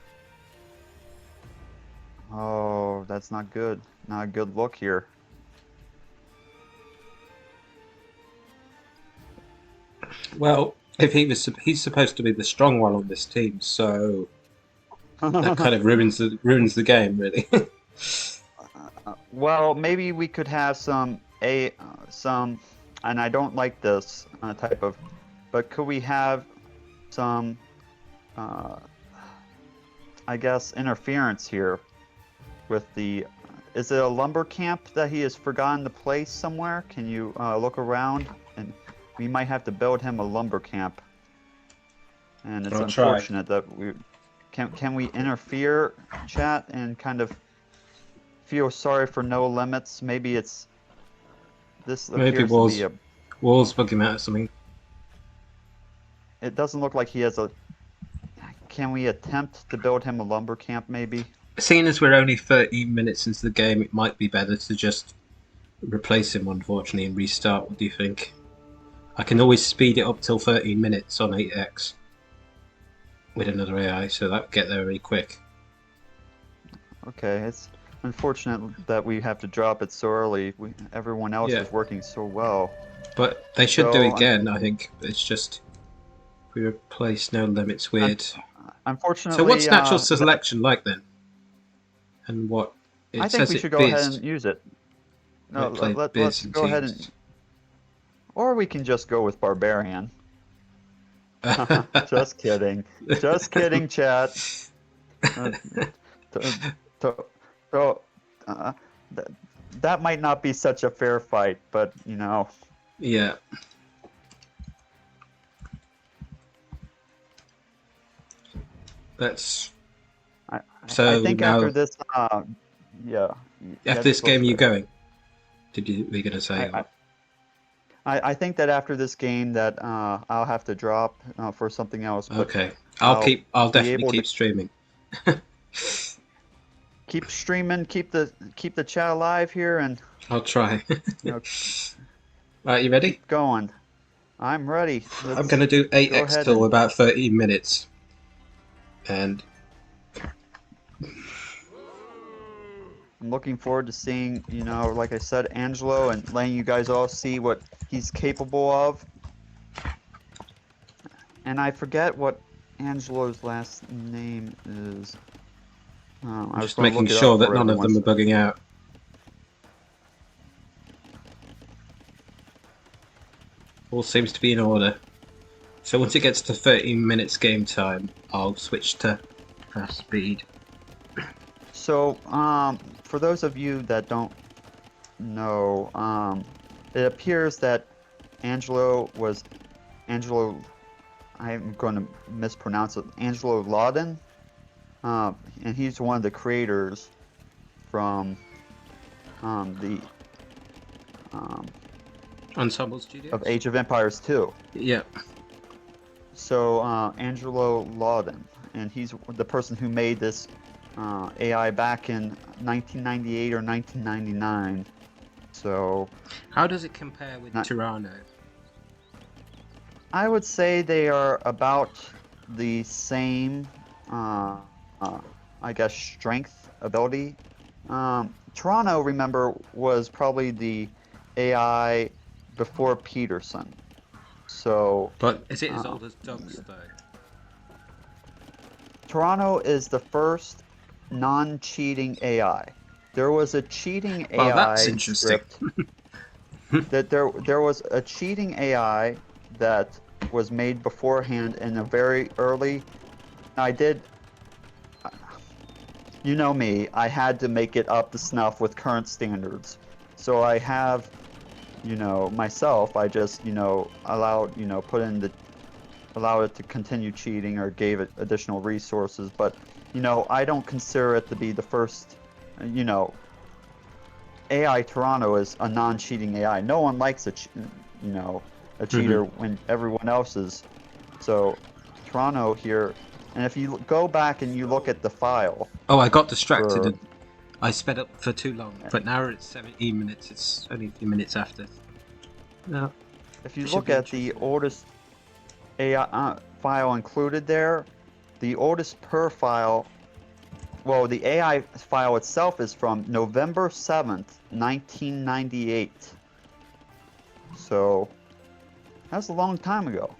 Oh, that's not good. Not a good look here. Well, if he's supposed to be the strong one on this team, so that kind of ruins the game, really. Well, maybe we could have some, and I don't like this type of, but could we have some, I guess, interference here with the, is it a lumber camp that he has forgotten to place somewhere? Can you look around? And we might have to build him a lumber camp. And it's unfortunate that we, can we interfere, chat, and kind of feel sorry for no limits? Maybe it's, this maybe appears to be a, walls bug him out or something. it doesn't look like he has a, can we attempt to build him a lumber camp maybe? Seeing as we're only 13 minutes into the game, it might be better to just replace him, unfortunately, and restart. What do you think? I can always speed it up till 13 minutes on 8x with another AI, so that would get there very quick. Okay, it's unfortunate that we have to drop it so early. Everyone else is working so well. But they should do it again, I think. It's just, we replace no limits with... Unfortunately... So what's natural selection like then? And what... I think we should go ahead and use it. No, let's go ahead and... Or we can just go with Barbarian. Just kidding. Just kidding, chat. That might not be such a fair fight, but, you know. Yeah. That's... I think now, after this, yeah. After this game, you going? Were you going to say? I think that after this game that I'll have to drop for something else. But okay, I'll definitely keep streaming. Keep streaming, keep the chat alive here, and I'll try. You know, right, you ready? Keep going. I'm ready. I'm going to do 8x till about 13 minutes, and I'm looking forward to seeing, you know, like I said, Angelo, and letting you guys all see what he's capable of. And I forget what Angelo's last name is. I'm just making sure that none of them are bugging out. All seems to be in order. So once it gets to 13 minutes game time, I'll switch to fast speed. So, for those of you that don't know, it appears that Angelo, I'm going to mispronounce it, Angelo Laden, and he's one of the creators from Ensemble Studios? of Age of Empires 2. Yeah. So Angelo Lawden, and he's the person who made this AI back in 1998 or 1999. So How does it compare with Terrano? I would say they are about the same, I guess, strength, ability. Terrano, remember, was probably the AI before Peterson. So. But is it as old as Dogs, though? Terrano is the first non-cheating AI. There was a cheating Well, that's AI interesting. script. That there was a cheating AI that was made beforehand in a very early. I did. You know me. I had to make it up to snuff with current standards. So I have, myself. I just, allowed, put in the. Allow it to continue cheating or gave it additional resources, but I don't consider it to be the first. AI Terrano is a non-cheating AI. No one likes a cheater when everyone else is. So Terrano here, and if you go back and you look at the file. Oh, I got distracted and I sped up for too long. But now it's 17 minutes. It's only a few minutes after. No. If you look at the oldest AI file included there, the oldest per file, well, the AI file itself is from November 7th, 1998. So, that's a long time ago.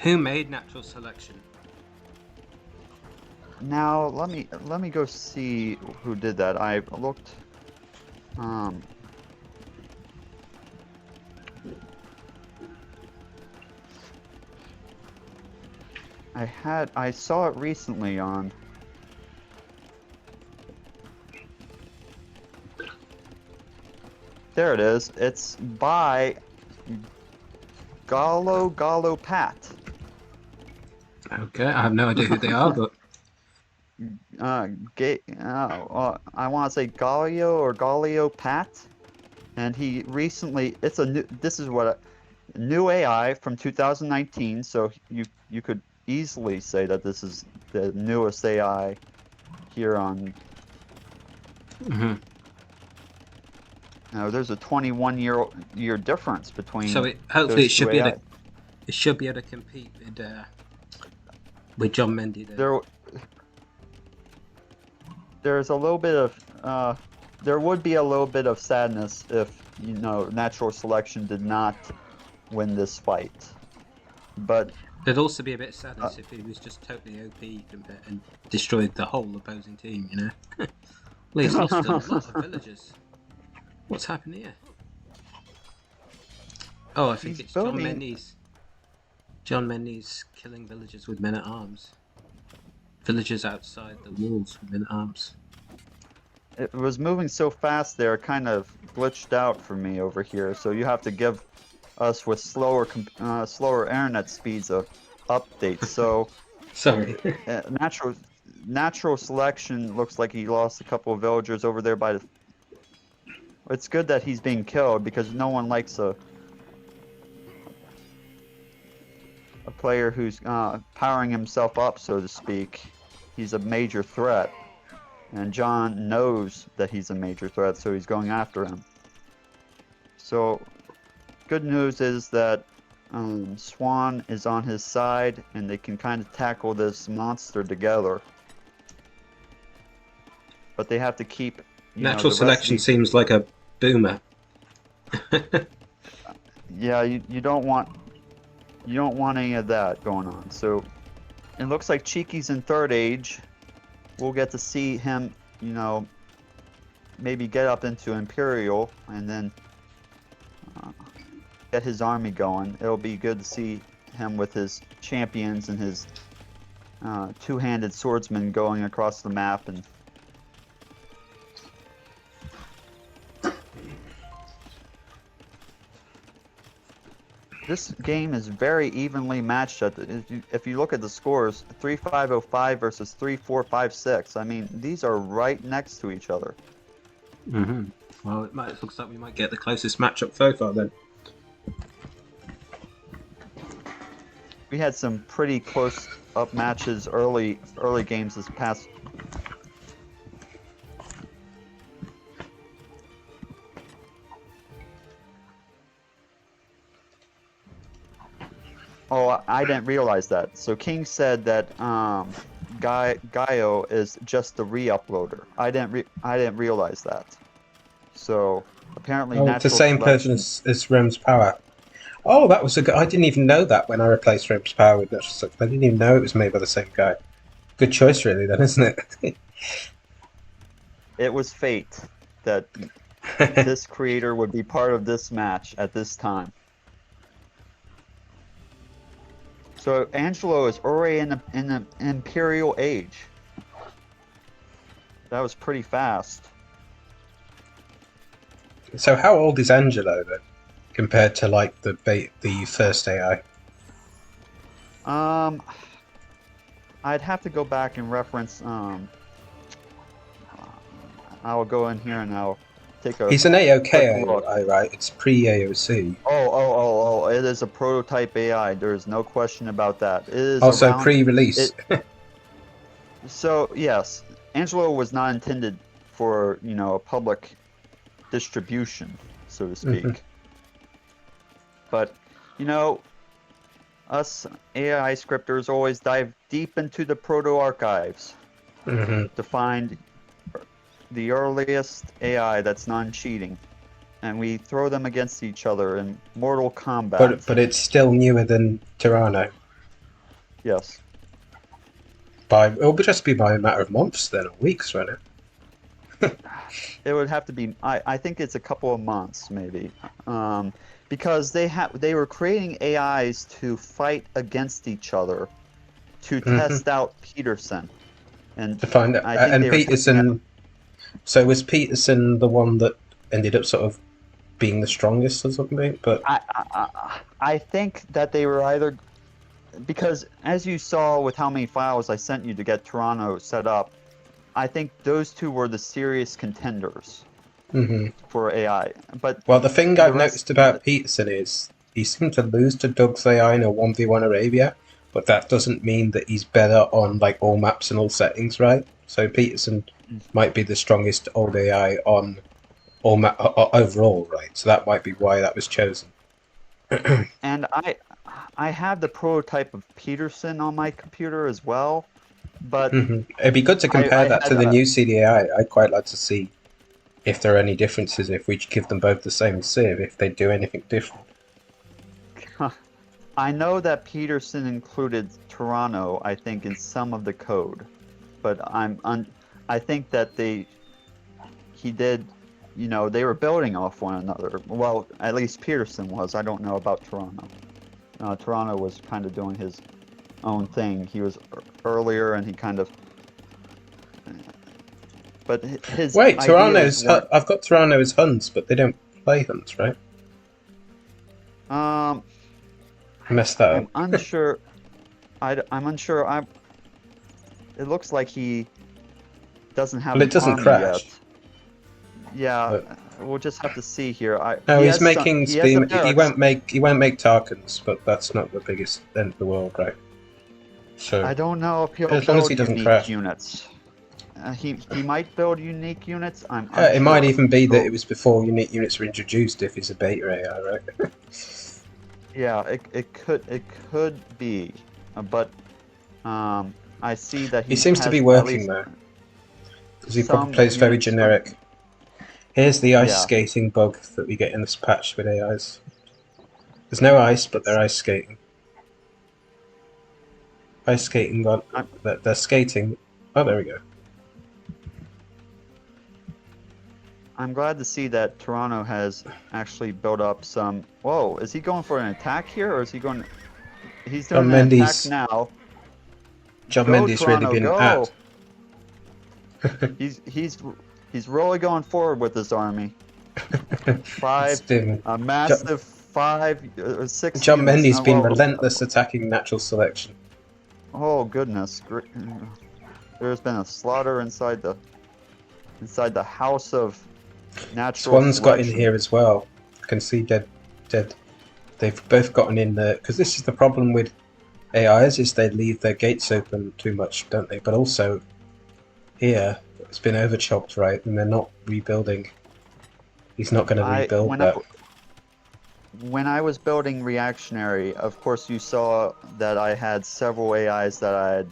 Who made natural selection? Now let me go see who did that. I looked. I saw it recently on. There it is. It's by GaioGiulioPat. Okay, I have no idea who they are, but I want to say Gaio or GaioGiulioPat, and he recently. It's a new. This is what a new AI from 2019. So you could easily say that this is the newest AI here on. Now there's a 21-year difference between. So hopefully it should be AI. It should be able to compete with John Mendy there. There's a little bit of there would be a little bit of sadness if natural selection did not win this fight, but there'd also be a bit of sadness if he was just totally OP and destroyed the whole opposing team. Well, he's lost a lot of villagers. What's happened here? Oh, I think it's John Mendy's. John Mendy's killing villagers with men-at-arms. Villagers outside the walls with men-at-arms. It was moving so fast there, it kind of glitched out for me over here. So you have to give us with slower internet speeds a update. So sorry. Natural selection looks like he lost a couple of villagers over there by the. It's good that he's being killed because no one likes a player who's powering himself up, so to speak. He's a major threat, and John knows that he's a major threat, so he's going after him. So, good news is that Swan is on his side, and they can kind of tackle this monster together. But they have to keep. Natural selection seems like a boomer. Yeah, you don't want any of that going on. So it looks like Cheeky's in third age. We'll get to see him, maybe get up into Imperial and then get his army going. It'll be good to see him with his champions and his two-handed swordsman going across the map and. this game is very evenly matched. If you look at the scores, 3-5-0-5 versus 3-4-5-6. I mean, these are right next to each other. Mm-hmm. Well, it looks like we might get the closest matchup so far then. We had some pretty close up matches early games this past. Oh, I didn't realize that. So King said that Gaio is just the re-uploader. I didn't realize that. So apparently, it's the same person as Rem's Power. Oh, that was a good. I didn't even know that when I replaced Rem's Power with Natural Selection. I didn't even know it was made by the same guy. Good choice, really, then, isn't it? It was fate that this creator would be part of this match at this time. So Angelo is already in the Imperial Age. That was pretty fast. So how old is Angelo then, compared to like the first AI? I'd have to go back and reference. I'll go in here and I'll take a. He's an AOK look. AI, right? It's pre-AOC. Oh! It is a prototype AI. There is no question about that. It is also around, pre-release. So yes, Angelo was not intended for a public distribution, so to speak. Mm-hmm. But us AI scripters always dive deep into the proto archives to find the earliest AI that's non-cheating, and we throw them against each other in Mortal Kombat. But it's still newer than Terrano. Yes. It will just be by a matter of months then, or weeks, won't it? It would have to be. I think it's a couple of months, maybe, because they were creating AIs to fight against each other, to test out Peterson, and to find out. And Peterson. So was Peterson the one that ended up sort of being the strongest or something? But I think that they were either, because as you saw with how many files I sent you to get Terrano set up, I think those two were the serious contenders for AI. But well, the thing I've noticed about Peterson is he seemed to lose to Doug's AI in a 1v1 Arabia, but that doesn't mean that he's better on like all maps and all settings, right? So Peterson might be the strongest old AI on all overall, right? So that might be why that was chosen. And I have the prototype of Peterson on my computer as well, but it'd be good to compare that to the new CDAI. I'd quite like to see if there are any differences, if we give them both the same sieve, if they do anything different. I know that Peterson included Terrano, I think, in some of the code, but I think that he did, they were building off one another. Well, at least Peterson was. I don't know about Terrano. Terrano was kind of doing his own thing. He was earlier, and he kind of. But his. Wait, Terrano's. I've got Terrano as Huns, but they don't play Huns, right? I messed that up. I'm unsure. I'm unsure. It looks like he doesn't have. Well, it doesn't crash. Yet. Yeah, we'll just have to see here. He's making Speed. He won't make Tarkans, but that's not the biggest end of the world, right? So I don't know if he'll as long as he build doesn't unique crash. Units. He might build unique units. It might even be that it was before unique units were introduced. If he's a beta AI, right? Yeah, it could be, but I see that he seems to be working there because he probably plays very generic. Here's the ice skating bug that we get in this patch with AIs. There's no ice, but they're ice skating. Ice skating, they're skating. Oh, there we go. I'm glad to see that Terrano has actually built up some. Whoa, is he going for an attack here, or is he going? He's doing an attack now. John Mendy's really been at. He's really going forward with this army. A massive 5 or 6 John units. Mendy's been Well, relentless attacking natural selection. oh goodness, there's been a slaughter inside the house of natural Swan's got in selection. here as well. Can see dead. They've both gotten in there because this is the problem with AIs is they leave their gates open too much, don't they? But also here it's been overchopped, right? And they're not rebuilding. He's not going to rebuild that. When I was building Reactionary, of course you saw that I had several AIs that I had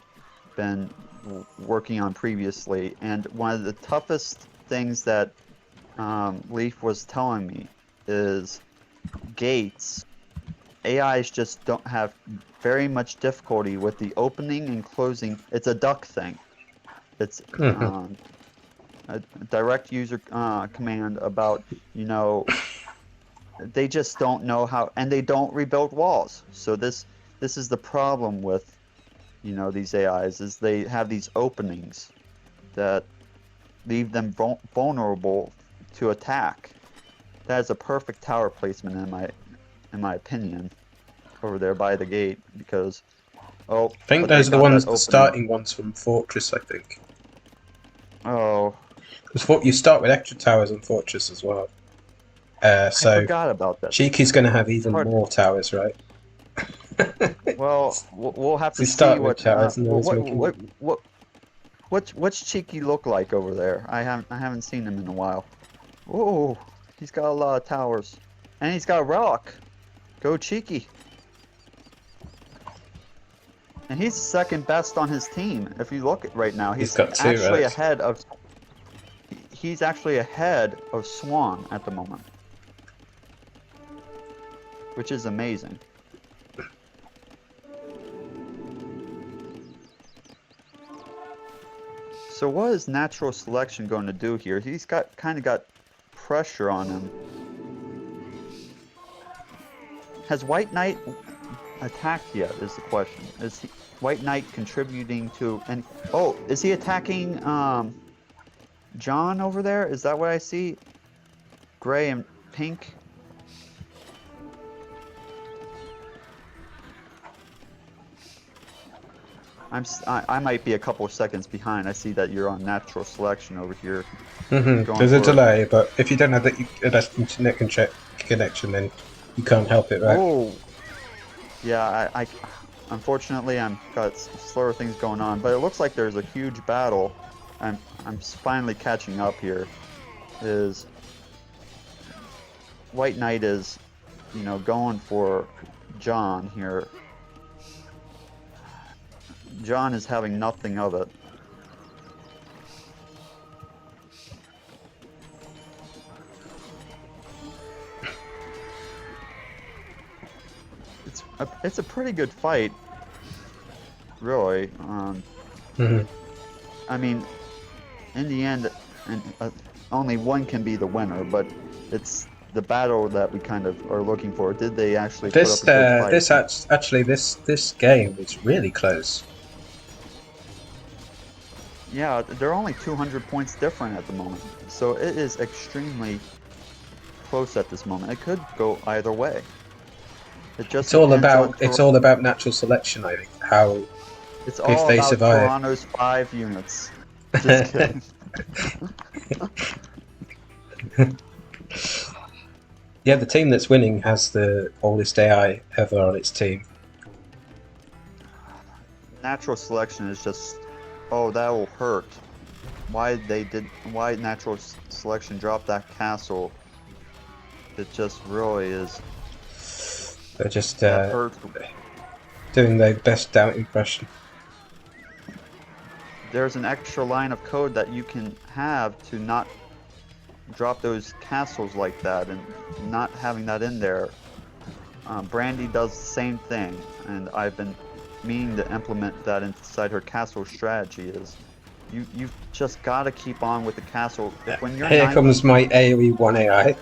been working on previously, and one of the toughest things that Leaf was telling me is gates. AIs just don't have very much difficulty with the opening and closing. It's a duck thing. It's a direct user command about, you know, they just don't know how, and they don't rebuild walls. So this is the problem with, you know, these AIs, is they have these openings that leave them vulnerable to attack. That is a perfect tower placement in my opinion, over there by the gate, because I think those are the ones, the starting ones from Fortress, I think. Oh. Because you start with extra towers on Fortress as well. So I forgot about that. Cheeky's going to have even more towers, right? Well, we'll have to start see with towers what's Cheeky look like over there. I haven't seen him in a while. Oh, he's got a lot of towers, and he's got a relic. Go Cheeky. And he's second best on his team. If you look at right now, he's got two, actually ahead of. He's actually ahead of Swan at the moment, which is amazing. So what is natural selection going to do here? He's kind of got pressure on him. Has WhiteKnight attacked yet is the question. Is WhiteKnight contributing to, and oh, is he attacking John over there? Is that what I see? Gray and pink? I might be a couple of seconds behind. I see that you're on natural selection over here. There's a delay, but if you don't have that internet connection, then you can't help it, right? Oh, yeah. I unfortunately I'm got slower things going on, but it looks like there's a huge battle. I'm finally catching up here. Is WhiteKnight is, you know, going for John here. John is having nothing of it. It's a pretty good fight, really. I mean, in the end, only one can be the winner, but it's the battle that we kind of are looking for. Did they actually put up a good fight? This game is really close. Yeah, they're only 200 points different at the moment, so it is extremely close at this moment. It could go either way. It's all about natural selection, I think. How it's if all they about survive. Terrano's 5 units. Just kidding. Yeah, the team that's winning has the oldest AI ever on its team. Natural selection is just, oh, that will hurt. Why natural selection dropped that castle? It just really is. They're just doing their best doubt impression. There's an extra line of code that you can have to not drop those castles like that, and not having that in there. Brandy does the same thing, and I've been meaning to implement that inside her castle strategy. Is you've just got to keep on with the castle. When you're Here comes my AoE 1 AI.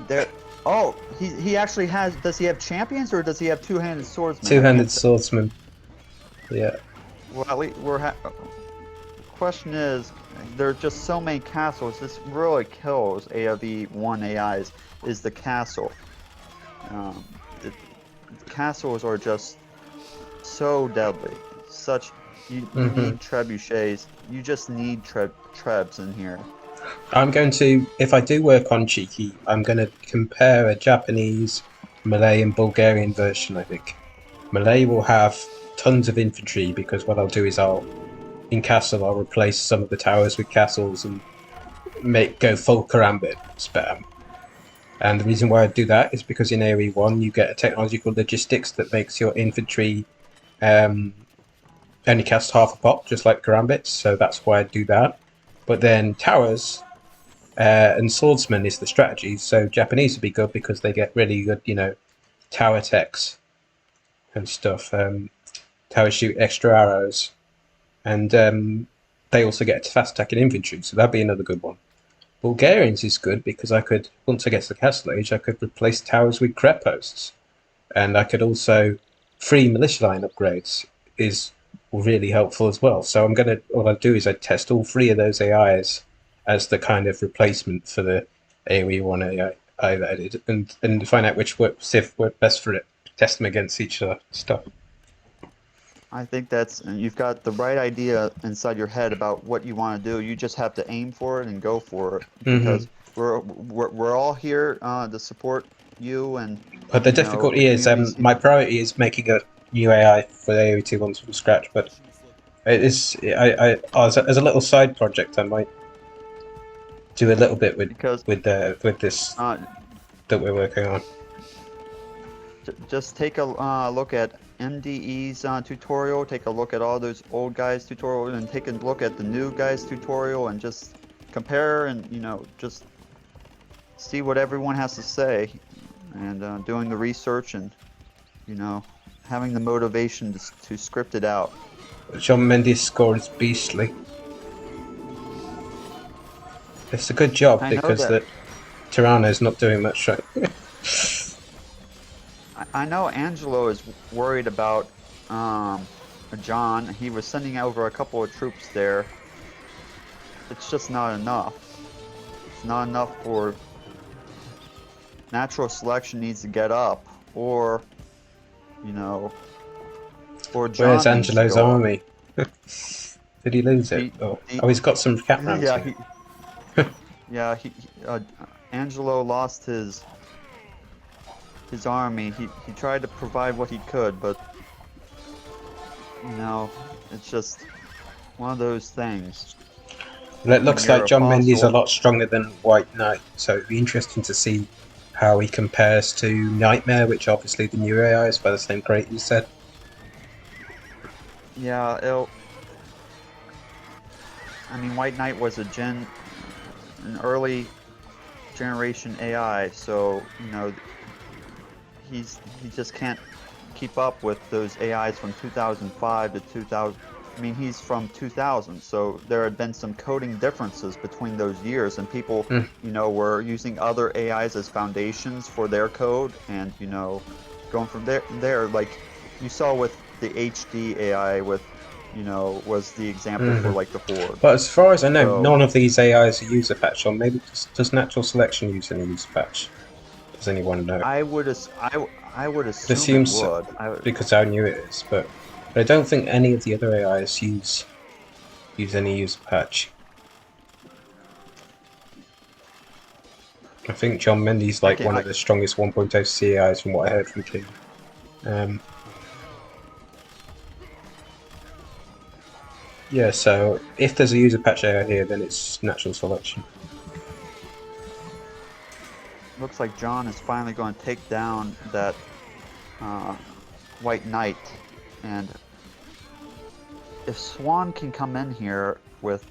There. Oh, he actually has. Does he have champions, or does he have two-handed swordsman? Two-handed swordsman. Yeah. Well, question is, there are just so many castles. This really kills AoE 1 AIs. Is the castle? The castles are just so deadly. Such you need trebuchets. You just need trebs in here. I'm going to, if I do work on Cheeky, I'm going to compare a Japanese, Malay, and Bulgarian version. I think Malay will have tons of infantry because what I'll do is in castle I'll replace some of the towers with castles and go full karambit spam. And the reason why I do that is because in AoE 1 you get a technology called logistics that makes your infantry only cast half a pop, just like karambits. So that's why I do that. But then towers and swordsman is the strategy. So Japanese would be good because they get really good, tower techs and stuff. Towers shoot extra arrows, and they also get fast attacking infantry. So that'd be another good one. Bulgarians is good because I could, once I get to the castle age, I could replace towers with crep posts, and I could also free militia line upgrades is really helpful as well. So what I'll do is I test all three of those AIs as the kind of replacement for the AoE 1 AI that I did, and find out which work best for it. Test them against each other stuff. I think you've got the right idea inside your head about what you want to do. You just have to aim for it and go for it, because we're all here to support you. But the difficulty is, my priority is making a new AI for the AoE 2 ones from scratch. But it is, as a little side project, I might do a little bit with this that we're working on. Just take a look at MDE's tutorial, take a look at all those old guys' tutorials, and take a look at the new guys' tutorial, and just compare and, just see what everyone has to say, and doing the research and, having the motivation to script it out. John Mendes' score is beastly. It's a good job because the Terrano's not doing much right. I know Angelo is worried about John. He was sending over a couple of troops there. It's just not enough. It's not enough for natural selection needs to get up, or or John. Where's Angelo's army? Did he lose it? He's got some cat rounds. Yeah, Angelo lost his army. He tried to provide what he could, but it's just one of those things. Well, it looks like John Mendes a lot stronger than WhiteKnight, so it'd be interesting to see how he compares to Nightmare, which obviously the new AI is by the same creator, you said. Yeah, WhiteKnight was an early generation AI, so he just can't keep up with those AIs from 2005 to 2000. He's from 2000, so there had been some coding differences between those years, and people, were using other AIs as foundations for their code, and going from there, like you saw with the HD AI with, was the example for like the Horde. But as far as I know, none of these AIs are user patch, or maybe does natural selection use any user patch? Does anyone know? I would assume it would. Because how new it is, but I don't think any of the other AIs use any user patch. I think John Mendes like one of the strongest 1.0 CAIs from what I heard from King. Yeah, so if there's a user patch AI here, then it's natural selection. Looks like John is finally going to take down that WhiteKnight, and if Swan can come in here with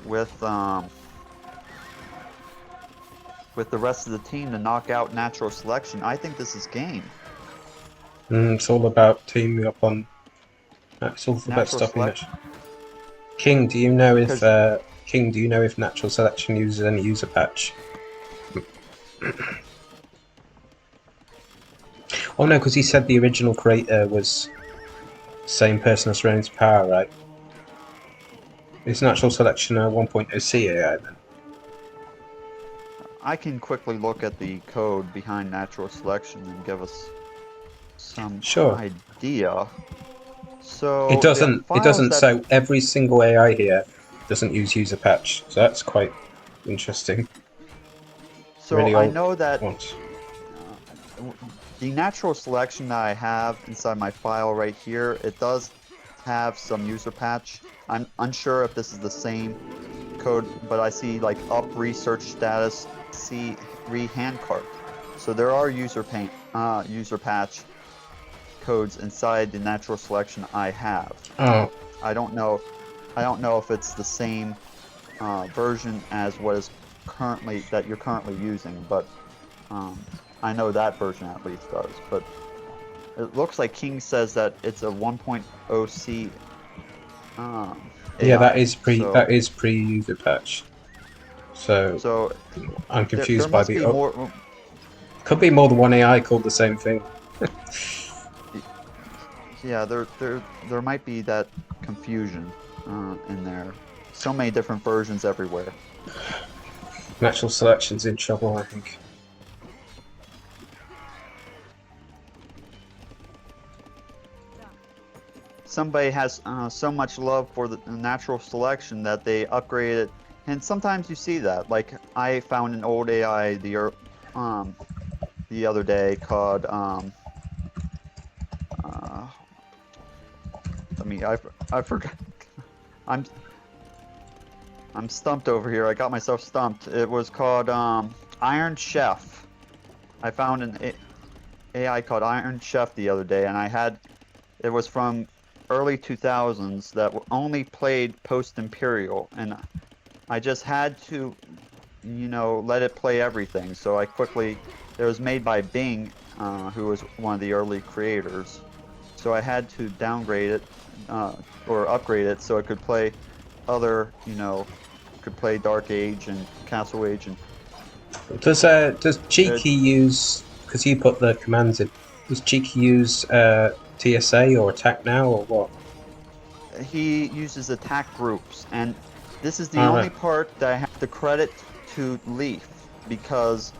the rest of the team to knock out natural selection, I think this is game. It's all about teaming up on. It's all about stopping it. King, do you know if natural selection uses any user patch? Oh no, because he said the original creator was the same person as Reigns Power, right? Is natural selection a 1.0C AI then? I can quickly look at the code behind natural selection and give us some Sure. idea. So It the doesn't. It files doesn't. that So every single AI here doesn't use user patch. So that's quite interesting. so Really I old know that ones. the natural selection that I have inside my file right here, it does have some user patch. I'm unsure if this is the same code, but I see like up research status, see handcart. So there are user patch codes inside the natural selection I have. Oh, I don't know if it's the same version as what is you're currently using, but I know that version at least does. But it looks like King says that it's a 1.0C yeah. AI. That is pre user patch. So So I'm there confused by must the. be Oh, more. could be more than one AI called the same thing. Yeah, there might be that confusion in there. So many different versions everywhere. Natural selection's in trouble, I think. Somebody has so much love for the natural selection that they upgrade it, and sometimes you see that. Like I found an old AI the other day called I forgot. I'm I'm stumped over here. I got myself stumped. It was called Iron Chef. I found an AI called Iron Chef the other day, and it was from early 2000s that only played post-Imperial, and I just had to, let it play everything. So it was made by Bing, who was one of the early creators. So I had to downgrade it, or upgrade it so it could play could play Dark Age and Castle Age, and Does Cheeky use, because you put the commands in, does Cheeky use TSA or attack now or what? he uses attack groups, and this is the only Alright. part that I have to credit to Leaf, because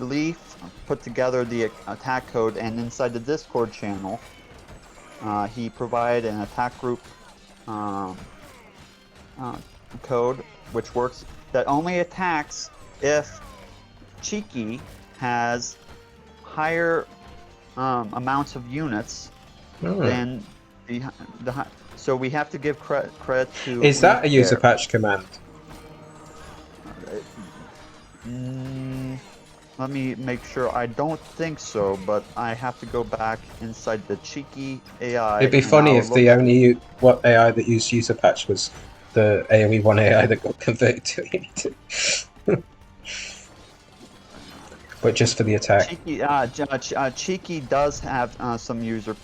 Leaf put together the attack code, and inside the Discord channel, he provided an attack group code which works, that only attacks if Cheeky has higher amounts of units than the so we have to give credit to Is that a Leaf user there. patch command? Let me make sure. I don't think so, but I have to go back inside the Cheeky AI. It'd be and funny I'll if look the at only what AI that used user patch was the AoE 1 AI that got converted to it. But just for the attack. Cheeky does have some user.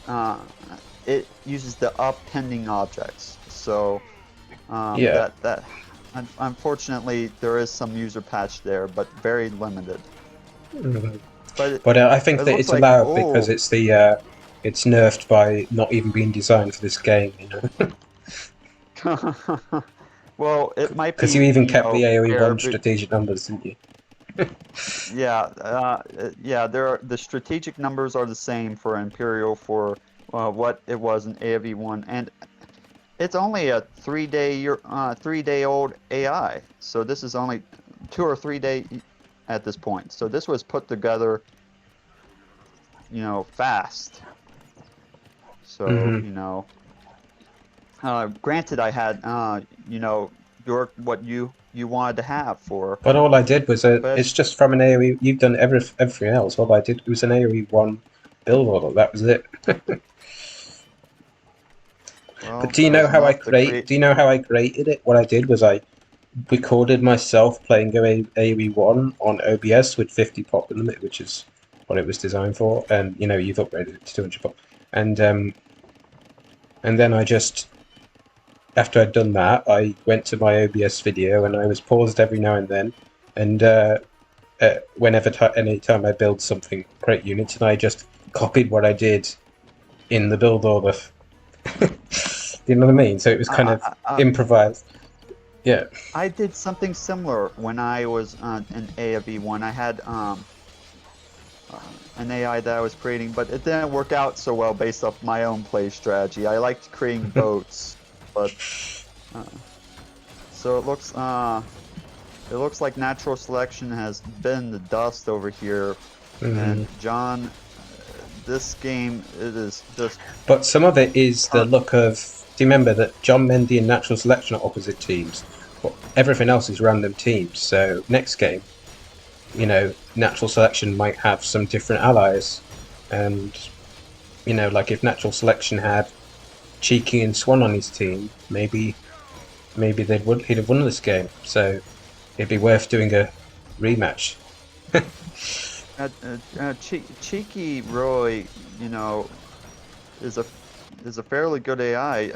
It uses the up pending objects, so Yeah. unfortunately there is some user patch there, but very limited. But I think it that looks it's like, allowed because it's it's nerfed by not even being designed for this game, you know. well, it might Because you be, even kept the AoE fair, 1 strategic numbers, didn't you? yeah. The strategic numbers are the same for Imperial for what it was in AoE1, and it's only a 3-day old AI. So this is only 2 or 3 day at this point. So this was put together, fast. So granted, I had what you wanted to have for. But all I did was But it's just from an AoE. You've done everything else. All I did was an AoE 1 build order. That was it. well, But do you that know was how I enough to create? Do you know how I created it? What I did was I recorded myself playing AoE 1 on OBS with 50 pop limit, which is what it was designed for. And you've upgraded it to 200 pop. And then I just, after I'd done that, I went to my OBS video and I was paused every now and then. And any time I build something, create units, and I just copied what I did in the build order. You know what I mean? So it was kind of improvised. Yeah. I did something similar when I was in AFV1. I had an AI that I was creating, but it didn't work out so well based off my own play strategy. I liked creating boats, but so it looks like natural selection has been the dust over here. And John, this game, it is just. But some of it is the look of. Do you remember that John Mendy and Natural Selection are opposite teams? But everything else is random teams. So next game, you know, Natural Selection might have some different allies, and you know, like if Natural Selection had Cheeky and Swan on his team, maybe he'd have won this game. So it'd be worth doing a rematch. Cheeky really, you know, is a fairly good AI.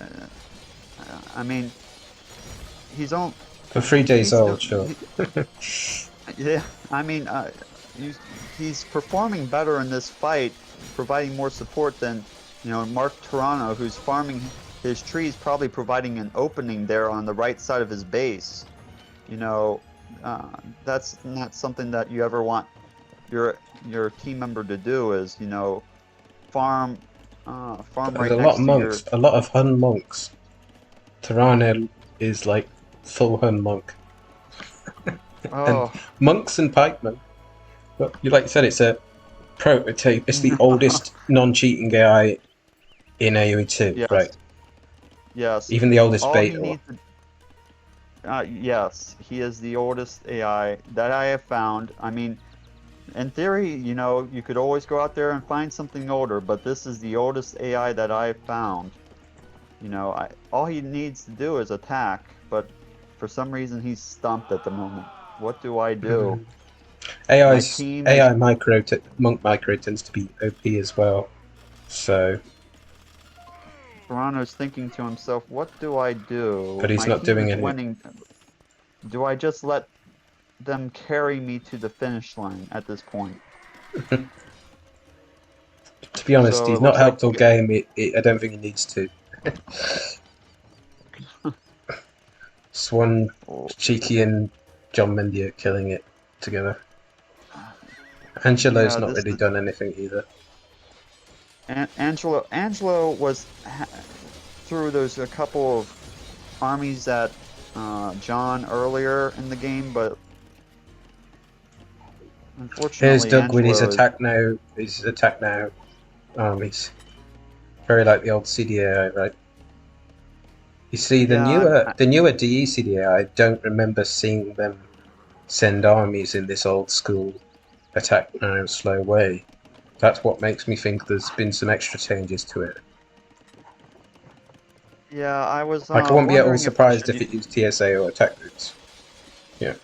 I mean, he's on For 3 days old, sure. Yeah, I mean, he's performing better in this fight, providing more support than, you know, Mark Terrano, who's farming his trees, probably providing an opening there on the right side of his base. You know, that's not something that you ever want your team member to do. Is, you know, farm There's right a lot next of to your. monks, a lot of Hun monks. Terrano is like full Hun monk. And Oh, monks and pikemen. But like you said, it's a prototype. It's the oldest non-cheating AI in AoE2, yes, right? yes. Even the oldest All he beta one. needs to yes, he is the oldest AI that I have found. I mean, in theory, you know, you could always go out there and find something older, but this is the oldest AI that I have found. You know, all he needs to do is attack, but for some reason he's stumped at the moment. What do I do? My team is. AI monk micro tends to be OP as well. So, Toronto's thinking to himself, what do I do? but he's My not team doing is anything. winning. Do I just let them carry me to the finish line at this point? To be honest, So he's it not looks like helped all game. I don't think he needs to. Swan, Cheeky, and John Mendy are killing it together. Angelo's yeah, not this really done anything either. Angelo was through those a couple of armies at John earlier in the game, but Here's unfortunately Doug with his Angelo is. attack now. His attack now armies. Very like the old CDAI, right? You see, Yeah, the newer DE CDAI, I don't remember seeing them send armies in this old school attack now slow way. That's what makes me think there's been some extra changes to it. yeah, I was Like, I won't be at all wondering if I surprised should if it used TSA or attack routes. Yeah.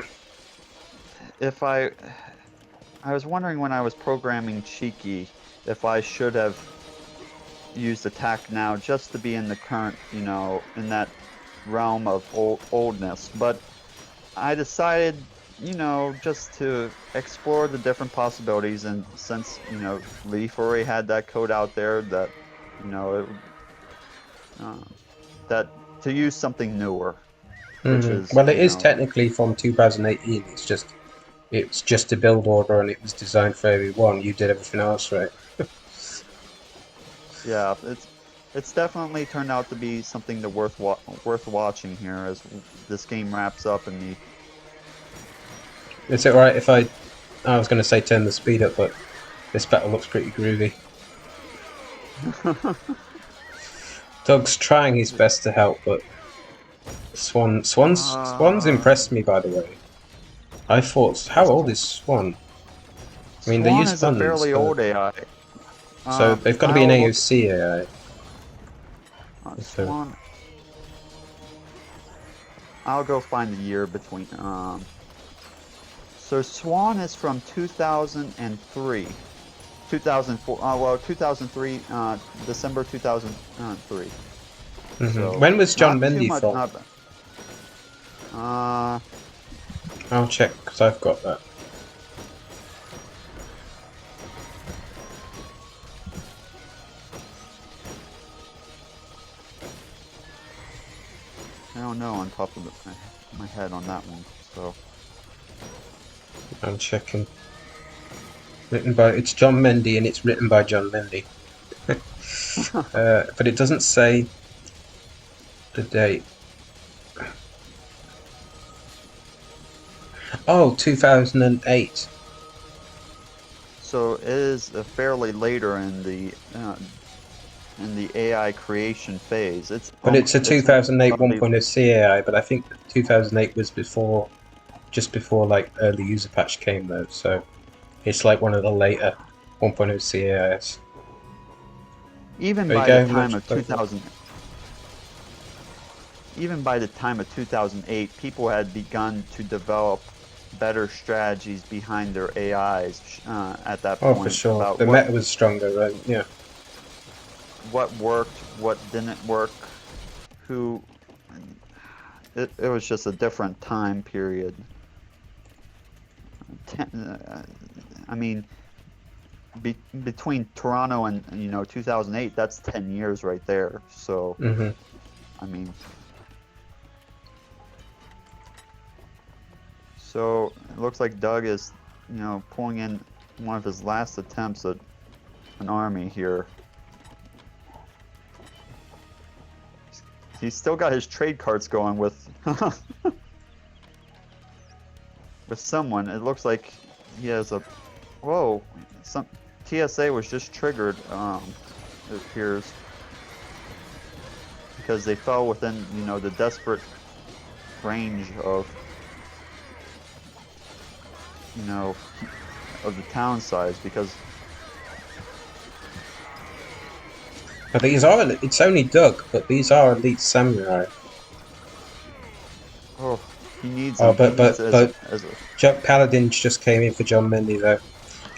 if I was wondering when I was programming Cheeky if I should have used attack now just to be in the current, you know, in that realm of oldness, but I decided, you know, just to explore the different possibilities, and since, you know, Leaf already had that code out there that, you know, that to use something newer, which is, Well, it you is know, technically from 2018. It's just a build order and it was designed for everyone. You did everything else right. yeah, it's definitely turned out to be something that worth watching here as this game wraps up and the. Is it right if I was going to say turn the speed up, but this battle looks pretty groovy. Doug's trying his best to help, but Swan's impressed me, by the way. I thought, how old is Swan? I mean, they Swan use is a Huns, fairly old AI. so they've got to be an I'll look. AOC AI. So, Swan. I'll go find the year between. So Swan is from 2003, 2004. Well, 2003, December 2003. So when was John not too Mendy much. from? Not. I'll check because I've got that. don't know on top of my head on that one. So I'm checking. It's John Mendy and it's written by John Mendy. But it doesn't say the date. Oh, 2008. so it is fairly later in the AI creation phase. But it's a 2008 roughly- 1.0 CAI, but I think 2008 was before, just before like early user patch came though, so it's like one of the later 1.0 CAIs. even There you by go, the time much of better. 2000. Even by the time of 2008, people had begun to develop better strategies behind their AIs at that Oh, point. for sure. About The meta was stronger, right? Yeah. what worked, what didn't work, who. It was just a different time period. I mean, between Terrano and 2008, that's 10 years right there. So hmm I mean, so it looks like Doug is pulling in one of his last attempts at an army here. He's still got his trade carts going with with someone. It looks like he has a whoa. Some TSA was just triggered. It appears because they fell within the desperate range of of the town size because. But these are, it's only Doug, but these are elite samurai. Oh, he needs Oh, them. but He needs but it but as a Paladins just came in for John Mendy though.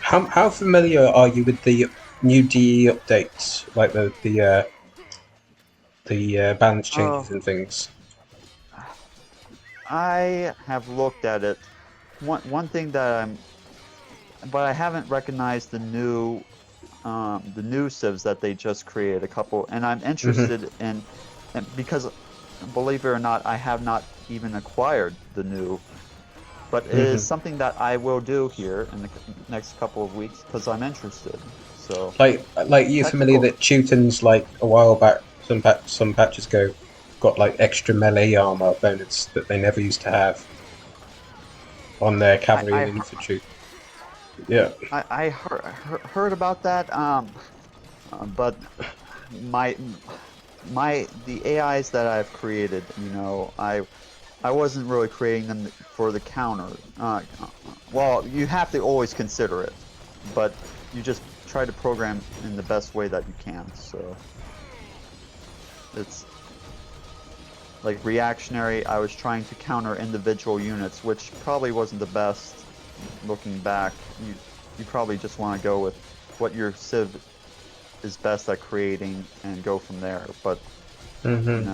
How familiar are you with the new DE updates, like the balance changes Oh, and things? I have looked at it. One thing that but I haven't recognized the new civs that they just created a couple, and I'm hmm interested in, and because believe it or not, I have not even acquired the new, but it is hmm something that I will do here in the next couple of weeks because I'm interested. So Like you familiar technical. that Teutons like a while back, some patches ago, got like extra melee armor bonus that they never used to have on their cavalry and I infantry. Yeah. I heard about that. But my the AIs that I've created, I wasn't really creating them for the counter. Well, you have to always consider it, but you just try to program in the best way that you can. So it's like reactionary. I was trying to counter individual units, which probably wasn't the best. Looking back, you probably just want to go with what your civ is best at creating and go from there. But hmm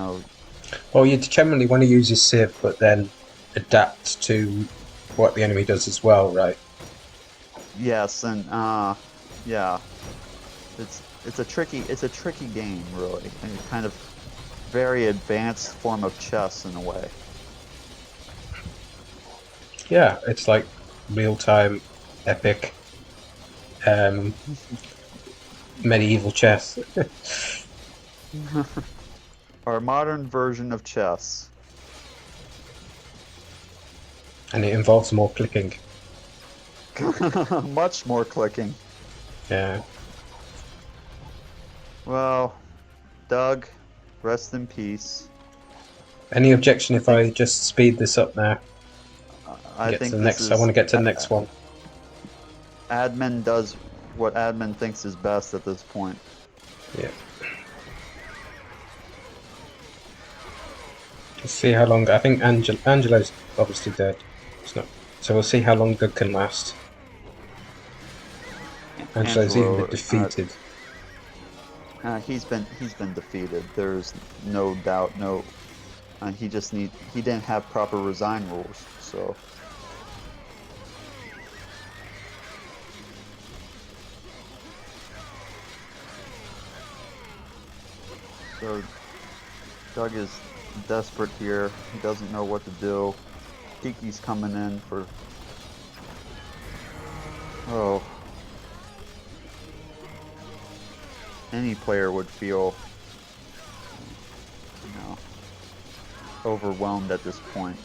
Well, you generally want to use your civ, but then adapt to what the enemy does as well, right? yes, and yeah, it's a tricky game really, and kind of very advanced form of chess in a way. Yeah, it's like real-time, epic, um, medieval chess, Our modern version of chess. and it involves more clicking. Much more clicking. Yeah. Well, Doug, rest in peace. Any objection I if think I just speed this up now? I Get to think the this next. I want is to get to the next one. admin does what admin thinks is best at this point. Yeah. Let's see how long. I think Angelo's obviously dead. It's not. So we'll see how long Doug can last. Angelo's even been Angelo, defeated. he's been defeated. There's no doubt. No, he didn't have proper resign rules. So Doug is desperate here. He doesn't know what to do. Cheeky's coming in for... Oh. Any player would feel, you know, overwhelmed at this point.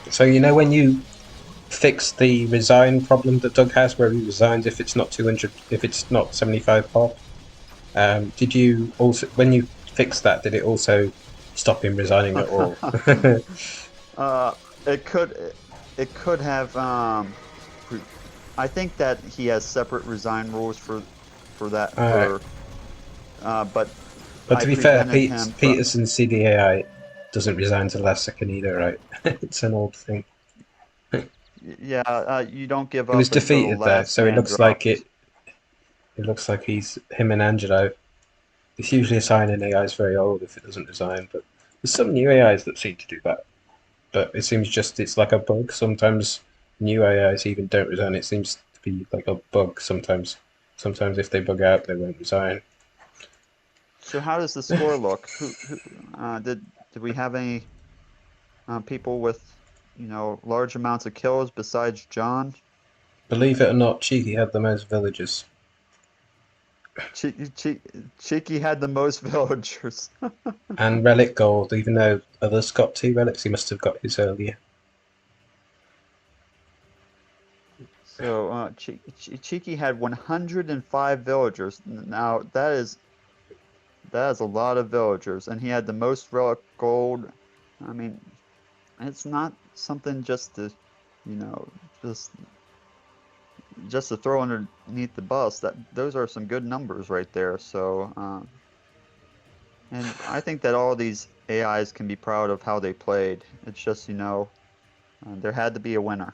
So you know when you fix the resign problem that Doug has, where he resigns if it's not 200, if it's not 75 pop, did you also, when you fixed that, did it also stop him resigning at all? It could have. I think that he has separate resign rules for that. Alright. But But I to be fair, prevented him from. Peterson CDAI doesn't resign to the last second either, right? It's an old thing. Yeah, you don't give He was up until the defeated though, last so it man looks like drops. it looks like he's him and Angelo. It's usually a sign an AI is very old if it doesn't resign, but there's some new AIs that seem to do that. But it seems just it's like a bug. Sometimes new AIs even don't resign. It seems to be like a bug sometimes. Sometimes if they bug out, they won't resign. So how does the score look? Did we have any people with, you know, large amounts of kills besides John? Believe it or not, Cheeky had the most villagers. Cheeky had the most villagers. And relic gold, even though others got 2 relics, he must have got his earlier. So Cheeky had 105 villagers. Now that is a lot of villagers, and he had the most relic gold. I mean, it's not something just to, you know, just to throw underneath the bus. Those are some good numbers right there. So, and I think that all these AIs can be proud of how they played. It's just, you know, there had to be a winner.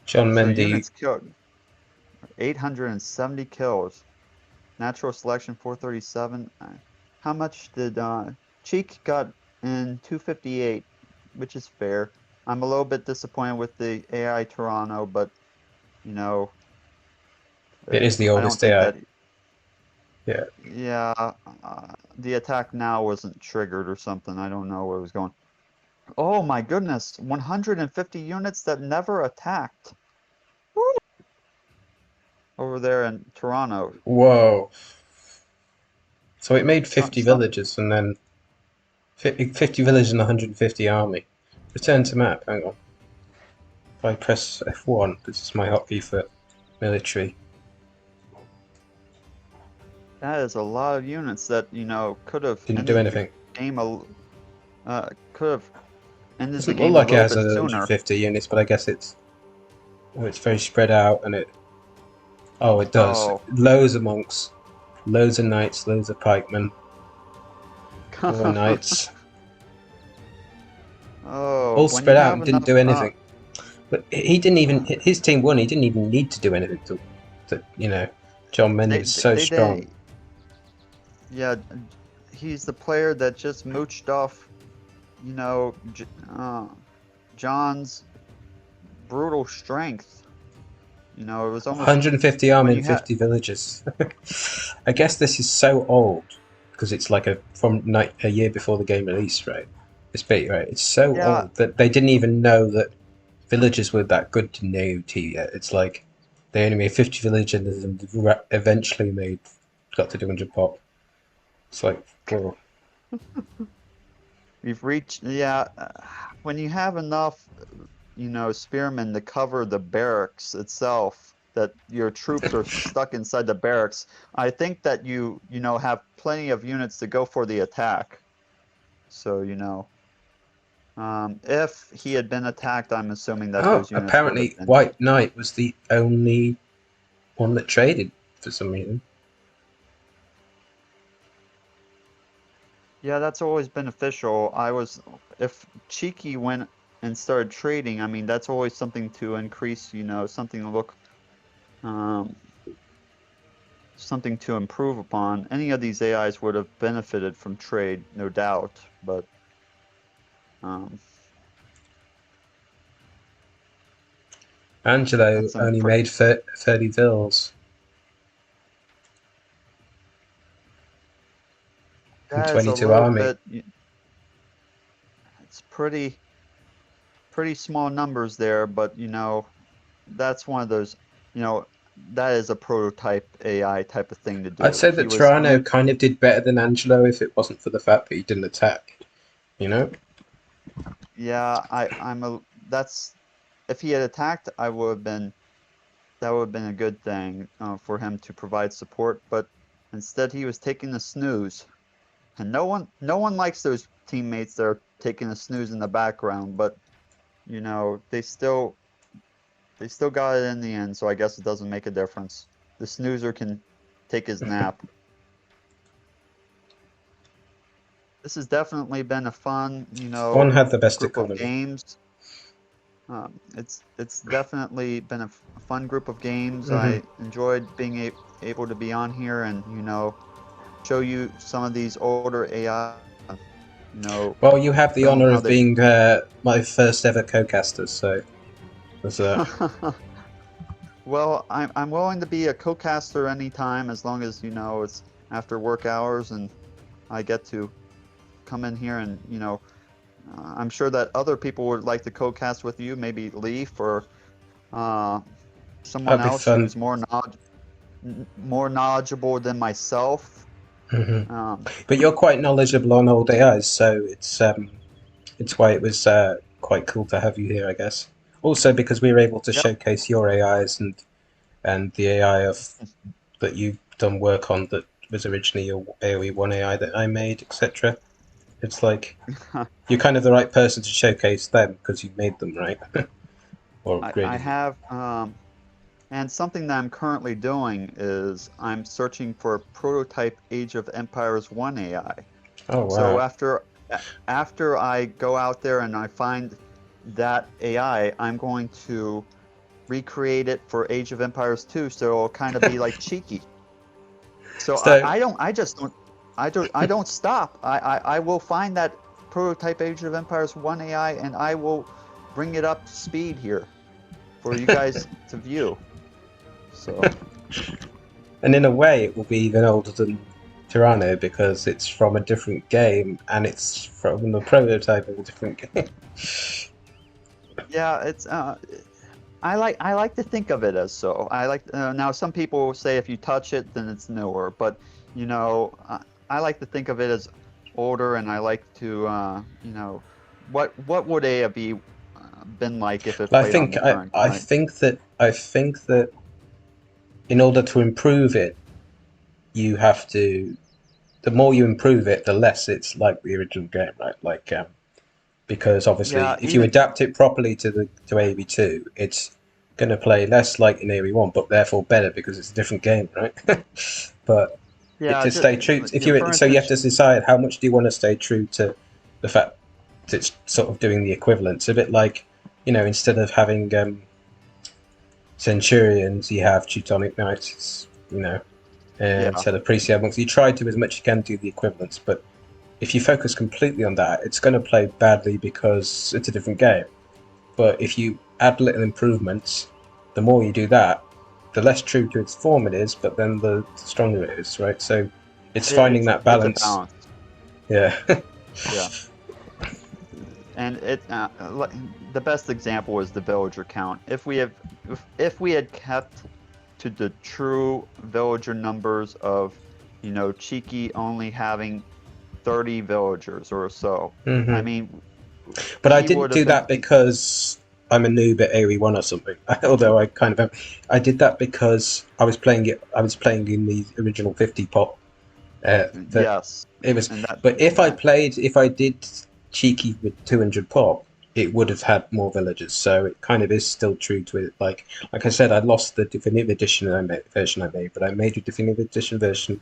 John So Mendy, units killed, 870 kills. Natural selection 437. How much did Cheek got in 258, which is fair. I'm a little bit disappointed with the AI Terrano, but you know, it is the I don't oldest think AI. that. Yeah. Yeah, the attack now wasn't triggered or something. I don't know where it was going. Oh my goodness, 150 units that never attacked. Woo! Over there in Toronto. Whoa. So it made Some, 50 some, villages and then 50 villages and 150 army. Return to map, hang on. If I press F1, this is my hotkey for military. That is a lot of units that, you know, could have Didn't do ended the anything. game could have ended the Doesn't look game a like it little has bit sooner. 150 units, but I guess it's very spread out and it. Oh, it does. Oh. Loads of monks, loads of knights, loads of pikemen, more knights. Oh, All when you spread out have and didn't enough do anything. But he didn't even. His team won. He didn't even need to do anything to you know. John Mendy was so strong. Yeah, he's the player that just mooched off, you know, John's brutal strength. You know, it was almost 150 army when and you had 50 villages. I guess this is so old because it's like a year before the game released, right? This bit, right? It's so yeah. old that they didn't even know that villagers were that good to know to yet. It's like they only made 50 villages and eventually got to 200 pop. It's like, whoa. We've reached, yeah, when you have enough, you know, spearmen to cover the barracks itself, that your troops are stuck inside the barracks, I think that you know, have plenty of units to go for the attack. So, you know, if he had been attacked, I'm assuming that Oh, those units would have apparently been. WhiteKnight was the only one that traded for some reason. Yeah, that's always beneficial. If Cheeky went and started trading, I mean, that's always something to increase, you know, something to look, um, something to improve upon. Any of these AIs would have benefited from trade, no doubt, but um, Angelo That's some only made 30 vills and that is a 22 little army. bit. It's pretty small numbers there, but that's one of those. That is a prototype AI type of thing to do. I'd say If he that was Terrano kind of did better than Angelo if it wasn't for the fact that he didn't attack. You know? Yeah, that's if he had attacked, that would have been a good thing for him to provide support, but instead he was taking the snooze. And no one likes those teammates that are taking a snooze in the background, but they still got it in the end, so I guess it doesn't make a difference. The snoozer can take his nap. This has definitely been a fun, Swan had the best group of economy. games. It's definitely been a fun group of games. Mhm. I enjoyed being able to be on here and show you some of these older AI. Well, you have the show 'em honour how of they. being my first ever co-caster, so there's that. Well, I'm willing to be a co-caster anytime as long as it's after work hours and I get to come in here and I'm sure that other people would like to co-cast with you, maybe Leaf or someone That'd be else fun. who's more knowledgeable than myself. Mhm. Um, But you're quite knowledgeable on old AIs, so it's why it was quite cool to have you here, I guess. Also because we were able to yep. showcase your AIs and the AI of that you've done work on that was originally your AoE 1 AI that I made, etc. It's like you're kind of the right person to showcase them because you made them, right? Or I upgraded them. have, and something that I'm currently doing is I'm searching for a prototype Age of Empires 1 AI. Oh So wow! after I go out there and I find that AI, I'm going to recreate it for Age of Empires 2, so it'll kind of be like cheeky. So So I don't stop. I will find that prototype Age of Empires 1 AI and I will bring it up to speed here for you guys to view. So and in a way, it will be even older than Terrano because it's from a different game and it's from the prototype of a different game. yeah, it's I like to think of it as so. I like now some people say if you touch it then it's newer, but I like to think of it as older, and I like to what would Aya be been like if it I played on think the current current? I think that in order to improve it, you have to. The more you improve it, the less it's like the original game, right? Like because obviously, Yeah, if you even adapt it properly to AV2, it's going to play less like in AV1, but therefore better because it's a different game, right? But yeah, to just, stay true, if for you so you have instance, to decide how much do you want to stay true to the fact that it's sort of doing the equivalent. It's a bit like instead of having Centurions, you have Teutonic Knights. yeah, Instead of Priestly Monks, you try to as much as you can do the equivalents, but if you focus completely on that, it's going to play badly because it's a different game. But if you add little improvements, the more you do that, the less true to its form it is, but then the stronger it is, right? So it's finding that it's a balance. balance. Yeah. Yeah. And the best example is the villager count. If we had kept to the true villager numbers of, Cheeky only having 30 villagers or so, I Hmm. mean, But I he didn't would have do been. that because I'm a noob at AoE1 or something. Although I kind of am. I did that because I was playing it. I was playing in the original 50 pop. That Yes, it was. and that But if I did cheeky with 200 pop, it would have had more villagers. So it kind of is still true to it. Like I said, I lost the definitive edition version I made, but I made a definitive edition version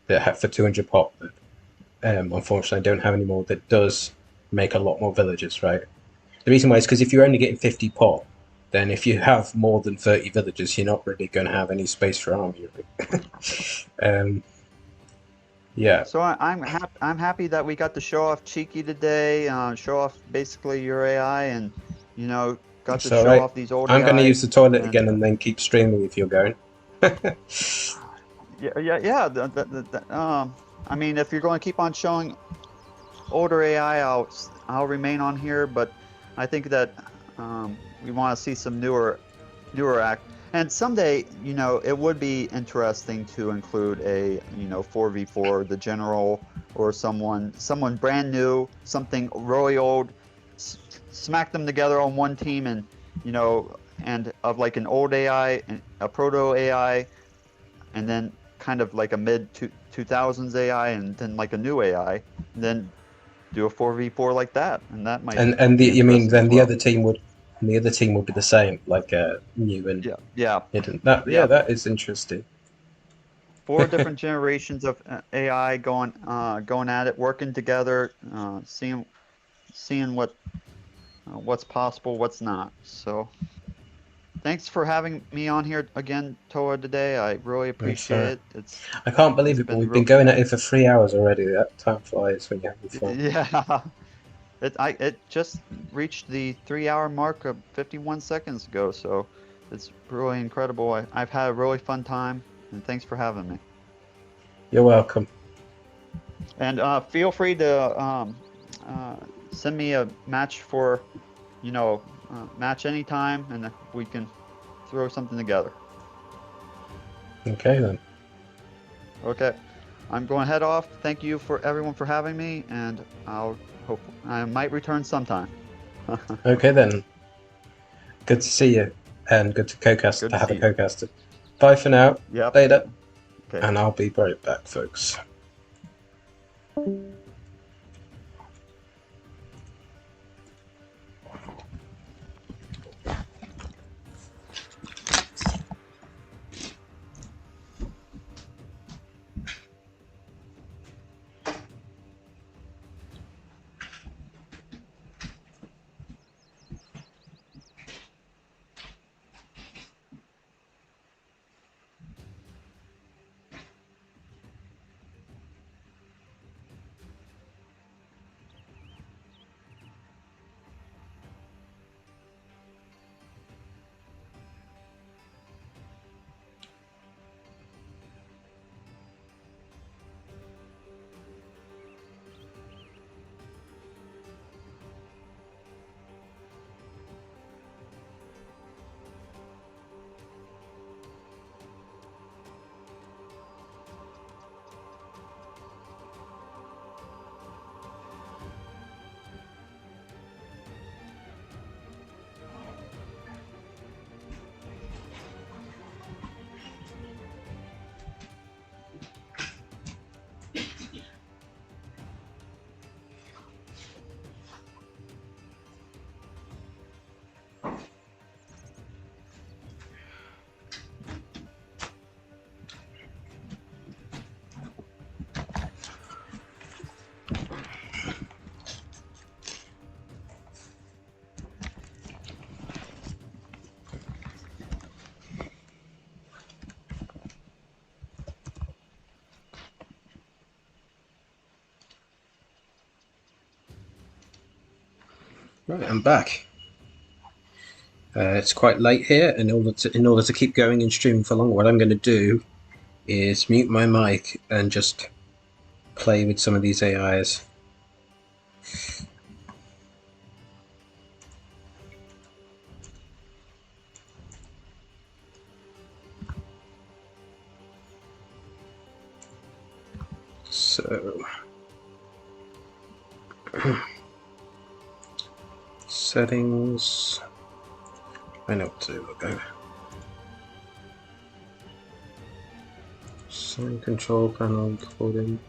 that had for 200 pop. That unfortunately I don't have anymore. That does make a lot more villagers, right? The reason why is because if you're only getting 50 pop, then if you have more than 30 villagers, you're not really going to have any space for army. Right? Yeah. So I'm happy that we got to show off Cheeky today, show off basically your AI, and you know got to It's all show right. off these old I'm going to AIs. use the toilet and, again and then keep streaming if you're going. Yeah. I mean, if you're going to keep on showing older AI, I'll remain on here, but I think that we want to see some newer act. And someday, it would be interesting to include a 4v4 the general or someone brand new, something really old, smack them together on one team, and and of like an old AI and a proto AI, and then kind of like a mid 2000s AI, and then like a new AI, and then do a 4v4 like that, and that might And be you mean interesting then as well. the other team would be the same, like new and Yeah. hidden. Yeah. That is interesting. 4 different generations of AI going at it, working together, seeing what's possible, what's not. So thanks for having me on here again, Toa, today. I really That's appreciate it. I can't believe It's it, but been we've been real. going at it for 3 hours already. That time flies when you're having fun. Yeah. It just reached the 3-hour mark of 51 seconds ago, so it's really incredible. I've had a really fun time, and thanks for having me. You're welcome. And feel free to send me a match for, match anytime, and we can throw something together. Okay then. Okay, I'm going to head off. Thank you for everyone for having me, and I might return sometime. Okay then. Good to see you, and good to Good to have a see you. co-caster. Bye for now. Yep. Later. Okay. And I'll be right back, folks. Right, I'm back. It's quite late here, and in order to keep going and streaming for longer, what I'm going to do is mute my mic and just play with some of these AIs. So settings. I know what to do. We'll go sound control panel recording.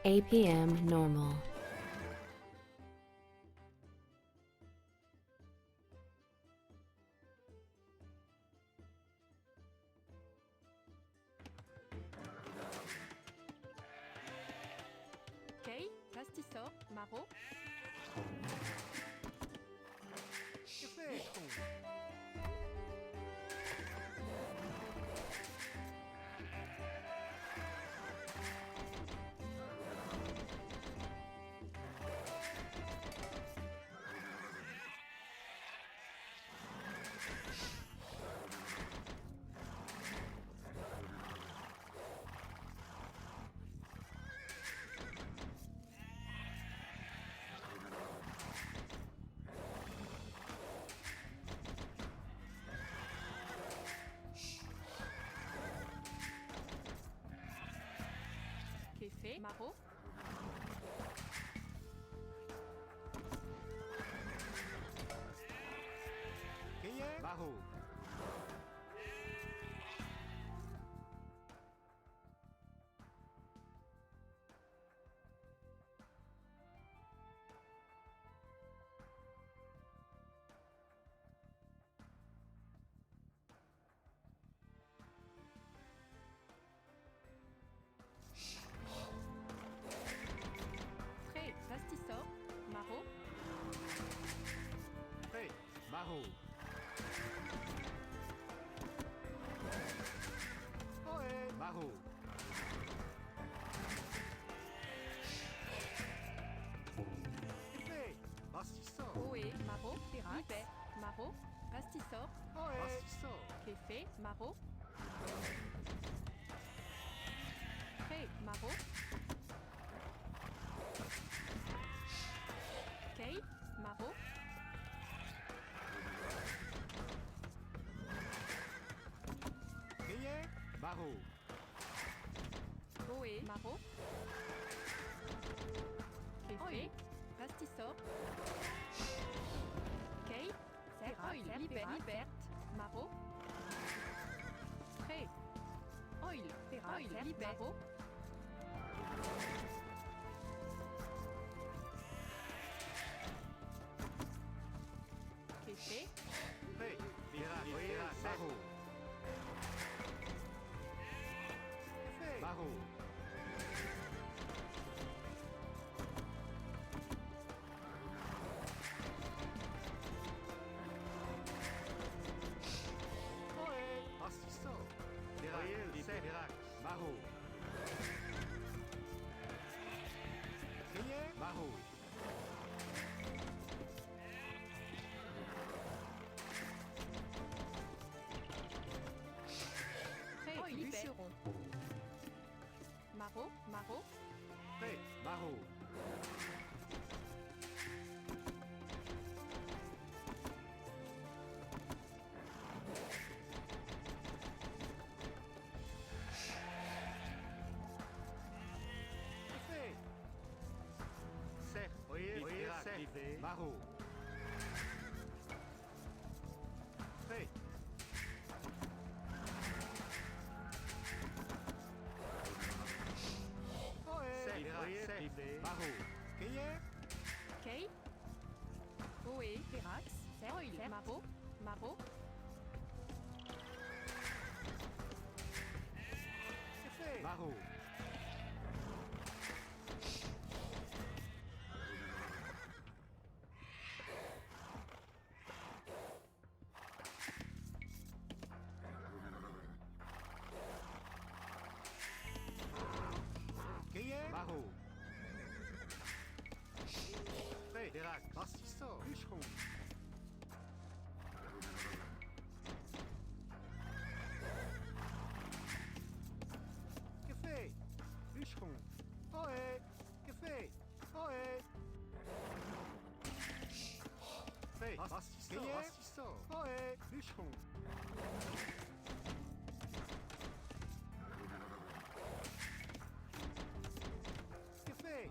APM normal. Kei, Pastisor, Maro. Kefe, Maro. Maho. Fre, Pastisor, Maro. Hey, Maho. Oe, Maho. Hey, Bastisso. Oe, Maro. Libe, Maro. Pastisor. Oe, Bastisso. Kefe, Maro. Fre, Maro. Kei, Maro. Hey, Maho. Oe, Maro. Kefe, Pastisor. Kei, Oil, Libert, Maro. Fre. Oil, Libert, Maro. Kefe, Hey, Mira, Maho. Hey, Maho. Oe, Bastisso. Mira, Maho. Hey, Maho. Fre, Libert. Maro, Hey, Maho. Hey. Seh, Maho. Hey. Maho. Kei. Oe, Verax. Oil, Maro. Maho. Maho. Hey, Derac, Bastisso, Bûcheron. bûcheron. Café.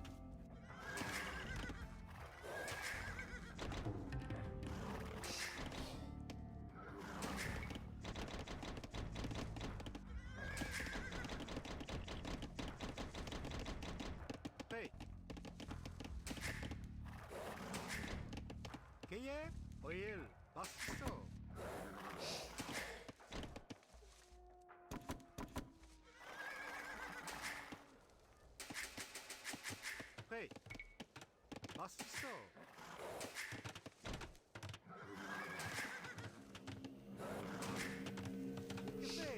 Hey. Keye, oil, basso. Hey, basso. Café,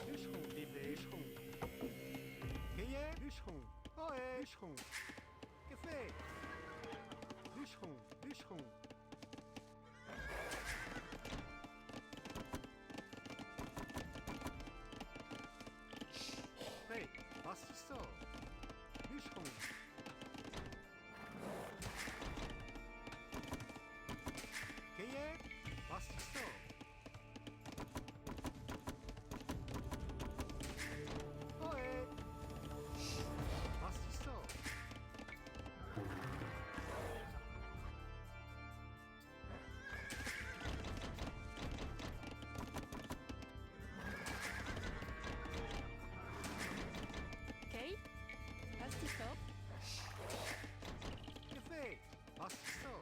bûcheron, bûcheron. Keye, bûcheron. Ohé, bûcheron. Café. Bûcheron, bûcheron. Hey, basso. Bûcheron. Keye, basso. Ohé. Basso. Okay. Pastiso. Café, basso.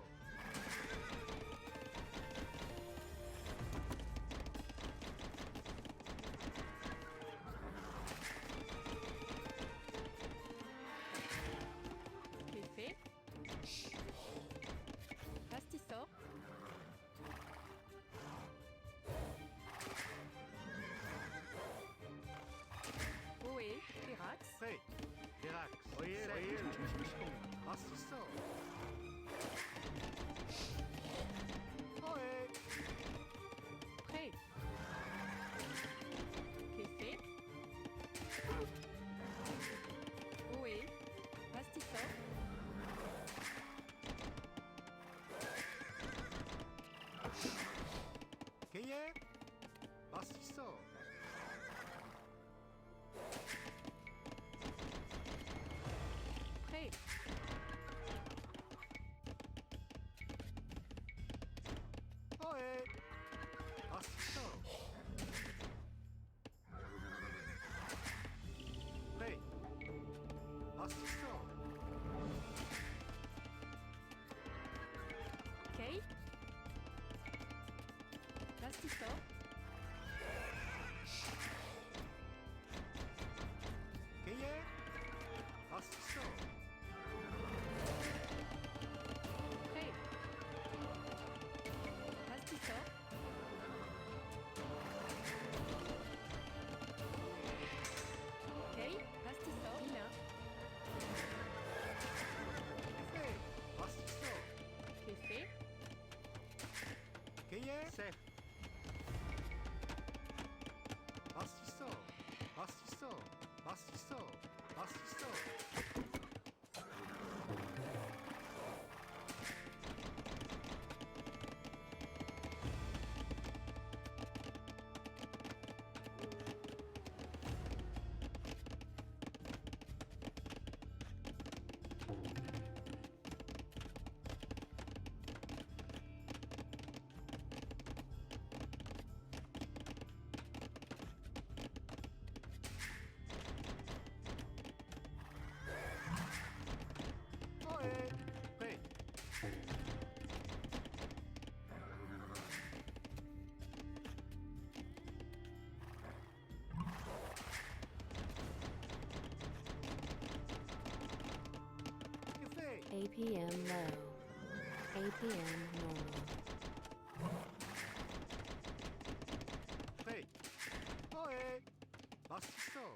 Café. Pastiso. Oé, Pirax. Hey, relax. Oil, bûcheron. Basso. Ohé. Prêt. Café. Oé. Pastiso. Keye, basso. Prêt. Ohé. Basso. Hey, basso. Okay. Pastiso. Keye, basso. Prêt. Pastiso. Okay. Pastiso. Ina. Café, basso. Café. Keye, sec. Basso. Basso. Basso. Basso. Ohé. Hey. Café. APM low. APM normal. Hey. Ohé. Basso.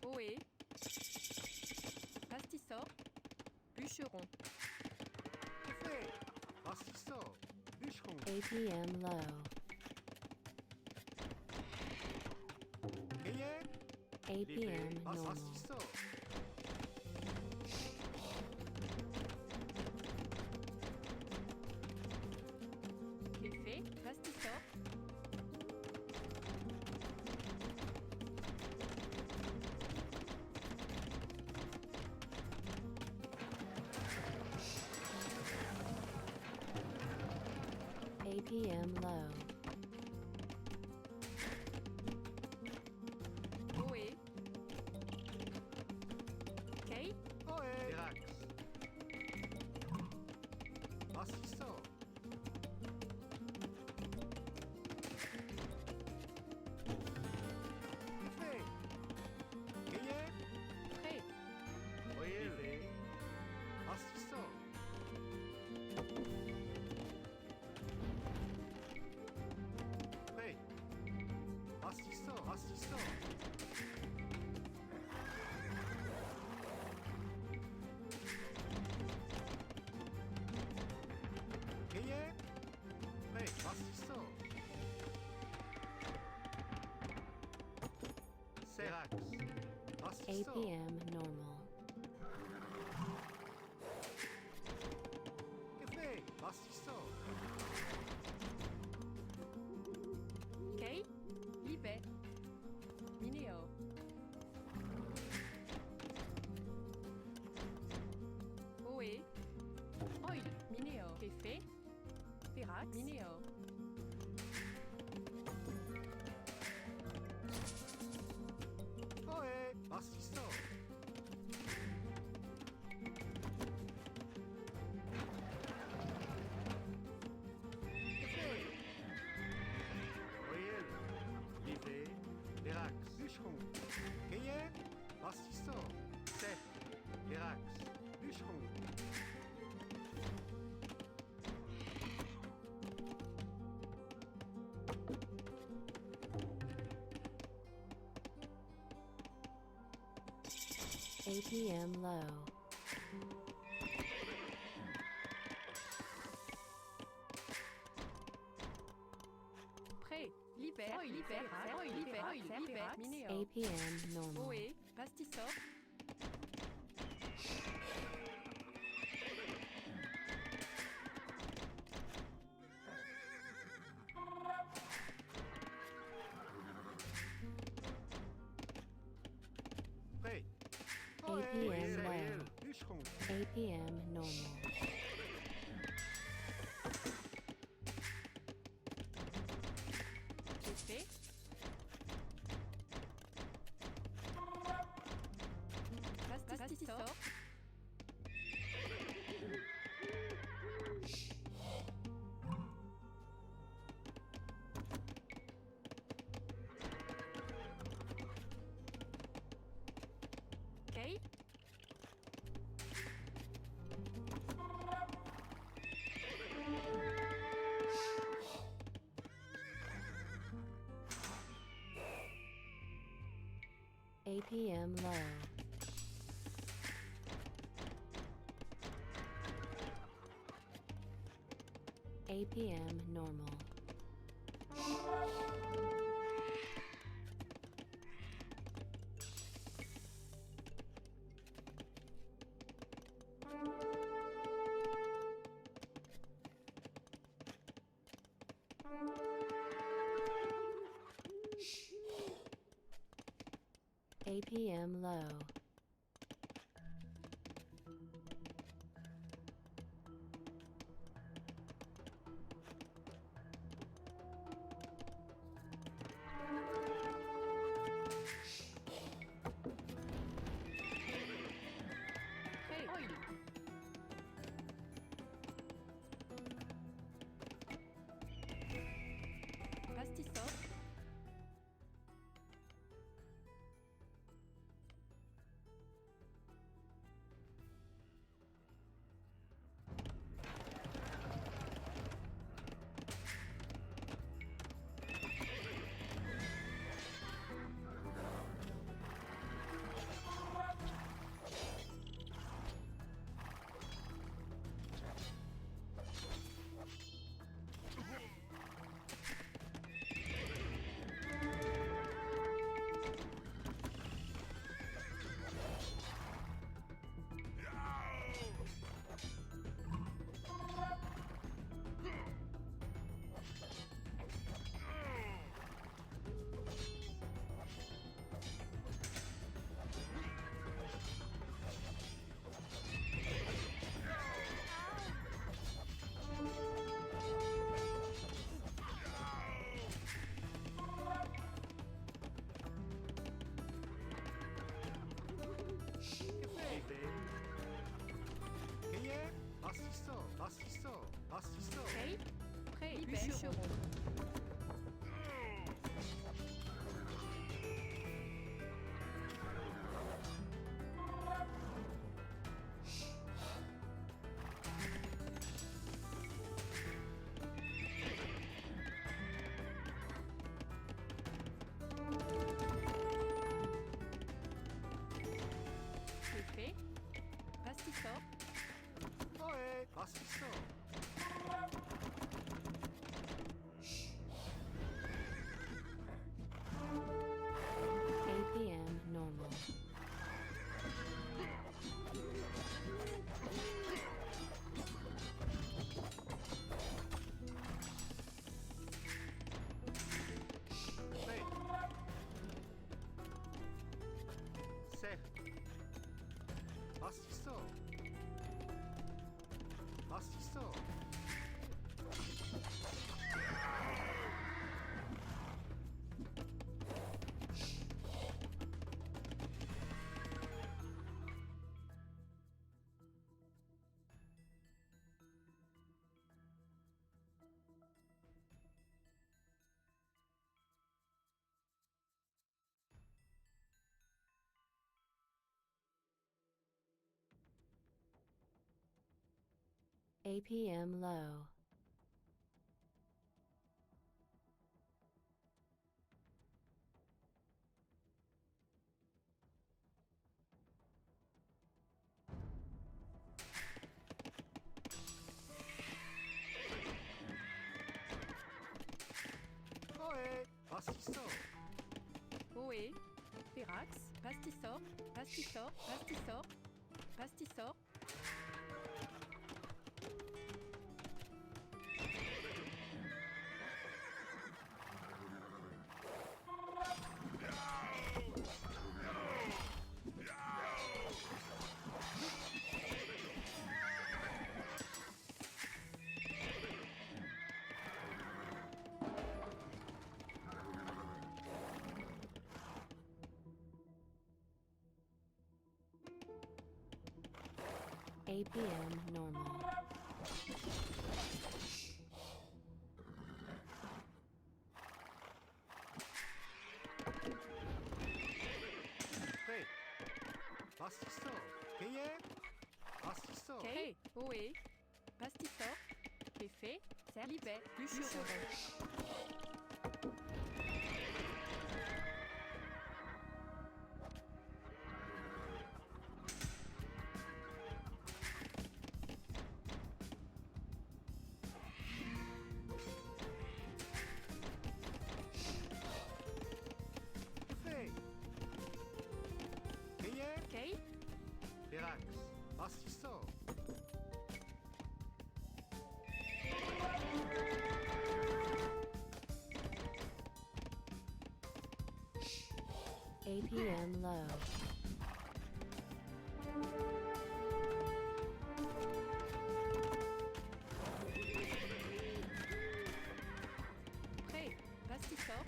Oé. Pastiso. Bûcheron. Café. Basso. Bûcheron. APM low. Keye, APM normal. Assistant. Café, pastisson. APM low. Oé. Kay, Ohé. Relax. Assistant. Café. Gagné. prêt. Voyez-les. Assistant. Prêt. Assistant. Assistant. Gagné. Prêt. Assistant. Serax. Assistant. APM normal. Café. Assistant. Kay, Libé. Minéo. Oé. Oil, Minéo. Café. Pirax, Minéo. Ohé. Assistant. Café. Voyelle. Livré. Verax. Bûcheron. Gagné. Assistant. Sec. Verax. Bûcheron. APM low. Prêt. Libé. Oil, Libé. Oil, Libé. Oil, Libé. Minéo. APM normal. Oé. Pastisson. Prêt. APM Voyelle. low. Bûcheron. APM normal. Café. Pastisson. Kay. APM low. APM normal. APM low. Prêt. Oil. Pastisson. Bastisso, Bastisso. Ok. Prêt. Bûcheron. C'est fait. Pastisor. Ohé, Bastisso. APM normal. Prêt. Certes. Bastisso. Bastisso. APM low. Ohé, Bastisso. Ohé. Pérax. Pastisor. Pastisor. Pastisor. Pastisor. APM normal. Prêt. Bastisso. Payé. Bastisso. Ok. Ohé. Pastisor. C'est fait. Libet. Bûcheron. Fait. Payé. Ok. Pérax. Bastisso. APM low. Prêt. Pastisor.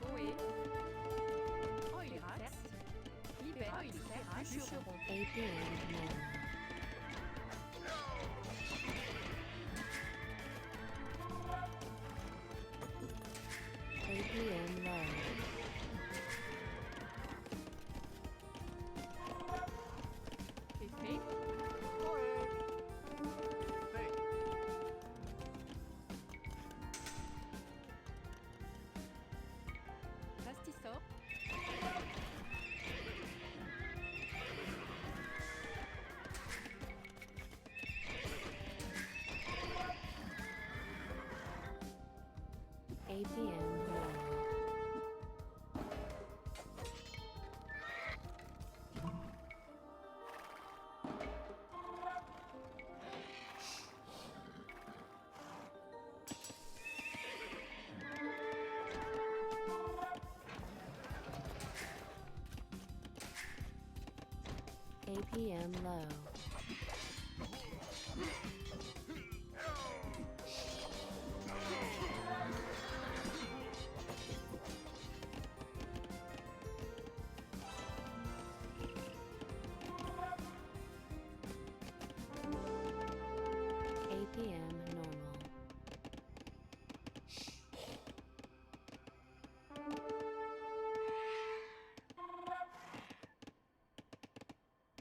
Ohé. Pérax. Libet. Bûcheron. APM normal. APM low. C'est fait. Ohé. Prêt. Pastisor. APM normal. APM low. APM normal.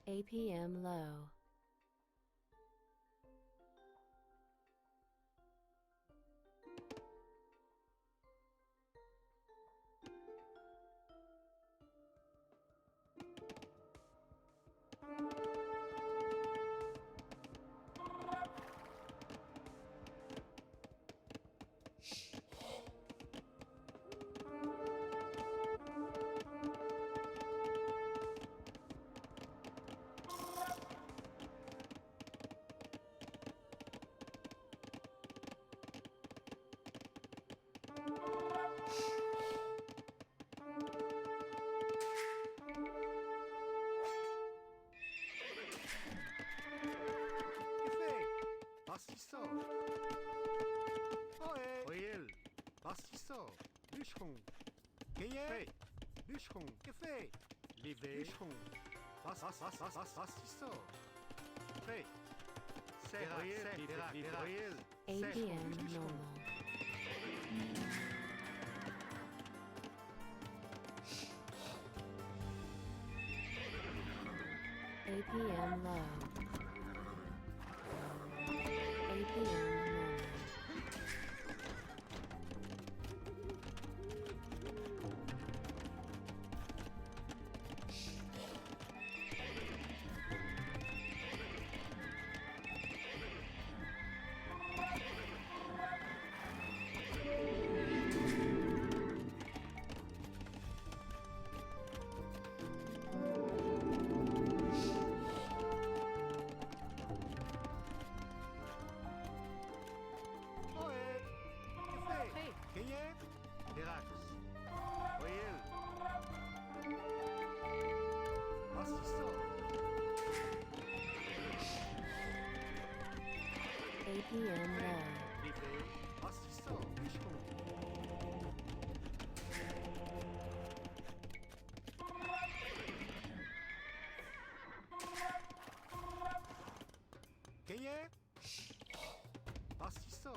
APM low. Bastisso. Oe. Oel. Bastisso. Luchon. Gaye. Luchon. Café. Livé. Luchon. Bastisso. Fé. Oel. APM normal. APM low. APM normal. APM low. Gaye. Bastisso.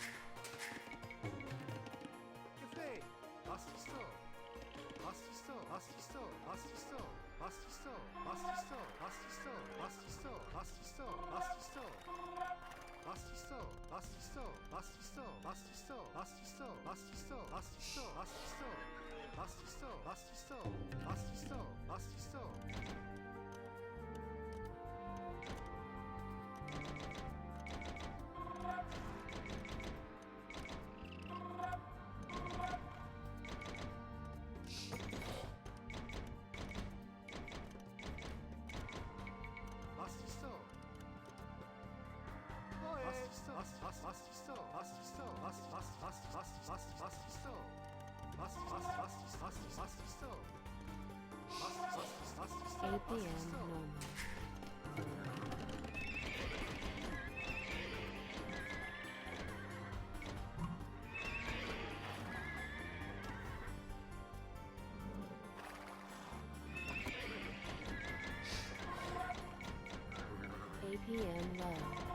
APM normal. APM low.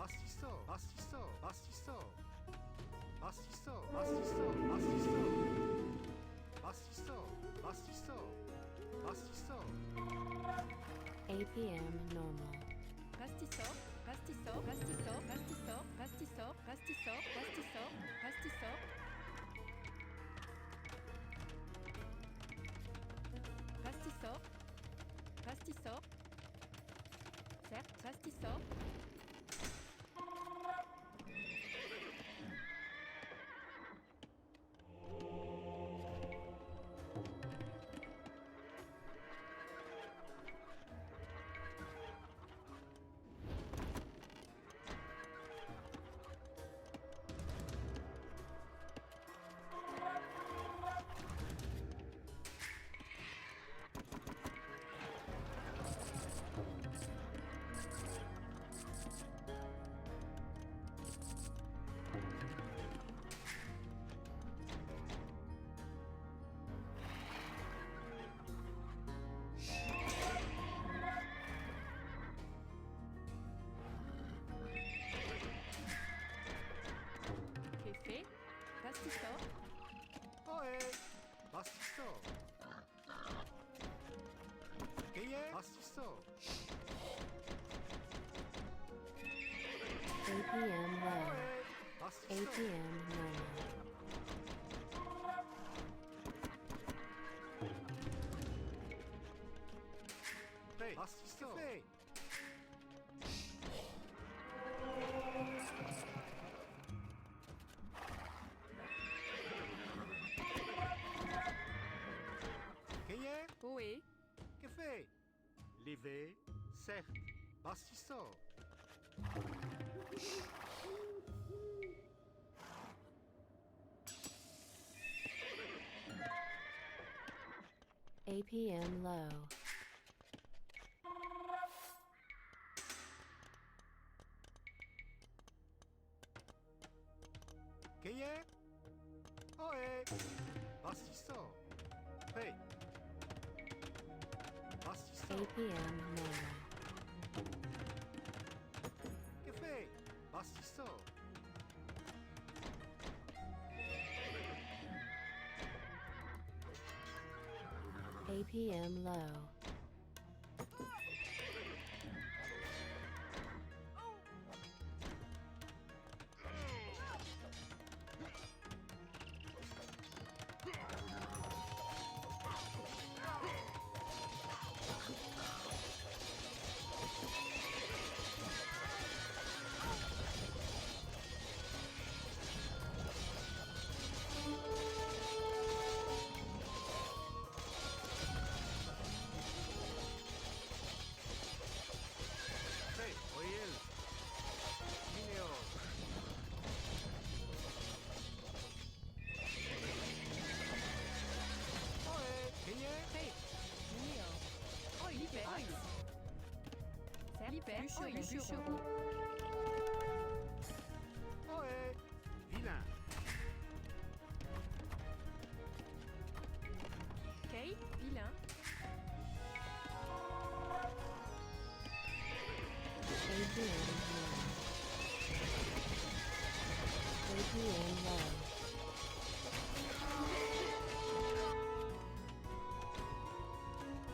Bastisso, bastisso, bastisso. Bastisso, bastisso, bastisso. Bastisso, bastisso, bastisso. APM normal. Pastisso, pastisso, pastisso, pastisso, pastisso, pastisso, pastisso, pastisso. Pastisso. Pastisso. Certes, pastisso. Café, pastisso. Oe, bastisso. Che è? Bastisso. APM low. Oe, bastisso. APM normal. Hey, bastisso. Hey. Che è? Oé. Che fai? Levé, certes, bastisso. APM low. Che è? Oe, bastisso. Hey. Bastisso. APM normal. Che fai? Bastisso. APM low. Hey, oye. Mineo. Oe, che è? Hey. Mio. Oi, libé. Oi. Certes, libé. Oi, bûcheron. Oe, vilain. Kay, vilain. APM low. APM low.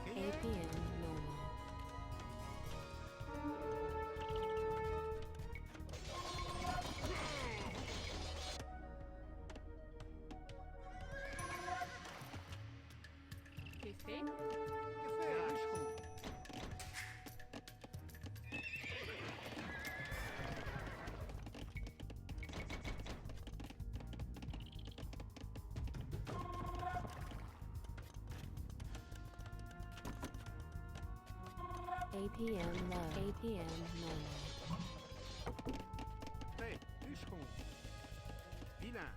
Che è? APM normal. Café. Che fai? Bûcheron. APM low. APM normal. Hey, bûcheron. Vilain.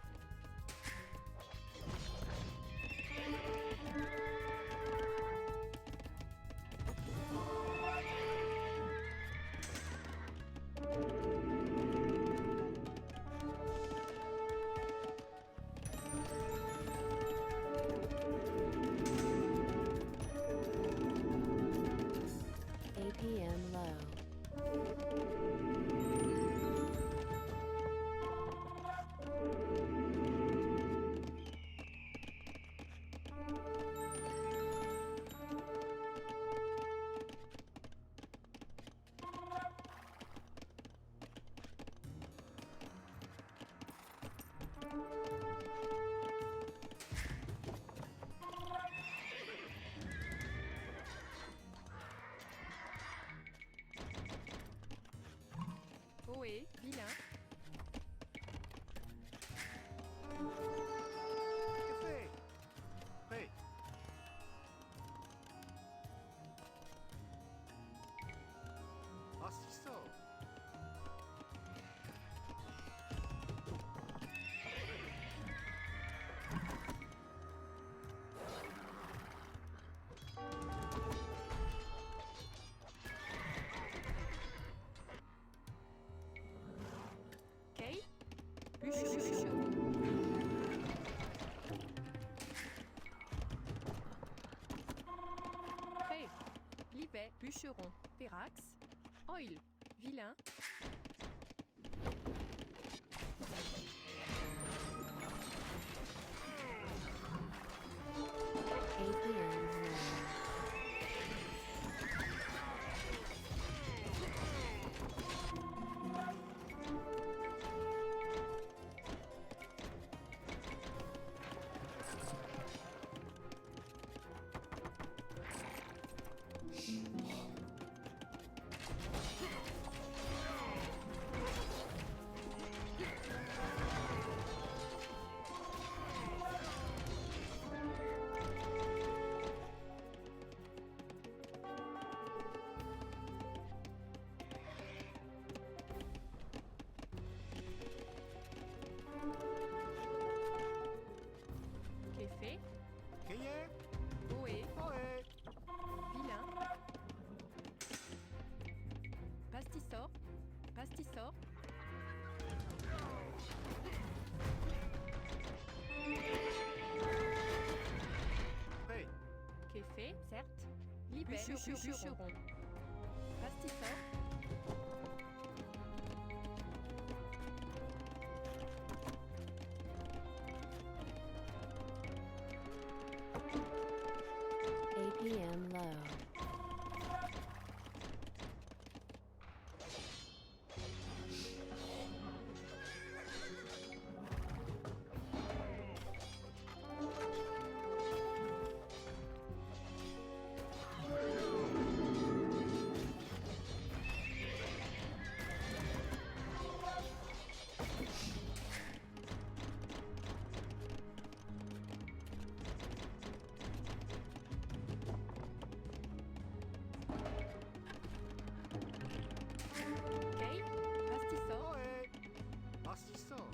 APM low. Ohé, vilain. Café. Prêt. Assistant. Kay. Bûcheron. Prêt. Libet. Bûcheron. Pérax. Oil. Vilain. Kéfé. Kayé. Ohé. Ohé. Vilain. Pastissor. Pastissor. Prêt. Kéfé, certes. Libet. Bûcheron. Pastissor. APM low. Kay. Pastissor. Ohé. Assistant.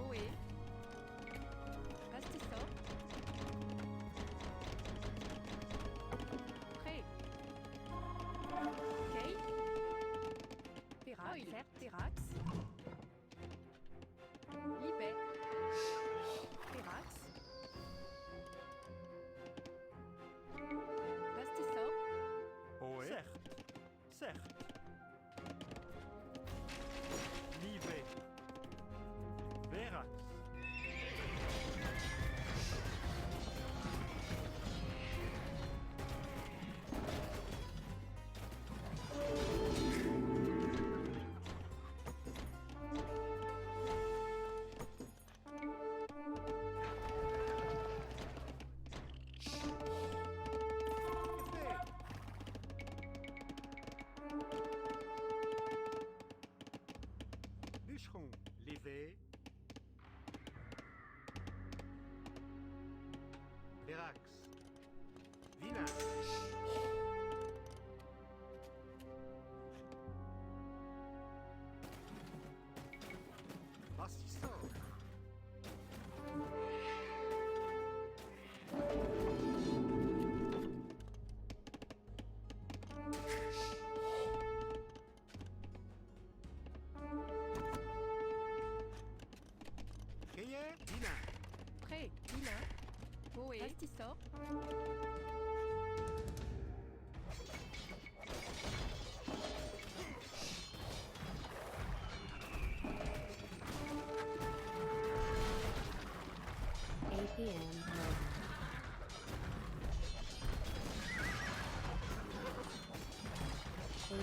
Ohé. Pastissor. Prêt. Kay. Pérax. Certes. Pérax. Libet. Pérax. Pastissor. Ohé. Certes. Certes. Livet. Verax. Café. Bûcheron. Livet.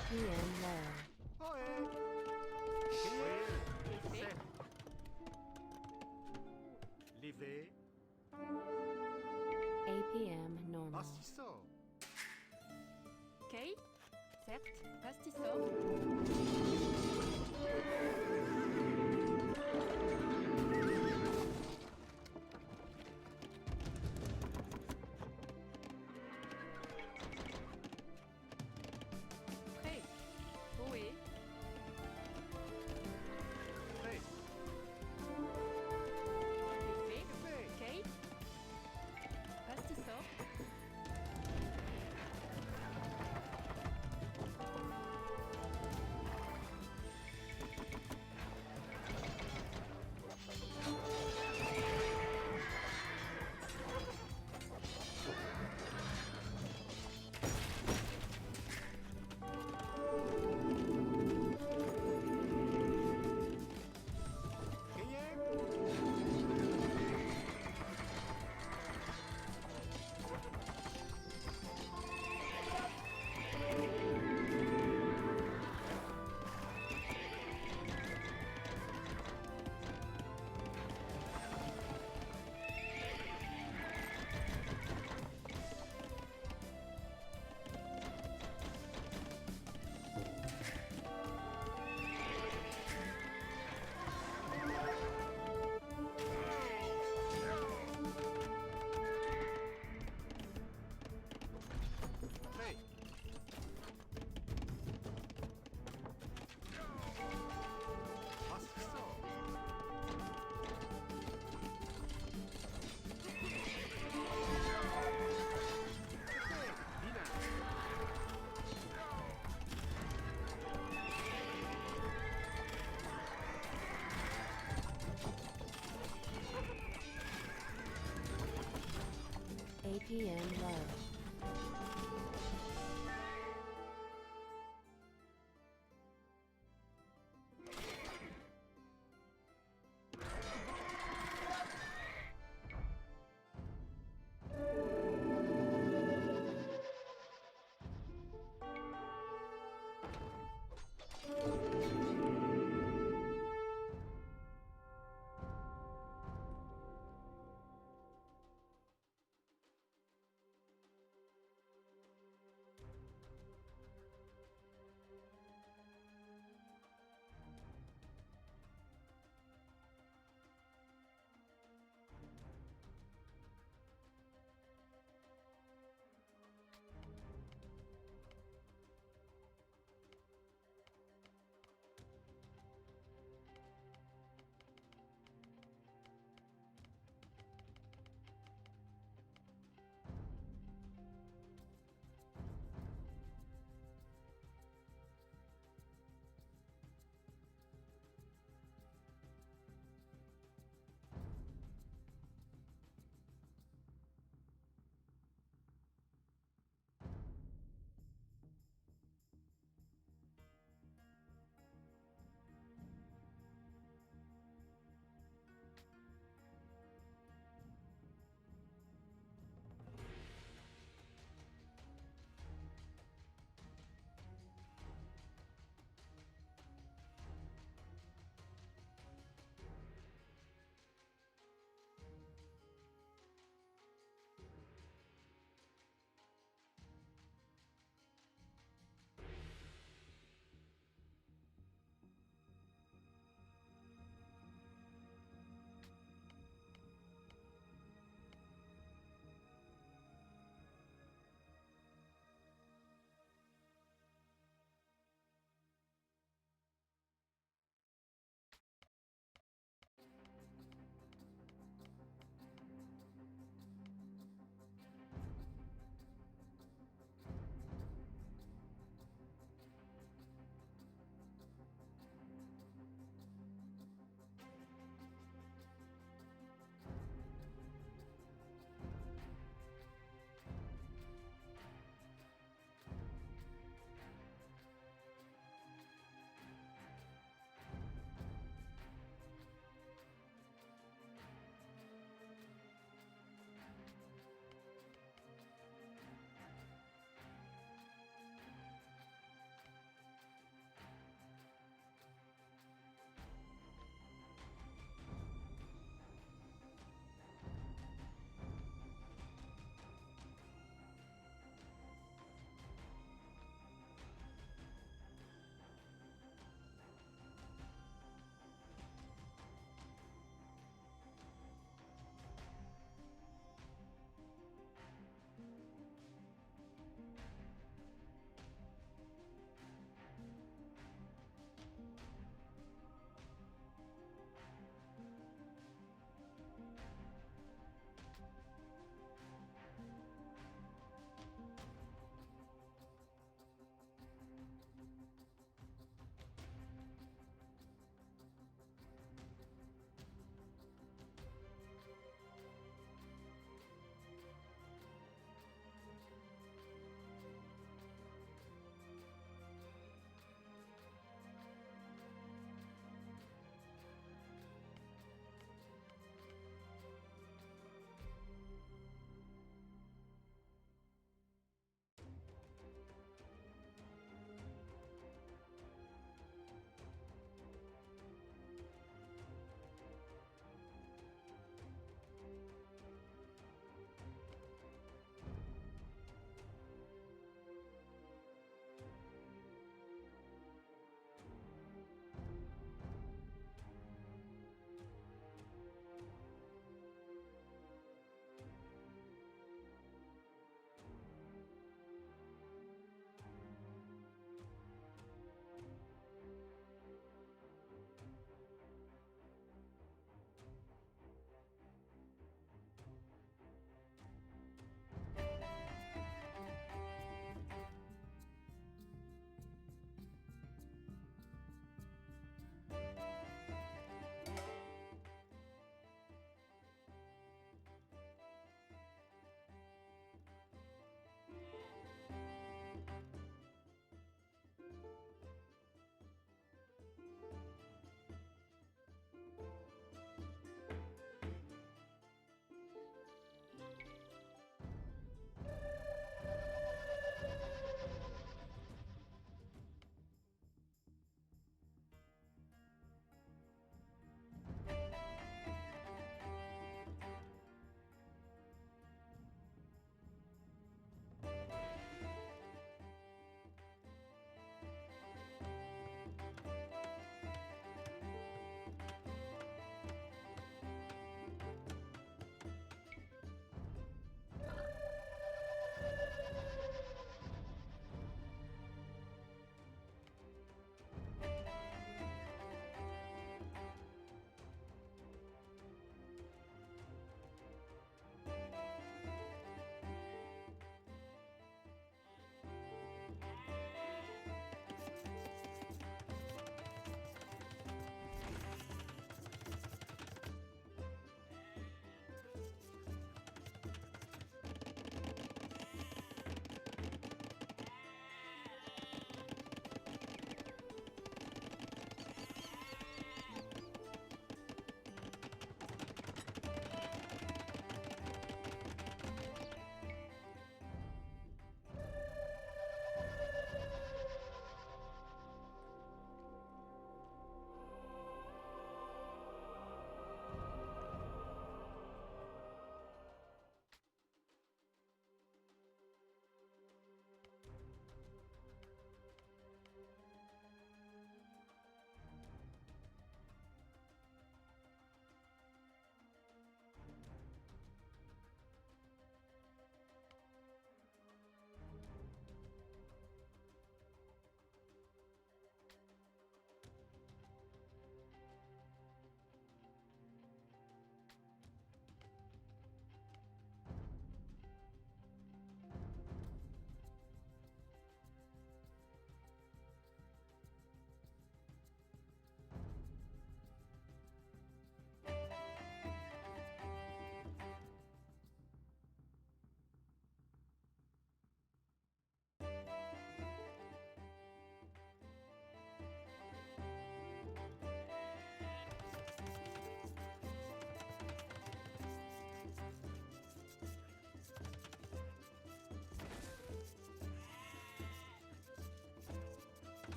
APM low. Ohé. Kiel. Sech. Levé. APM normal. Pastisso. Kay. Certes. Pastisso. Prêt. Ohé. Prêt. Effet. Fait. Kay. Pastisso. Kiel. Prêt. Pastisso. Effet. Dina. APM low.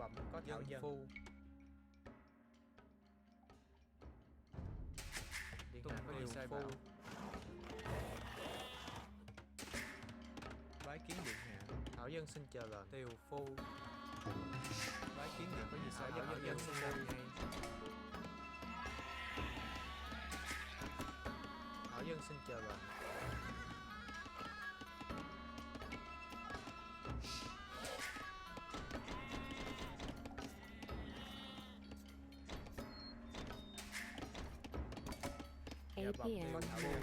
bẩm có thảo dân phu. Điện hạ có gì sai bảo? Bái kiến điện hạ. Thảo dân xin chờ lệnh. Tiều phu. Bái kiến điện có gì sai? Thảo dân xin làm ngay. Thảo dân xin chờ lệnh. APM có thảo dân.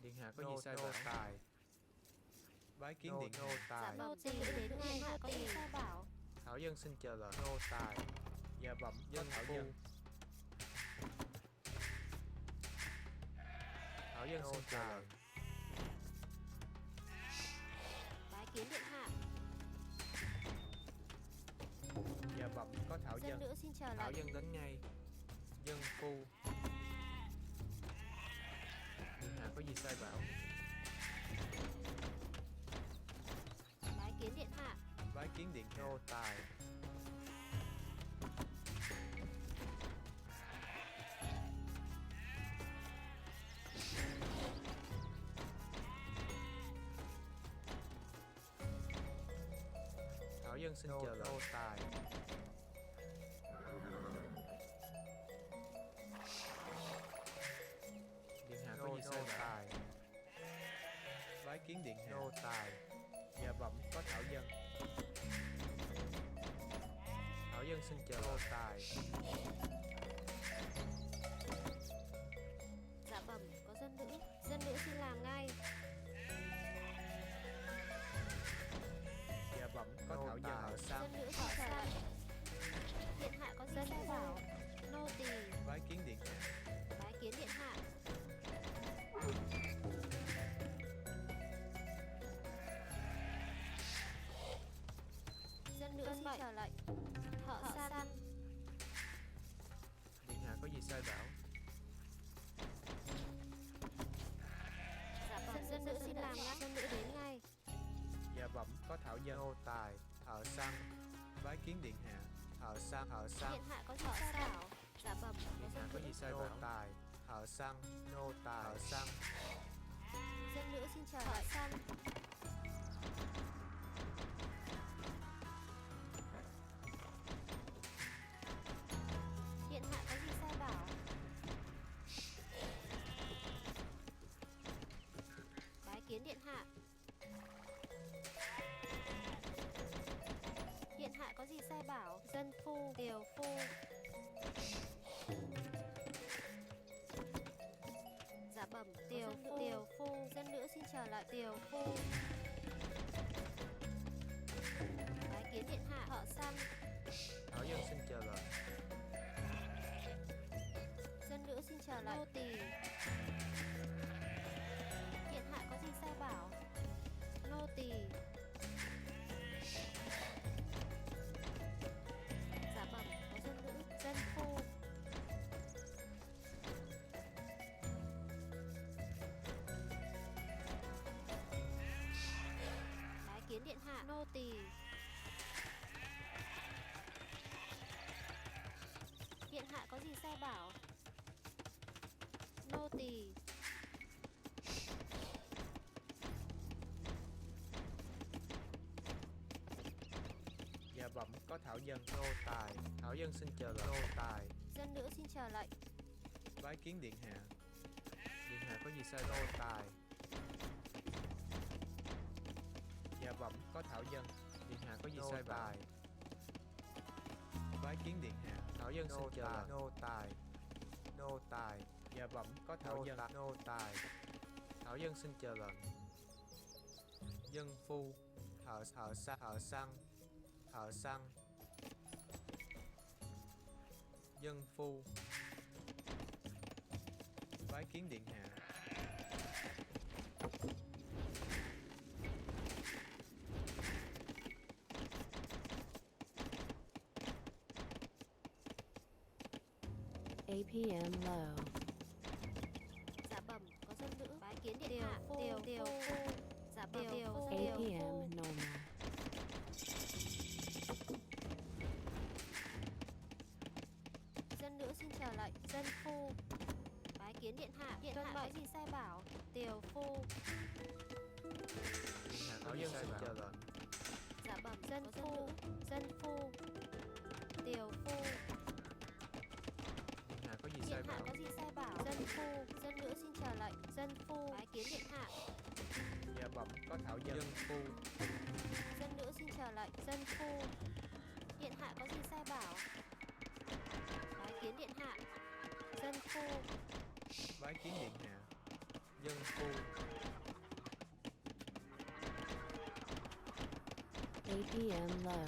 Điện hạ có gì sai bảo? Tài. Bái kiến điện hạ. Dạ vâng, xin lỗi đến ngay hạ có gì sai bảo? Thảo dân xin chờ lệnh. Nô tài. Dạ bẩm dân thảo dân. Thảo dân xin chờ lệnh. Bái kiến điện hạ. Dạ bẩm có thảo Dân dân. nữ xin chờ Thảo lệnh. dân đến ngay. Dân phu. Điện hạ có gì sai bảo? Bái kiến điện hạ. Bái kiến điện hạ. Nô tài. Thảo dân xin chờ lệnh. Nô tài. Điện hạ có gì sai bảo? Bái kiến điện hạ. Nô tài. Dạ bẩm có thảo dân. Thảo dân xin chờ nô tài. Dạ bẩm có dân nữ. Dân nữ xin làm ngay. Dạ bẩm có thảo dân ở sang. Dân nữ họ sang. Điện hạ có gì sai bảo? Nô tỳ. Bái kiến điện hạ. Bái kiến điện hạ. Dân nữ xin chờ lệnh. Họ săn. Điện hạ có gì sai bảo? Dạ bẩm dân nữ xin làm ngay. Dân nữ đến ngay. Dạ bẩm có thảo dân. Nô tài. Thợ săn. Bái kiến điện hạ. Thợ săn. Thợ săn. Điện hạ có gì sai bảo? Dạ bẩm Điện hạ có gì sai bảo? Nô tài. Thợ săn. Nô tài. Thợ săn. Dân nữ xin chờ họ săn. Điện hạ có gì sai bảo? Bái kiến điện hạ. Điện hạ có gì sai bảo? Dân phu, tiều phu. Dạ bẩm tiều phu. Dân nữ xin chờ lại tiều phu. Bái kiến điện hạ. Họ săn. Thảo dân xin chờ lệnh. Dân nữ xin chờ lại. Nô tỳ. Điện hạ có gì sai bảo? Nô tỳ. Dạ bẩm có dân nữ. Dân phu. Bái kiến điện hạ. Nô tỳ. Điện hạ có gì sai bảo? Nô tỳ. Dạ bẩm có thảo dân. Nô tài. Thảo dân xin chờ lệnh. Nô tài. Dân nữ xin chờ lệnh. Bái kiến điện hạ. Điện hạ có gì sai? Nô tài. Dạ bẩm có thảo dân. Điện hạ có gì sai bảo? Bái kiến điện hạ. Thảo dân xin chờ lệnh. Nô tài. Nô tài. Dạ bẩm có thảo dân. Nô tài. Thảo dân xin chờ lệnh. Dân phu. Thợ săn. Thợ săn. Dân phu. Bái kiến điện hạ. APM low. kiến điện hạ. Điều phu. Dạ bẩm. APM normal. Dân nữ xin chờ lệnh. Dân phu. Bái kiến điện hạ. Điện hạ có gì sai bảo? Điều phu. Điện hạ thảo dân xin chờ lệnh. Dạ bẩm. Dân phu. Dân phu. Điều phu. Điện hạ có gì sai Điện hạ bảo? có gì sai bảo? Dân phu. Dân nữ xin chờ lệnh. Dân phu. Bái kiến điện hạ. Dạ bẩm có thảo dân. Dân phu. Dân nữ xin chờ lệnh. Dân phu. Điện hạ có gì sai bảo? Bái kiến điện hạ. Dân phu. Bái kiến điện hạ. Dân phu. APM low.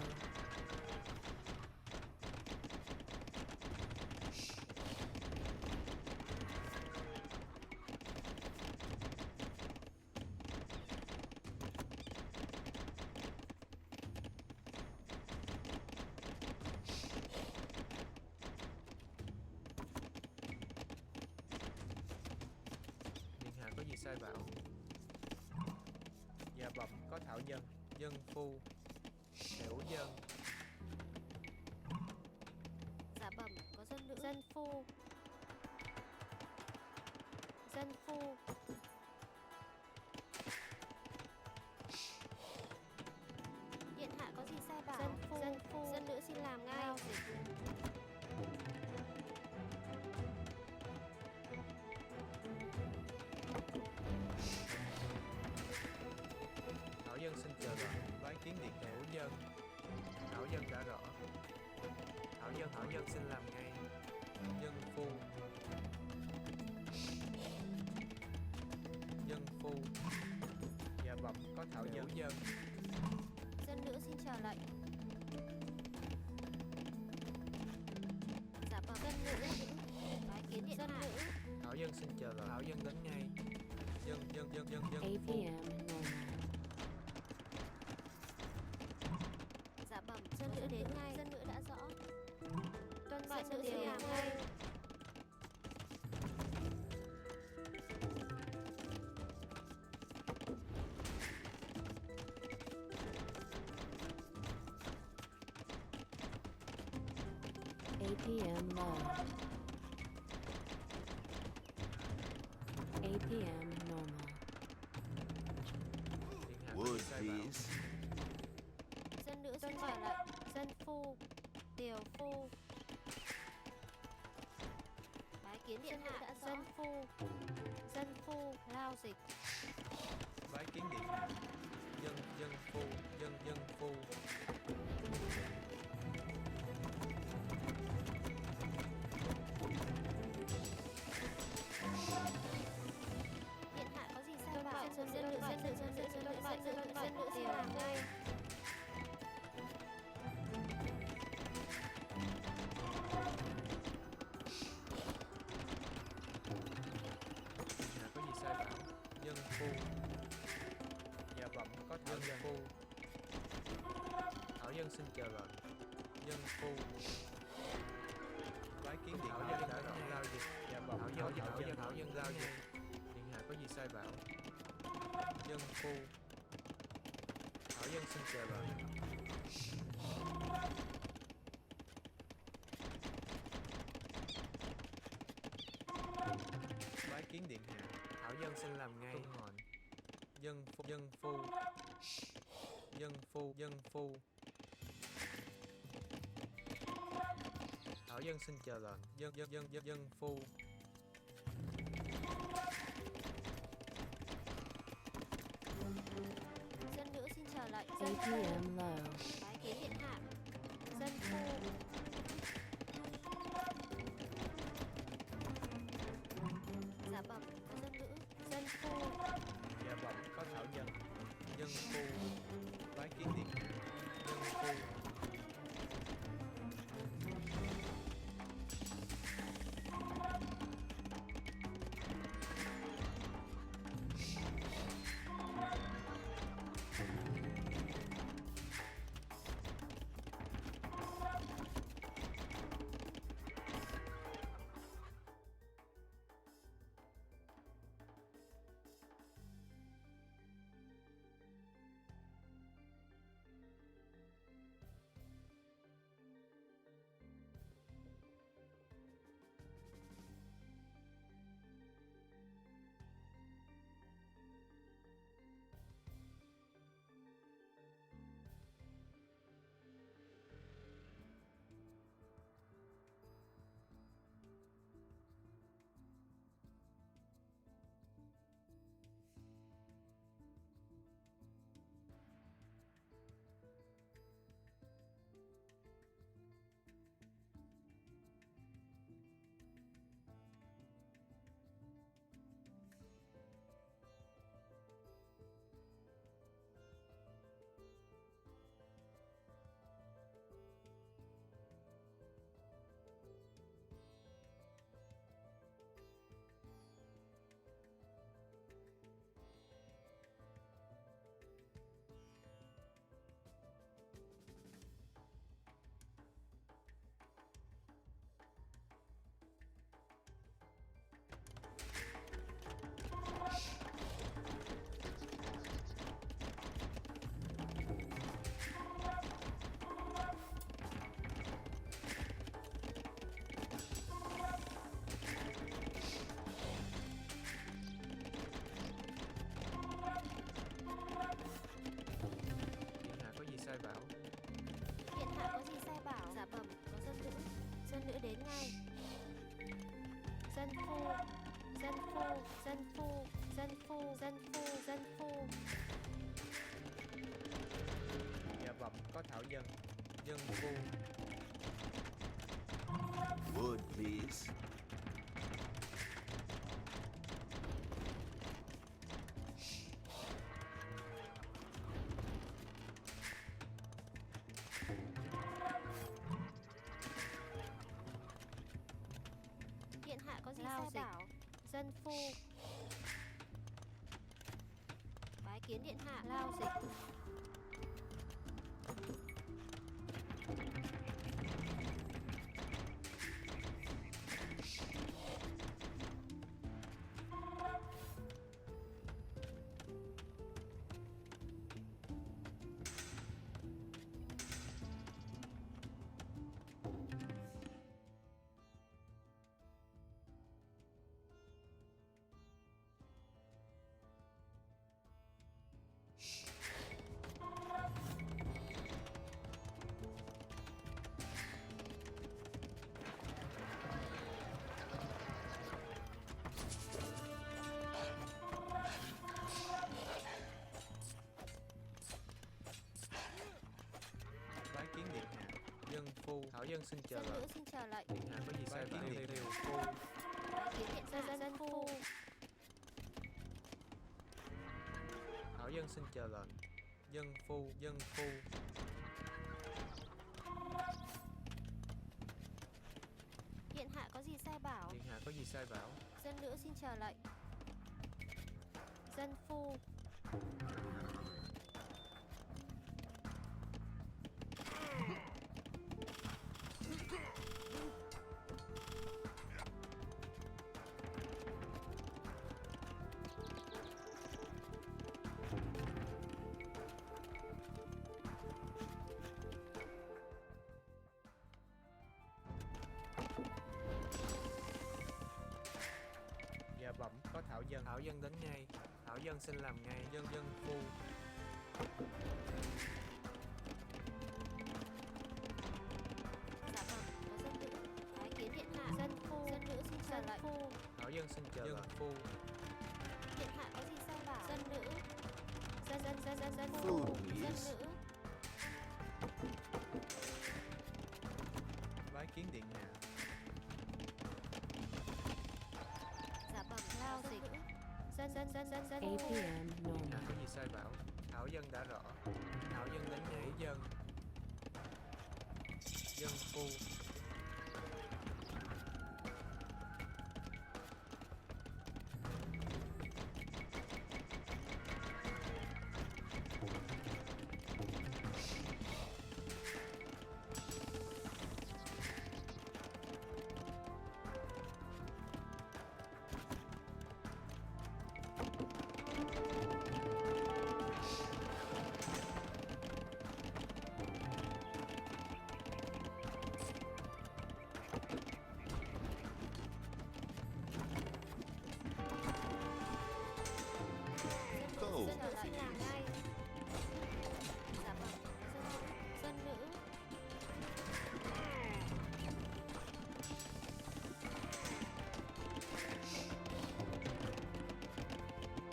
Điện hạ có gì sai bảo? Dạ bẩm có thảo dân. Dân phu. Hiểu dân. Dạ bẩm có dân nữ. Dân phu. Dân phu. Điện hạ có gì sai bảo? Dân phu. Dân phu. Dân nữ xin làm ngay. Thảo dân xin chờ lệnh. Bái kiến điện hạ. Hiểu dân. Thảo dân đã rõ. Thảo dân xin làm ngay. Dân phu. Dân phu. Dạ bẩm có thảo dân. Dân. Dân nữ xin chờ lệnh. Dạ bẩm. Dân nữ. Bái kiến điện hạ. Thảo dân xin chờ lệnh. Thảo dân đến ngay. Dân phu. APM normal. Dạ bẩm. Dân nữ đến ngay. Dân nữ đã rõ. Tuân mệnh. Dân nữ xin làm ngay. APM low. APM normal. Điện hạ có gì sai bảo? Dân nữ xin chờ lệnh. Dân phu. Điều phu. Bái kiến điện hạ. Dân phu. Dân phu. Lao dịch. Bái kiến điện hạ. Dân phu. Dân phu. Điện hạ có gì sai bảo? Dân nữ xin làm ngay. Điện hạ có gì sai bảo? Dân phu. Dạ bẩm có thảo dân. Phu. Thảo dân xin chờ lệnh. Dân phu. Bái kiến điện hạ. Đã rõ lao dịch. Dạ bẩm thảo dân lao dịch. Điện hạ có gì sai bảo? Dân phu. Thảo dân xin chờ lệnh. Bái kiến điện hạ. Thảo dân xin làm ngay. Tuân mệnh. Dân phu. Dân phu. Dân phu. Thảo dân xin chờ lệnh. Dân phu. Dân nữ xin chờ lệnh. Dân phu. APM low. Bái kiến điện hạ. Dân phu. Dạ bẩm có dân nữ. Dân phu. Dạ bẩm có thảo dân. Dân phu. Bái kiến điện hạ. Dân phu. đến ngay. Dân phu, dân phu, dân phu, dân phu, dân phu, dân phu. Dạ bẩm có thảo dân. Dân phu. Wood, please. Điện hạ có gì sai bảo? Dân phu. Bái kiến điện hạ. Lao dịch. Bái kiến điện hạ. Dân phu. Thảo dân xin chờ Dân lệnh. nữ xin chờ lệnh. Điện hạ có gì sai bảo? Điều phu. Bái kiến điện hạ. Dân phu. Thảo dân xin chờ lệnh. Dân phu. Dân phu. Điện hạ có gì sai bảo? Điện hạ có gì sai bảo? Dân nữ xin chờ lệnh. Dân phu. Dạ bẩm có thảo dân. Thảo dân đến ngay. Thảo dân xin làm ngay. Dân dân phu. Dạ vâng, có dân nữ. Bái kiến điện hạ. Dân phu. Dân nữ xin chờ lệnh. Phu. Thảo dân xin chờ lệnh. Phu. Điện hạ có gì sai bảo? Dân nữ. Dân Food, phu. please. Dân nữ. Bái kiến điện hạ. Dạ vâng, lao dịch. Dân phu. APM Điện normal. hạ có gì sai bảo? Thảo dân đã rõ. Thảo dân đến ngay. Dân. Dân phu. Go. Dân nữ xin làm ngay. Dạ vâng, dân nữ.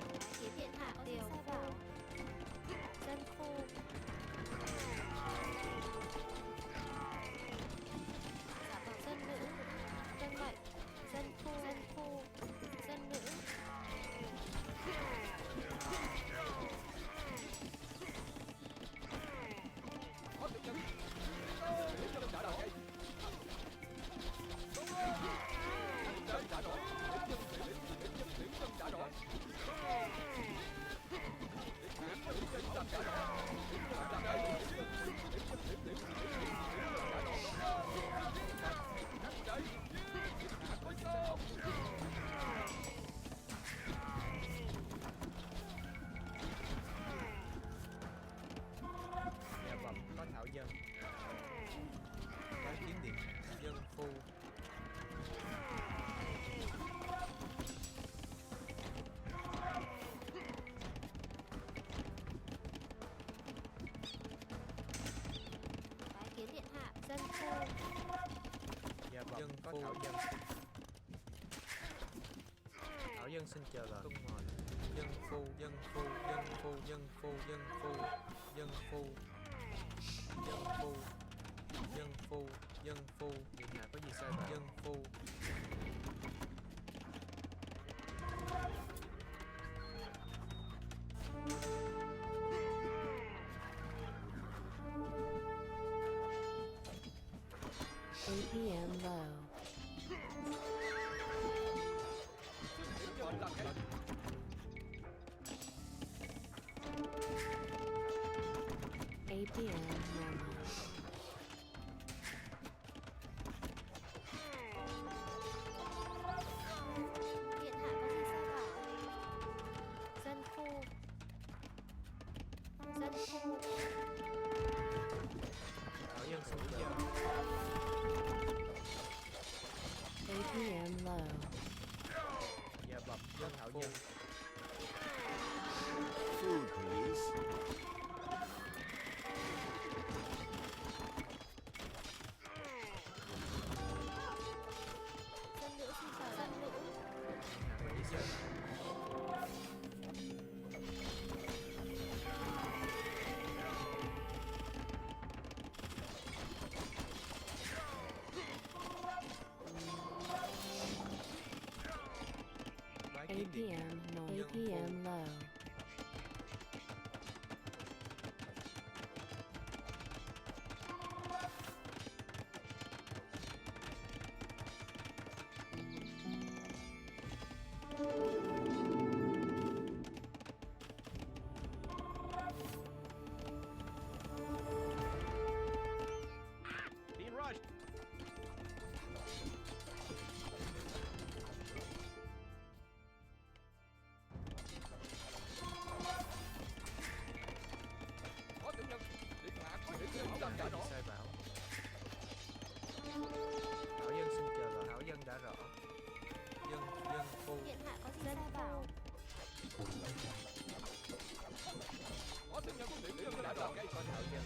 Bái kiến điện hạ có gì sai bảo? Dân phu. Dạ vâng, dân nữ. Dân mệnh. Dân phu. Dân nữ. Dạ bẩm có thảo dân. Bái kiến điện hạ. Dân phu. Bái kiến điện hạ. Dân phu. Dạ bẩm Dân phu Thảo dân xin chờ lệnh tuân mời. Dân phu Dân phu Dân phu Dân phu Dân phu Dân phu Dân phu Dân phu Dân phu Điện hạ có gì sai bảo? Dân phu APM low. APM normal. Điện hạ có gì sai bảo? Dân phu. Dân phu. Thảo dân xin chờ. APM low. Dạ bẩm dân Thảo dân. Food, please. Dân nữ xin chào dân nữ. Điện hạ có gì sai bảo? Bái kiến điện hạ. APM no. Dân phu. APM low. Being rushed. Có tiểu nhân. Điện hạ có tiểu nhân Điện hạ có gì sai bảo? Thảo dân xin chờ lệnh. Thảo dân đã rõ. Dân phu Điện hạ có gì sai bảo? có tiểu nhân có tiểu nhân đã rồi. có Thảo dân.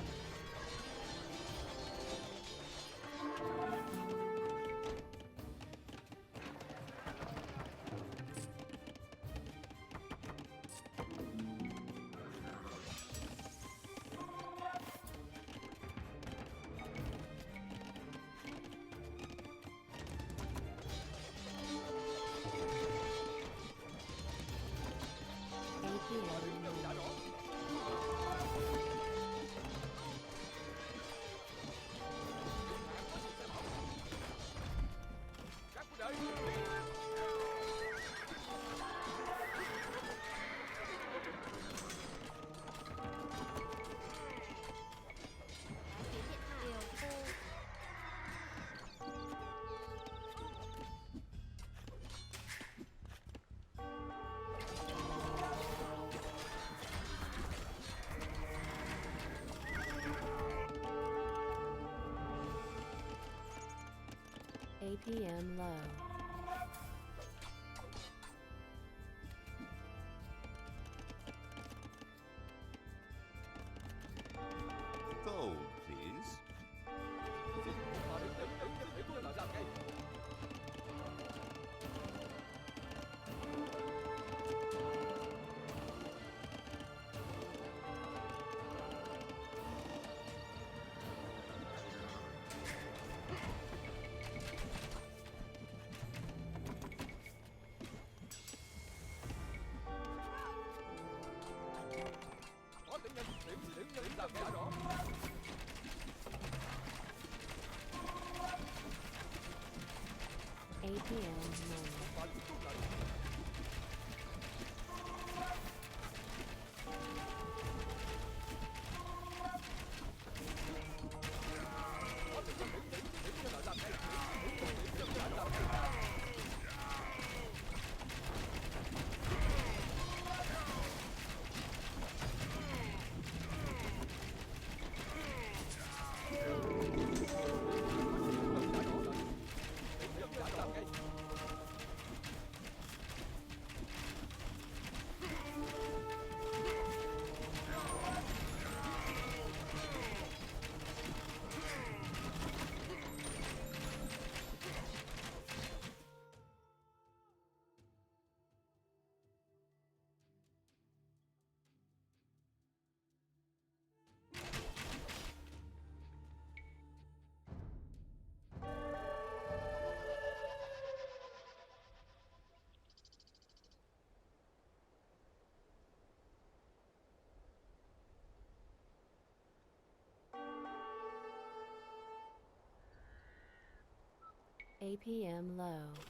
APM Đã rõ. Các quân đợi. Kiến điện hạ. Điều phu. APM low. Gold, please. Đứng là ra cây. Có tiểu nhân làm đã rõ. APM normal. Và lúc tuân lệnh. Có tiểu nhân là ra cây. Tiểu nhân đã rõ. APM low.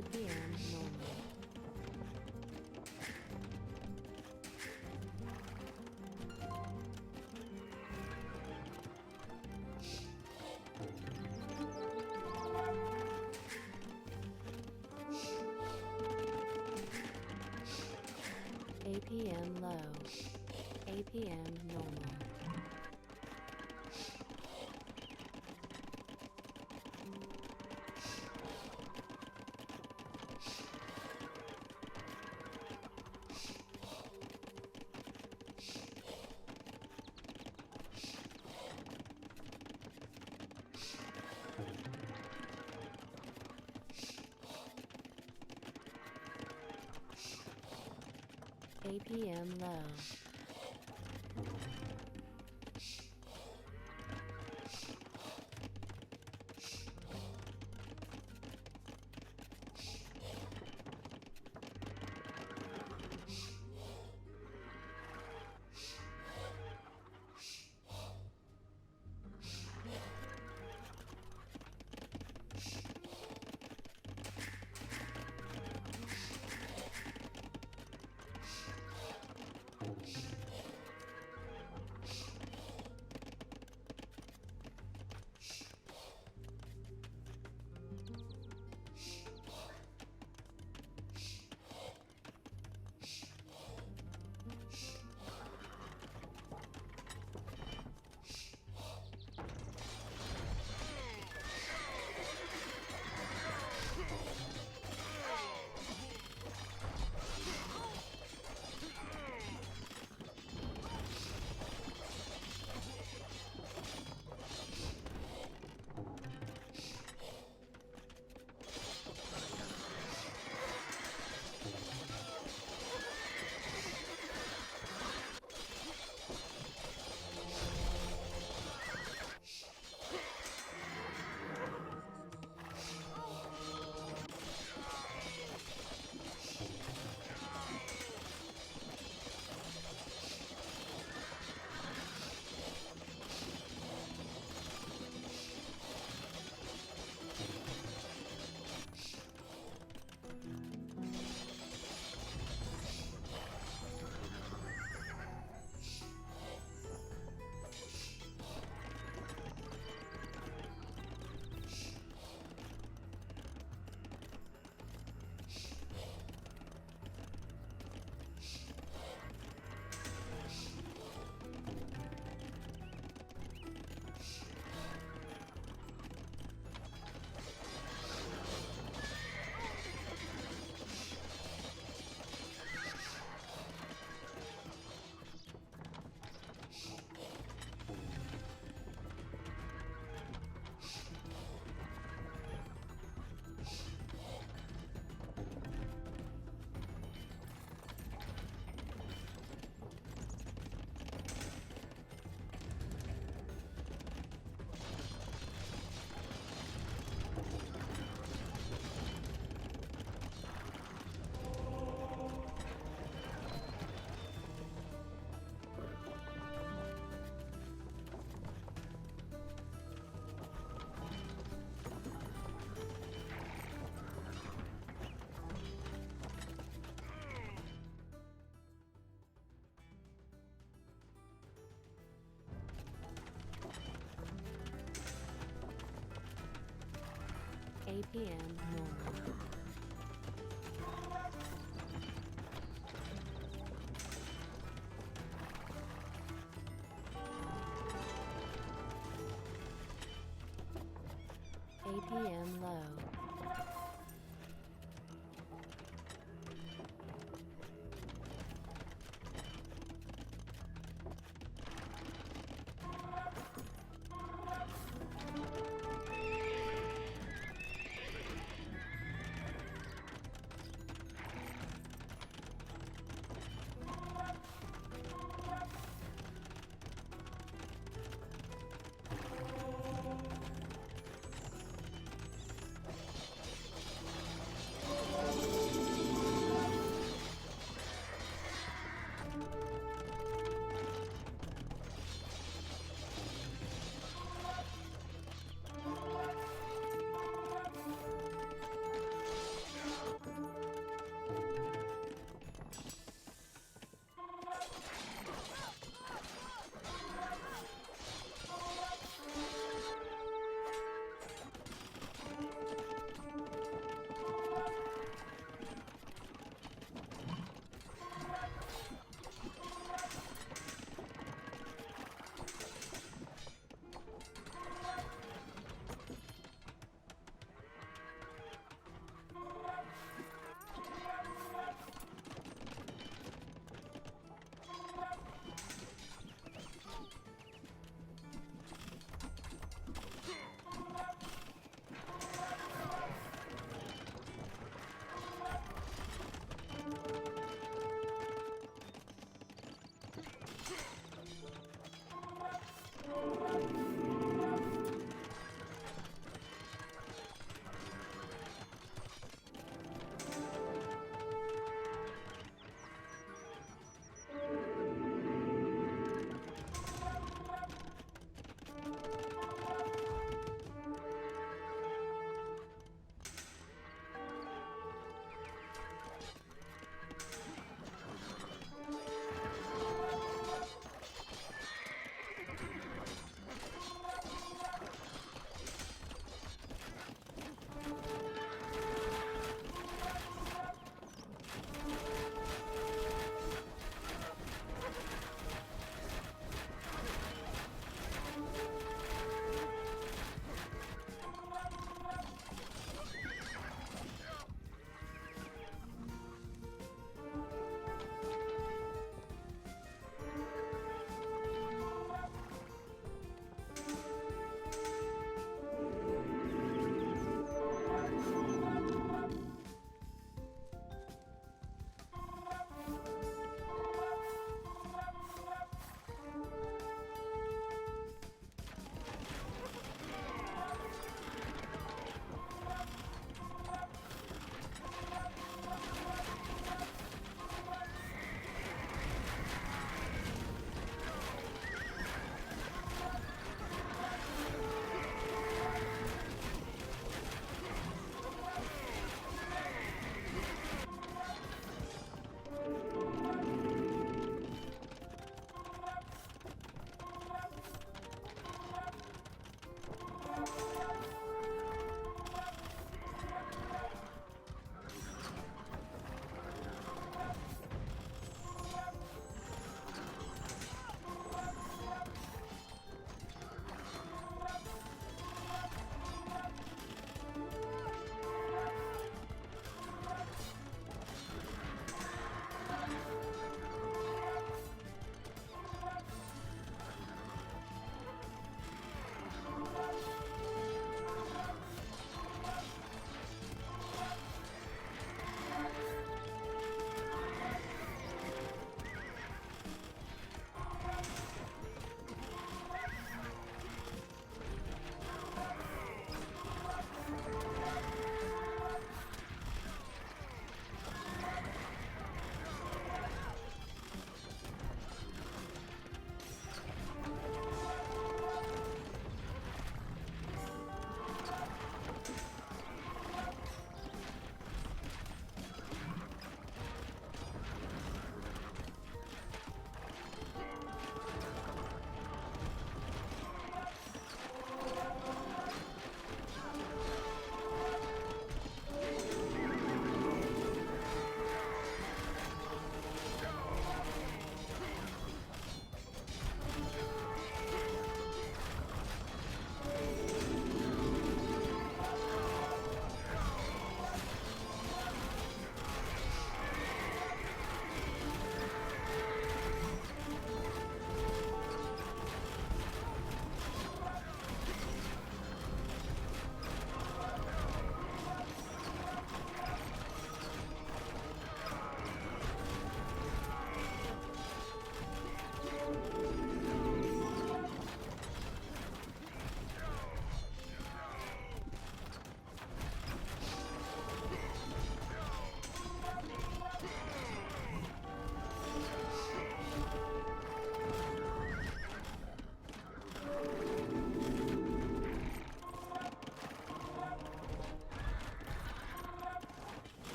APM normal. APM low. APM normal. APM low. APM normal. APM low.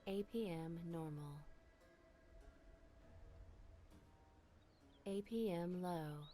APM normal. APM low.